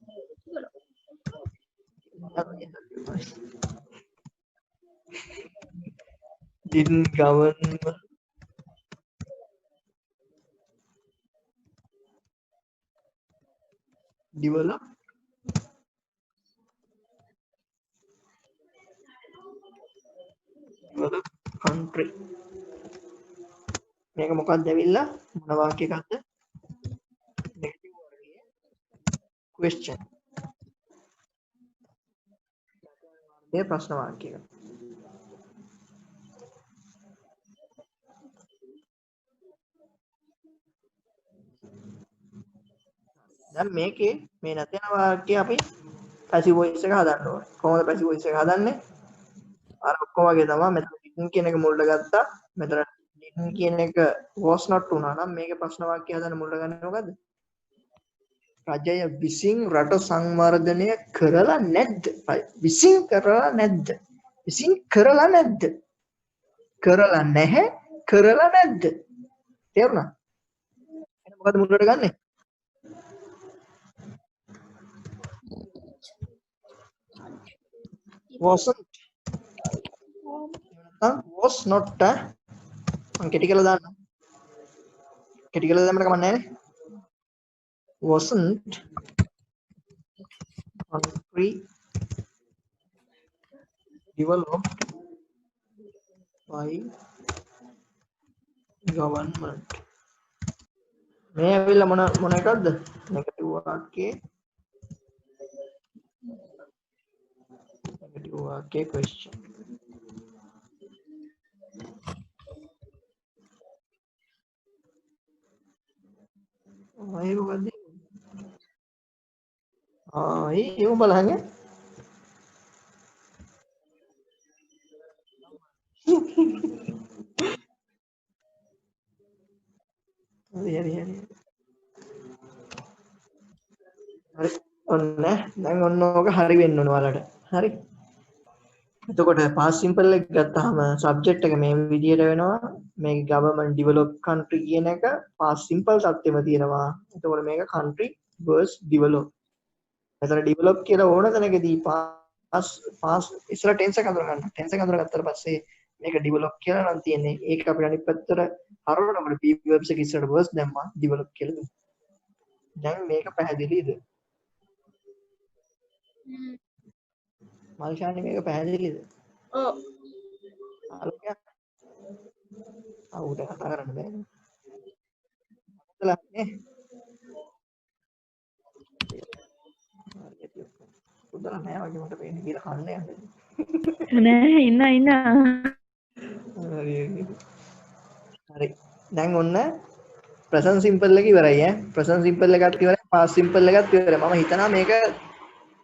didn't govern develop country. මේක මොකක්ද ඇවිල්ලා මොන වාක්‍යයකටද? නෙගටිව් වර්ගයේ question. මේ ප්‍රශ්න වාක්‍යයක. දැන් මේකේ මේ නැතන වාක්‍ය අපි passive voice එක හදන්න ඕනේ. කොහොමද passive voice එක හදන්නේ? අර ඔක්කොම වගේ තමයි මෙතන didn't කියන එක මුලට ගත්තා. මෙතන didn't කියන එක was not වුණා නම් මේකේ ප්‍රශ්න වාක්‍ය හදන්න මුලට ගන්නේ මොකද්ද? රජය විසින් රට සංවර්ධනය කරලා නැද්ද? විසින් කරලා නැද්ද? විසින් කරලා නැද්ද? කරලා නැහැ කරලා නැද්ද තේරුණා එහෙනම් මොකද මුලට ගන්නෙ wasn't was not මම කෙටි කරලා දාන්න කෙටි කරලා දැම්මම කමක් නැහැ නේ wasn't country developed by government මේ ඇවිල්ලා මොන එකක්ද නෙගටිව් වාක්‍යයේ නෙගටිව් වාක්‍යයේ question ඒක මොකද්ද ඒක බලන්න හරි ඔන්න දැන් ඔන්න ඕක හරි වෙන්න ඕන ඔයාලට හරි එතකොට past simple එක ගත්තාම subject එක මේ විදියට වෙනවා මේක government developed country කියන එක past simple සත්‍යෙම තියෙනවා එතකොට මේක country was developed එතන develop කියලා ඕන තැනකදී past ඉස්සර tense එක අඳුර ගන්න tense එක අඳුරගත්තාට පස්සේ මේක develop කියලා නම් තියෙන්නේ ඒක අපිට අනිත් පැත්තට හරවනකොට p verbs එක ඉස්සරට was දැම්මා develop කියලා දුන්නා දැන් මේක පැහැදිලිද මල්ෂානි මේක පැහැදිලිද ඔව් ආලෝකයක් උඩ කතා කරන්න බෑනේ හදලා නේ උදලා නෑ වගේ මට පේන්නේ කියලා කන්නේ නෑ ඉන්න හරි දැන් ඔන්න present simple එක ඉවරයි ඈ present simple එකත් ඉවරයි past simple එකත් ඉවරයි මම හිතනවා මේක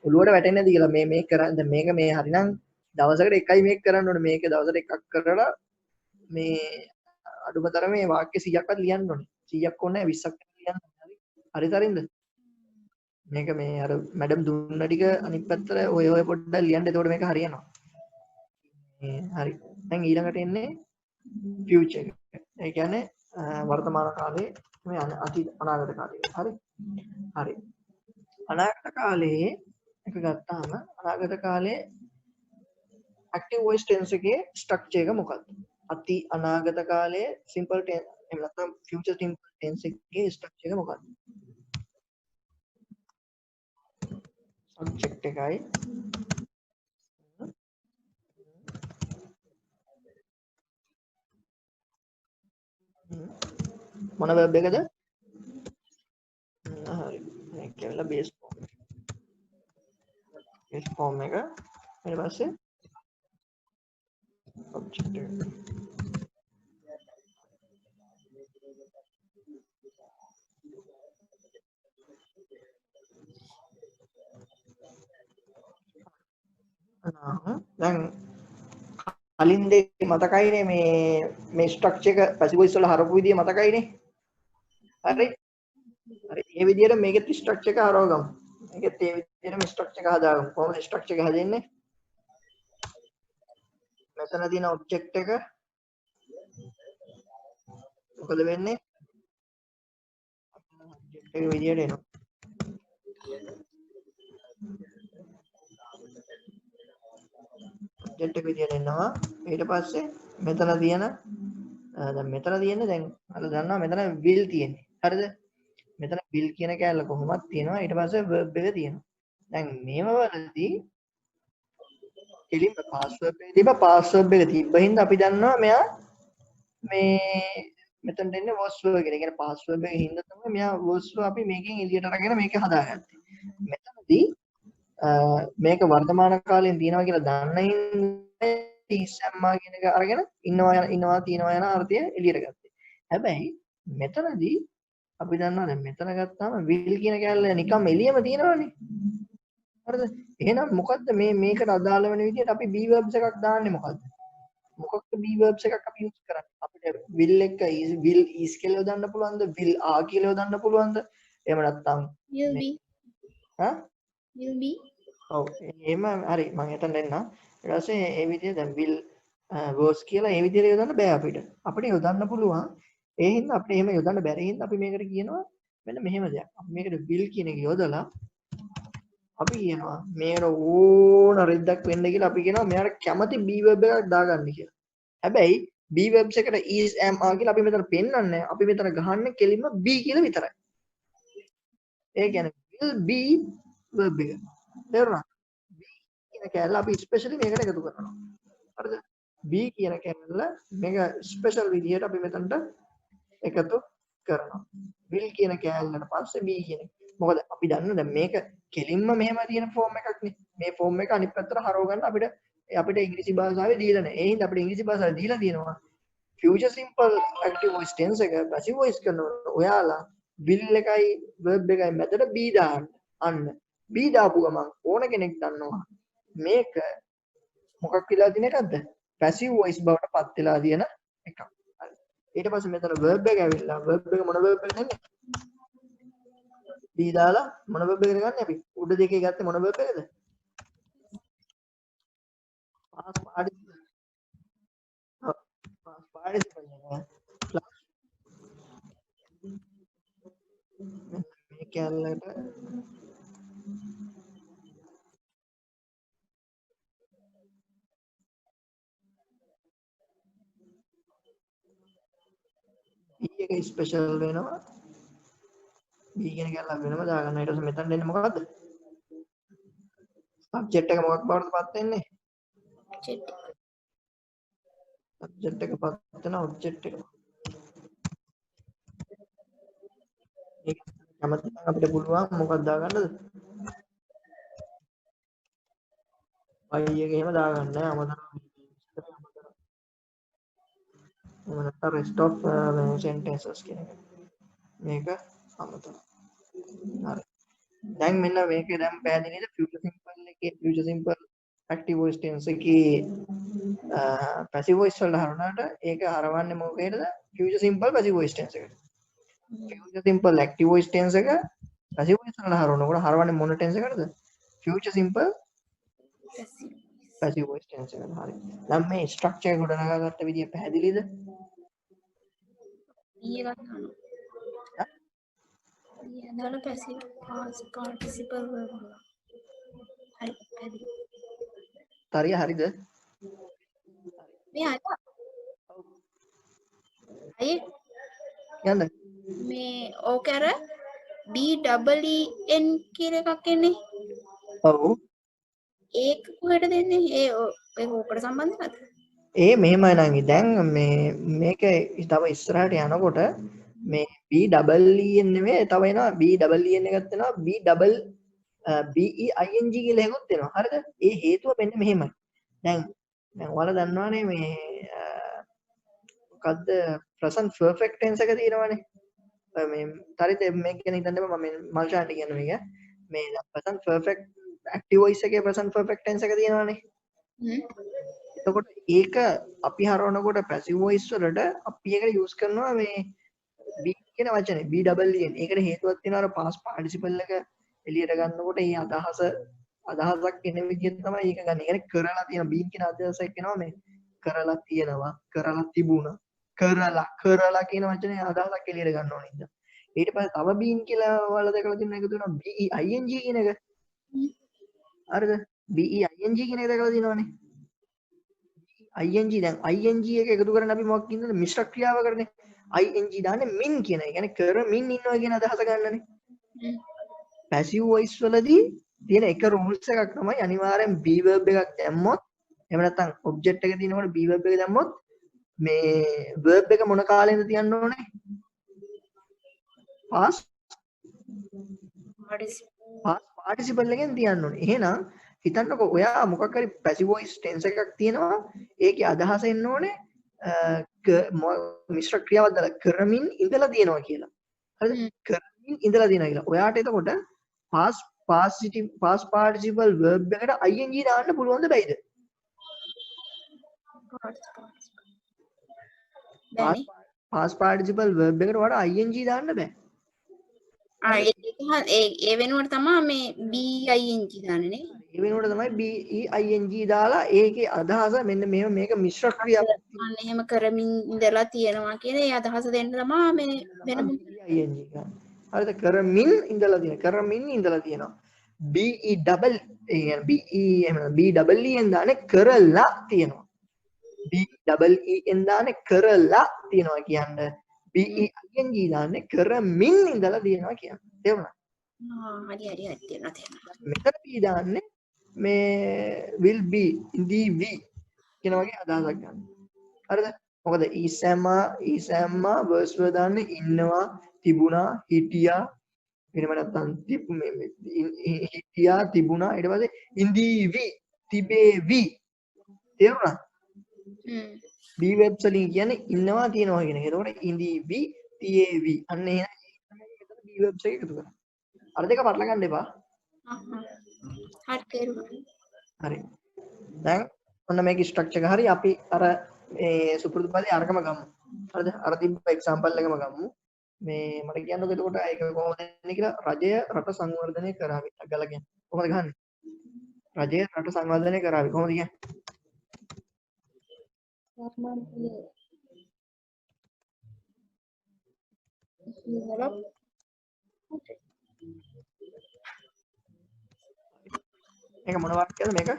ඔළුවට වැටෙන්නේ නැති කියලා මේ කරන්නේ දැන් මේක මේ හරිනම් දවසකට එකයි මේක කරන්න ඕනේ මේක දවසට එකක් කරලා මේ අඩුම තරමේ වාක්‍ය 100ක්වත් ලියන්න ඕනේ 100ක් ඕනේ 20ක් ලියන්න හරි හරිද මේක මේ අර මැඩම් දුන්න ටික අනිත් පැත්තට ඔය පොඩ්ඩක් ලියන්න එතකොට මේක හරියනවා හරි දැන් ඊළඟට එන්නේ future එක ඒ කියන්නේ වර්තමාන කාලේ මේ අතීත අනාගත කාලේ හරි අනාගත කාලේ එක ගත්තාම අනාගත කාලේ active voice tense එකේ structure එක මොකක්ද අති අනාගත කාලයේ simple tense එහෙම නැත්නම් future simple tense එකේ structure එක මොකක්ද subject එකයි මොන verb එකද හරි මේක කියලා base form එක ඊට පස්සේ object එක දැන් කලින් දේ මතකයිනේ මේ ස්ට්‍රක්චර් එක පැසිව් වොයිස් වල හරපු විදිය මතකයිනේ හරි මේ විදියට මේකේ ස්ට්‍රක්චර් එක හරව ගමු මේකෙත් මේ විදියට මේ ස්ට්‍රක්චර් එක හදාගමු කොහොමද ස්ට්‍රක්චර් එක හදන්නේ මෙතන තියෙන ඔබ්ජෙක්ට් එක මොකද වෙන්නේ ඔබ්ජෙක්ට් එක විදියට එනවා ඔබ්ජෙක්ට් එක විදියට එනවා ඊට පස්සේ මෙතන තියෙන දැන් මෙතන තියෙන්නේ දැන් අර දන්නවා මෙතන will තියෙන්නේ හරිද මෙතන will කියන කැලල කොහොමද තියෙනවා ඊට පස්සේ verb එක තියෙනවා දැන් මේව වලදී කෙලින්ම past verb එක තිබ්බා past verb එක තිබ්බ හින්දා අපි දන්නවා මෙයා මේ මෙතනට එන්නේ was verb එක. ඒ කියන්නේ past verb එකේ හින්දා තමයි මෙයා was verb අපි මේකෙන් එළියට අරගෙන මේක හදාගත්තේ. මෙතනදී මේක වර්තමාන කාලයෙන් තියෙනවා කියලා දන්න හින්දා ඉස්සම්මා කියන එක අරගෙන ඉන්නවා තියෙනවා යන අර්ථය එළියට ගත්තේ. හැබැයි මෙතනදී අපි දන්නවා දැන් මෙතන ගත්තාම will කියන කැලල නිකම් එළියම තියෙනවනේ. හරිද? එහෙනම් මොකද්ද මේකට අදාළ වෙන විදිහට අපි be verbs එකක් දාන්නේ මොකද්ද? මොකක්ද be verbs එකක් අපි use කරන්නේ? අපිට will එක will is කියලා යොදන්න පුළුවන්ද? will are කියලා යොදන්න පුළුවන්ද? එහෙම නැත්නම් will be හා? will be ඔව් එහෙම හරි මම හිතන්න එන්න. ඊට පස්සේ මේ විදිහ දැන් will was කියලා ඒ විදිහට යොදන්න බෑ අපිට. අපිට යොදන්න පුළුවන්. ඒ හින්දා අපිට එහෙම යොදන්න බැරි හින්දා අපි මේකට කියනවා මෙන්න මෙහෙම දෙයක්. අපි මේකට will කියන එක යොදලා අපි කියනවා මේකට ඕන රෙද්දක් වෙන්න කියලා අපි කියනවා මෙයාට කැමති be verb එකක් දාගන්න කියලා. හැබැයි be verbs එකට is am are කියලා අපි මෙතන පෙන්වන්නේ නැහැ. අපි මෙතන ගහන්නේ කෙලින්ම be කියලා විතරයි. ඒ කියන්නේ will be verb එක. තේරුණා? be කියන කැලල අපි ස්පෙෂලි මේකට එකතු කරනවා. හරිද? be කියන කැලල මේක ස්පෙෂල් විදිහට අපි මෙතනට එකතු කරනවා. will කියන කැලලට පස්සේ be කියන එක. මොකද අපි දන්න දැන් මේක කෙලින්ම මෙහෙම තියෙන ෆෝම් එකක් නේ. මේ ෆෝම් එක අනිත් පැත්තට හරව ගන්න අපිට ඉංග්‍රීසි භාෂාවේ දීලා නැහැ. ඒ හින්දා අපිට ඉංග්‍රීසි භාෂාවේ දීලා තියෙනවා. future simple active voice tense එක passive voice කරනකොට ඔයාලා will එකයි verb එකයි මැදට be දාන්න. අන්න be දාපු ගමන් ඕන කෙනෙක් දන්නවා මේක මොකක් වෙලා තියෙන එකක්ද? passive voice බවට පත් වෙලා තියෙන එකක්. හරි. ඊට පස්සේ මෙතන verb එක ඇවිල්ලා verb එක මොන verb එකද නෙන්නේ? be දාලා මොන verb එකද ගන්න අපි? උඩ දෙකේ ගත්තේ මොන verb එකද? past participle. past participle එක. මේ කැලලට B එක ස්පෙෂල් වෙනවා. B කියන කැලල වෙනම දාගන්න. ඊට පස්සේ මෙතන දෙන්නේ මොකද්ද? සබ්ජෙක්ට් එක මොකක් බවටද පත් වෙන්නේ? සබ්ජෙක්ට් එක පත් වෙන ඔබ්ජෙක්ට් එක. ඒක කැමති නම් අපිට පුළුවන් මොකක්ද දාගන්නද? y එක එහෙම දාගන්න නෑ. එහෙම නැත්නම් rest of sentences කියන එක. මේක අමතක. හරි. දැන් මෙන්න මේකේ දැන් පැහැදිලිද future simple එකේ future simple active voice tense එකේ passive voice වලට හරවනකොට ඒක හරවන්නේ මොකේද? future simple passive voice tense එකට. future simple active voice tense එක passive voice වලට හරවනකොට හරවන්නේ මොන tense එකටද? future simple passive voice tense එකට. හරි. දැන් මේ structure එක ගොඩනගාගත්ත විදිය පැහැදිලිද? ඊයකට ගන්නවා. ඊයදාල passive past participle verb. හරි. හරිද? මේ අය යන්න. මේ ඕක අර BEEN කියලා එකක් එන්නේ. ඔව්. ඒක කොහෙට දෙන්නේ? ඒක ඕකට සම්බන්ධ නැද්ද? ඒ මෙහෙමයි නංගි. දැන් මේක තව ඉස්සරහට යනකොට මේ BEEN නෙමෙයි තව එනවා BEEN එකක් එනවා BEING කියලා එකක් එනවා. හරිද? ඒ හේතුව මෙන්න මෙහෙමයි. දැන් ඔයාලා දන්නවනේ මේ මොකද්ද present perfect tense එක තියෙනවනේ. මේ හරිද මේක ගැන හිතන්න එපා මම මල්ෂාන්ට කියන්නේ මේක. මේ present perfect active voice එකේ present perfect tense එක තියෙනවනේ. එතකොට ඒක අපි හරවනකොට passive voice වලට අපි ඒකට use කරනවා මේ be කියන වචනේ BEEN. ඒකට හේතුවක් තියෙනවා අර past participle එක එළියට ගන්නකොට ඒ අදහසක් එන විදිහට තමයි ඒක ගන්න. ඒ කියන්නේ කරලා තියෙන be කියන අදහසක් එනවා මේ කරලා තියෙනවා, කරලා තිබුණා, කරලා කියන වචනේ අදහසක් එළියට ගන්න ඕනේ ඉතින්. ඊට පස්සේ තව be කියලා ඔයාලා දැකලා තියෙන එක තියෙනවා BEING කියන එක. හරිද? BEING කියන එක දැකලා තියෙනවනේ. ing දැන් ing එක එකතු කරගෙන අපි මොකක් කියනද මිශ්‍ර ක්‍රියාව කරන්නේ ing දාන්නේ මින් කියන එක. يعني කරමින් ඉන්නවා කියන අදහස ගන්නනේ. passive voice වලදී තියෙන එක rules එකක් තමයි අනිවාර්යෙන් be verb එකක් දැම්මොත් එහෙම නැත්නම් object එක තියෙනකොට be verb එක දැම්මොත් මේ verb එක මොන කාලෙන්ද තියන්න ඕනේ? past participle එකෙන් තියන්න ඕනේ. එහෙනම් හිතන්නකෝ ඔයා මොකක් හරි passive voice tense එකක් තියෙනවා ඒකේ අදහස එන්න ඕනේ මිශ්‍ර ක්‍රියාවක් දාලා කරමින් ඉඳලා තියෙනවා කියලා. හරිද? කරමින් ඉඳලා තියෙනවා කියලා. ඔයාට එතකොට past participle verb එකට ing දාන්න පුළුවන්ද බැයිද? past participle verb එකට ඔයාට ing දාන්න බෑ. ඒ වෙනුවට තමා මේ BING ගන්න නේ. ඒ වෙනුවට තමයි BEING දාලා ඒකේ අදහස මෙන්න මෙහෙම මේක මිශ්‍ර ක්‍රියාවක් අන්න එහෙම කරමින් ඉඳලා තියෙනවා කියන ඒ අදහස දෙන්න තමා මේ වෙනම BEING ගන්න. හරිද? කරමින් ඉඳලා තියෙනවා. කරමින් ඉඳලා තියෙනවා. BE ඩබල් ඒ කියන්නේ BE එහෙම BEE එන් දාන්නේ කරලා තියෙනවා. BEE එන් දාන්නේ කරලා තියෙනවා කියන්නේ BEING දාන්නේ කරමින් ඉඳලා තියෙනවා කියන්නේ. තේරුණා? හරි හරි හරි තියෙනවා. මෙතන P දාන්නේ මේ will be ඉඳී වී කියන වගේ අදහසක් ගන්න. හරිද? මොකද ඊසෑම්මා verse වල දාන්නේ ඉන්නවා, තිබුණා, හිටියා, එහෙම නැත්නම් හිටියා, තිබුණා, ඊට පස්සේ ඉඳීවි, තිබේවි. තේරුණා? B verbs වලින් කියන්නේ ඉන්නවා තියනවා කියන එක. ඒකෝට ඉඳීවි, තියේවි. අන්න එහෙනම් මෙතන B verbs එක එකතු කරා. අර දෙක පටල ගන්න එපා. හරි තේරුණා. හරි. දැන් ඔන්න මේක ස්ට්‍රක්චර් එක හරි අපි අර මේ සුපුරුදු පදේ අරකම ගමු. හරිද? අර තිබ්බ එක්සැම්පල් එකම ගමු. මේ මට කියන්නකෝ එතකොට ඒක කොහොමද දෙන්නේ කියලා. රජය රට සංවර්ධනය කරાવી. අගල කියන්නේ. කොහොමද ගහන්නේ? රජය රට සංවර්ධනය කරાવી. කොහොමද කියන්නේ? මේක මොන වාක්‍යයක්ද මේක?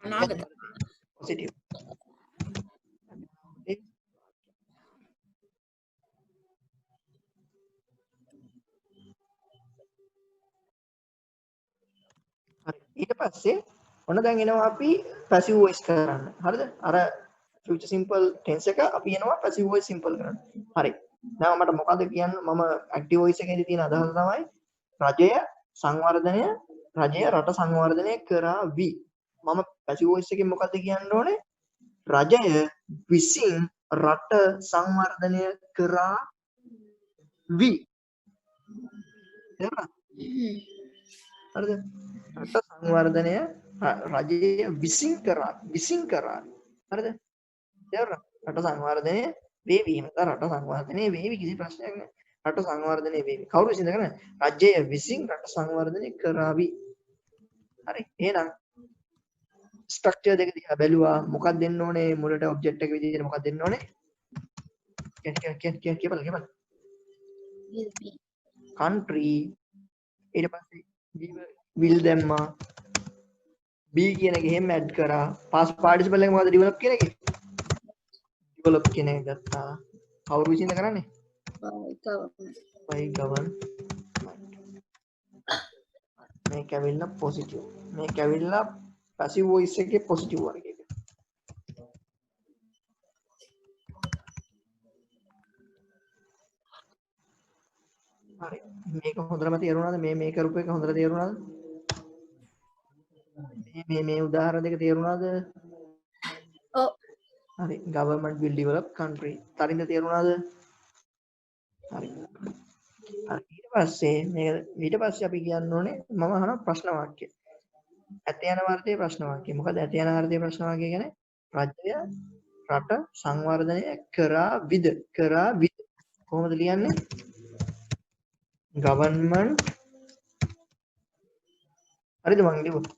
අනාගත. පොසිටිව්. හරි. ඊට පස්සේ ඔන්න දැන් එනවා අපි පැසිව් වොයිස් කරන්න. හරිද? අර ෆියුචර් සිම්පල් ටෙන්ස් එක අපි එනවා පැසිව් වොයිස් සිම්පල් කරන්න. හරි. දැන් මට මොකද කියන්න මම ඇක්ටිව් වොයිස් එකේදී තියෙන අදහස තමයි රජය සංවර්ධනය රජය රට සංවර්ධනය කරાવી. මම පැසිව් වොයිස් එකෙන් මොකද්ද කියන්න ඕනේ? රජය විසින් රට සංවර්ධනය කරાવી. හරිද? රට සංවර්ධනය රජය විසින් කරා. හරිද? තේරුණා? රට සංවර්ධනය වේවි. මත රට සංවර්ධනය වේවි කිසි ප්‍රශ්නයක් නැහැ. රට සංවර්ධනය වේවි. කවුරු විසින්ද කරන්නේ? රජය විසින් රට සංවර්ධනය කරાવી. හරි. එහෙනම් ස්ට්‍රක්චර් දෙක දිහා බැලුවා. මොකක්ද දෙන්න ඕනේ? මුලට ඔබ්ජෙක්ට් එක විදිහට මොකක්ද දෙන්න ඕනේ? කියපල. country ඊට පස්සේ will දැම්මා. B කියන එක එහෙම ඇඩ් කරා. past participle එක මොකද develop කියන එක? develop කියන එක ගත්තා. කවුරු විසින්ද කරන්නේ? by government. මේක ඇවිල්ලා positive. මේක ඇවිල්ලා passive voice එකේ positive වර්ගයක. හරි. මේක හොඳටම තේරුණාද? මේ කරුප එක හොඳට තේරුණාද? මේ උදාහරණ දෙක තේරුණාද? ඔව්. හරි. government will develop country. තරින්ද තේරුණාද? හරි. හරි. ඊට පස්සේ අපි කියන්න ඕනේ මම අහන ප්‍රශ්න වාක්‍ය. ඇත යන වර්ගයේ ප්‍රශ්න වාක්‍ය. මොකද ඇත යන වර්ගයේ ප්‍රශ්න වාක්‍ය කියන්නේ රජය රට සංවර්ධනය කරાවිද? කොහොමද ලියන්නේ? government හරිද මං ලියුවා?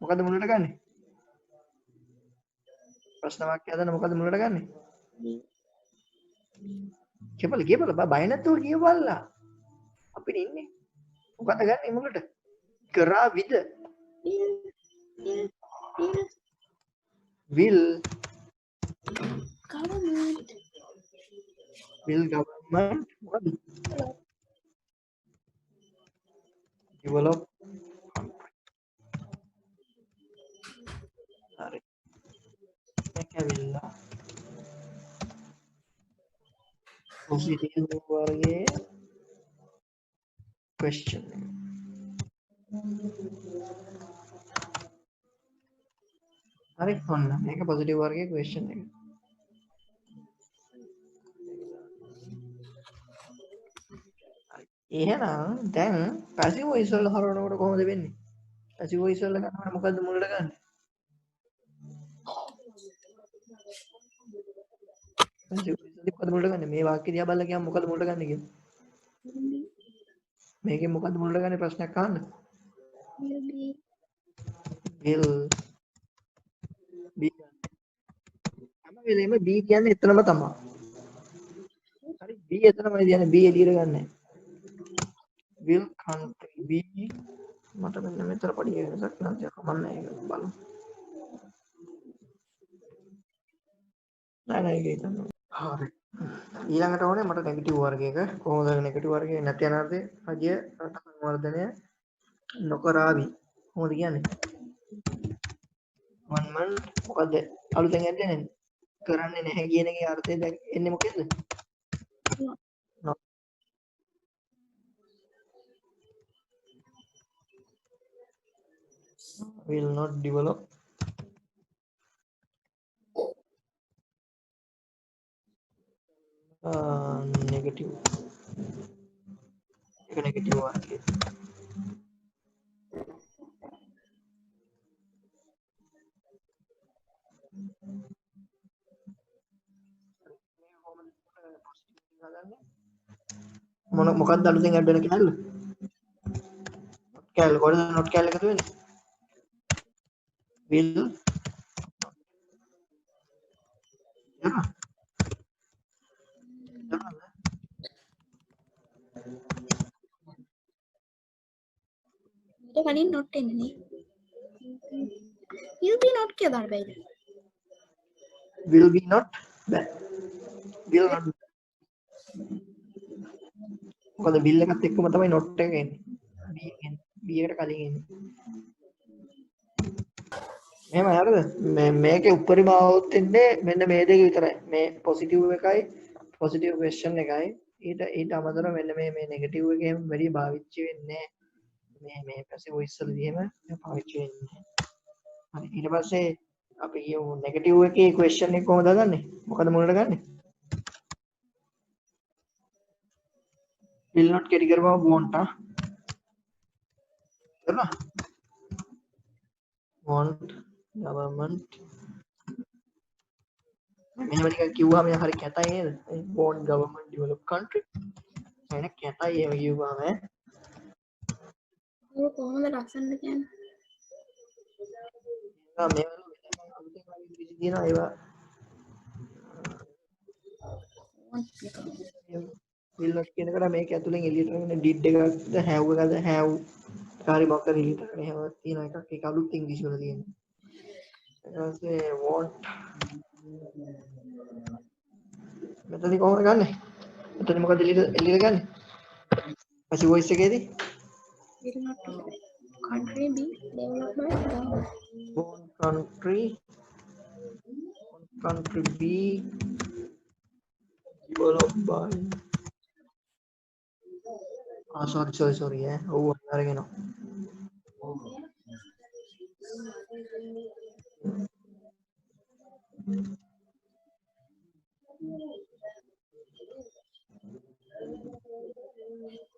මොකද්ද මුලට ගන්නෙ? ප්‍රශ්න වාක්‍ය හදන්න මොකද්ද මුලට ගන්නෙ? කියපල බය නැතුව කියවල්ලා. අපිට ඉන්නේ. මොකද්ද ගන්නෙ මුලට? කරાවිද? will government මොකද්ද? develop හරි. මේක ඇවිල්ලා positive වර්ගයේ question එක. හරි ඔන්න මේක positive වර්ගයේ question එක. එහෙනම් දැන් passive voice වල හරවනකොට කොහොමද වෙන්නේ? passive voice වල ගන්නකොට මොකද්ද මුලට ගන්න? passive voice වලදී මොකද මුලට ගන්න? මේ වාක්‍ය දිහා බලලා කියන්න මොකද මුලට ගන්න කියලා. මේකෙන් මොකද මුලට ගන්නේ ප්‍රශ්නයක් අහන්න. will be හැම වෙලේම B කියන්නේ එතනම තමයි. හරි B එතනමයි කියන්නේ B එළියට ගන්නෑ. will country be මට මෙන්න මෙතන පොඩි වෙනසක් නැතිව කමන්නේ ඒක බලමු. නෑ නෑ ඒක හිතන්න. හරි. ඊළඟට ඕනේ මට නෙගටිව් වර්ගයක කොහොමද නෙගටිව් වර්ගයේ නැති අනර්ථය රජය රට සංවර්ධනය නොකරાવી කොහොමද කියන්නේ? වන්මන් මොකද අලුතෙන් යන්නේ කරන්නේ නැහැ කියන එකේ අර්ථය දැන් එන්නේ මොකෙන්ද? will not develop negative එක negative වර්ගය. මොකක්ද අලුතෙන් ඇඩ් වෙන කැලේ? කැලේ කොහෙද not කැලේ එකතු වෙන්නේ? will ඊට කලින් not එන්නේ නේ. will be not කියලා දාන්න බෑද? will be not bad will not මොකද bill එකත් එක්කම තමයි not එක එන්නේ b එන්නේ b එකට කලින් එන්නේ එහෙම හරිද මේකේ උඩරිම આવුත් ඉන්නේ මෙන්න මේ දෙක විතරයි මේ පොසිටිව් එකයි පොසිටිව් ක්වෙස්චන් එකයි ඊට අමතරව මෙන්න මේ නෙගටිව් එකේ වැඩි භාවිතා වෙන්නේ මේ පැසිව් වොයිස් වලදී එහෙම පාවිච්චි වෙන්නේ හරි ඊට පස්සේ අපි කියමු නෙගටිව් එකේ ක්වෙස්චන් එක කොහොමද හදන්නේ මොකද මුලට ගන්නෙ will not කෙටි කරපුවම won't කරනවා won't government මෙහෙම ටිකක් කිව්වම හරි කැතයි නේද won't government develop country එන කැතයි එහෙම කිව්වම ඒක කොහොමද ලස්සනට කියන්නේ? මේ වල අලුතෙන් ඉංග්‍රීසි දිනනවා ඒවා will not කියන එකට මේක ඇතුලෙන් එළියට එන did එකක්ද have එකක්ද have කාරි මොකක්ද එළියට එන එහෙම තියෙන එකක් ඒක අලුත් ඉංග්‍රීසි වල තියෙනවා ඊට පස්සේ want මෙතනදී කොහොමද ගන්නෙ මෙතන මොකද එළියට ගන්නෙ passive voice එකේදී will not country be developed by government. want country be developed by sorry oh අරගෙන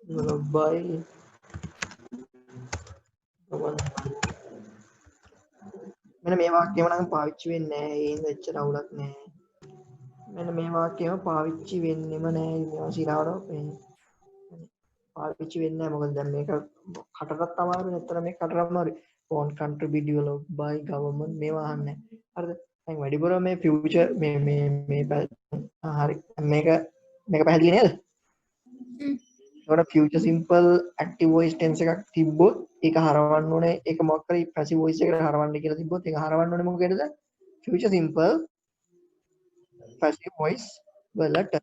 developed by මෙන්න මේ වාක්‍යම නම් පාවිච්චි වෙන්නේ නැහැ ඒ හින්දා එච්චර අවුලක් නැහැ මෙන්න මේ වාක්‍යම පාවිච්චි වෙන්නෙම නැහැ මේවා සිරාවට පාවිච්චි වෙන්නේ නැහැ මොකද දැන් මේක කටටත් අමාරුයි නැත්නම් මේක කටට අමාරුයි want country be developed by government මේවා අහන්නේ හරිද දැන් වැඩිපුර මේ future මේ හරි මේක පැහැදිලි නේද ඒකට future simple active voice tense එකක් තිබ්බොත් ඒක හරවන්න ඕනේ ඒක මොකක් කරේ passive voice එකට හරවන්න කියලා තිබ්බොත් ඒක හරවන්න ඕනේ මොකේද future simple passive voice වලට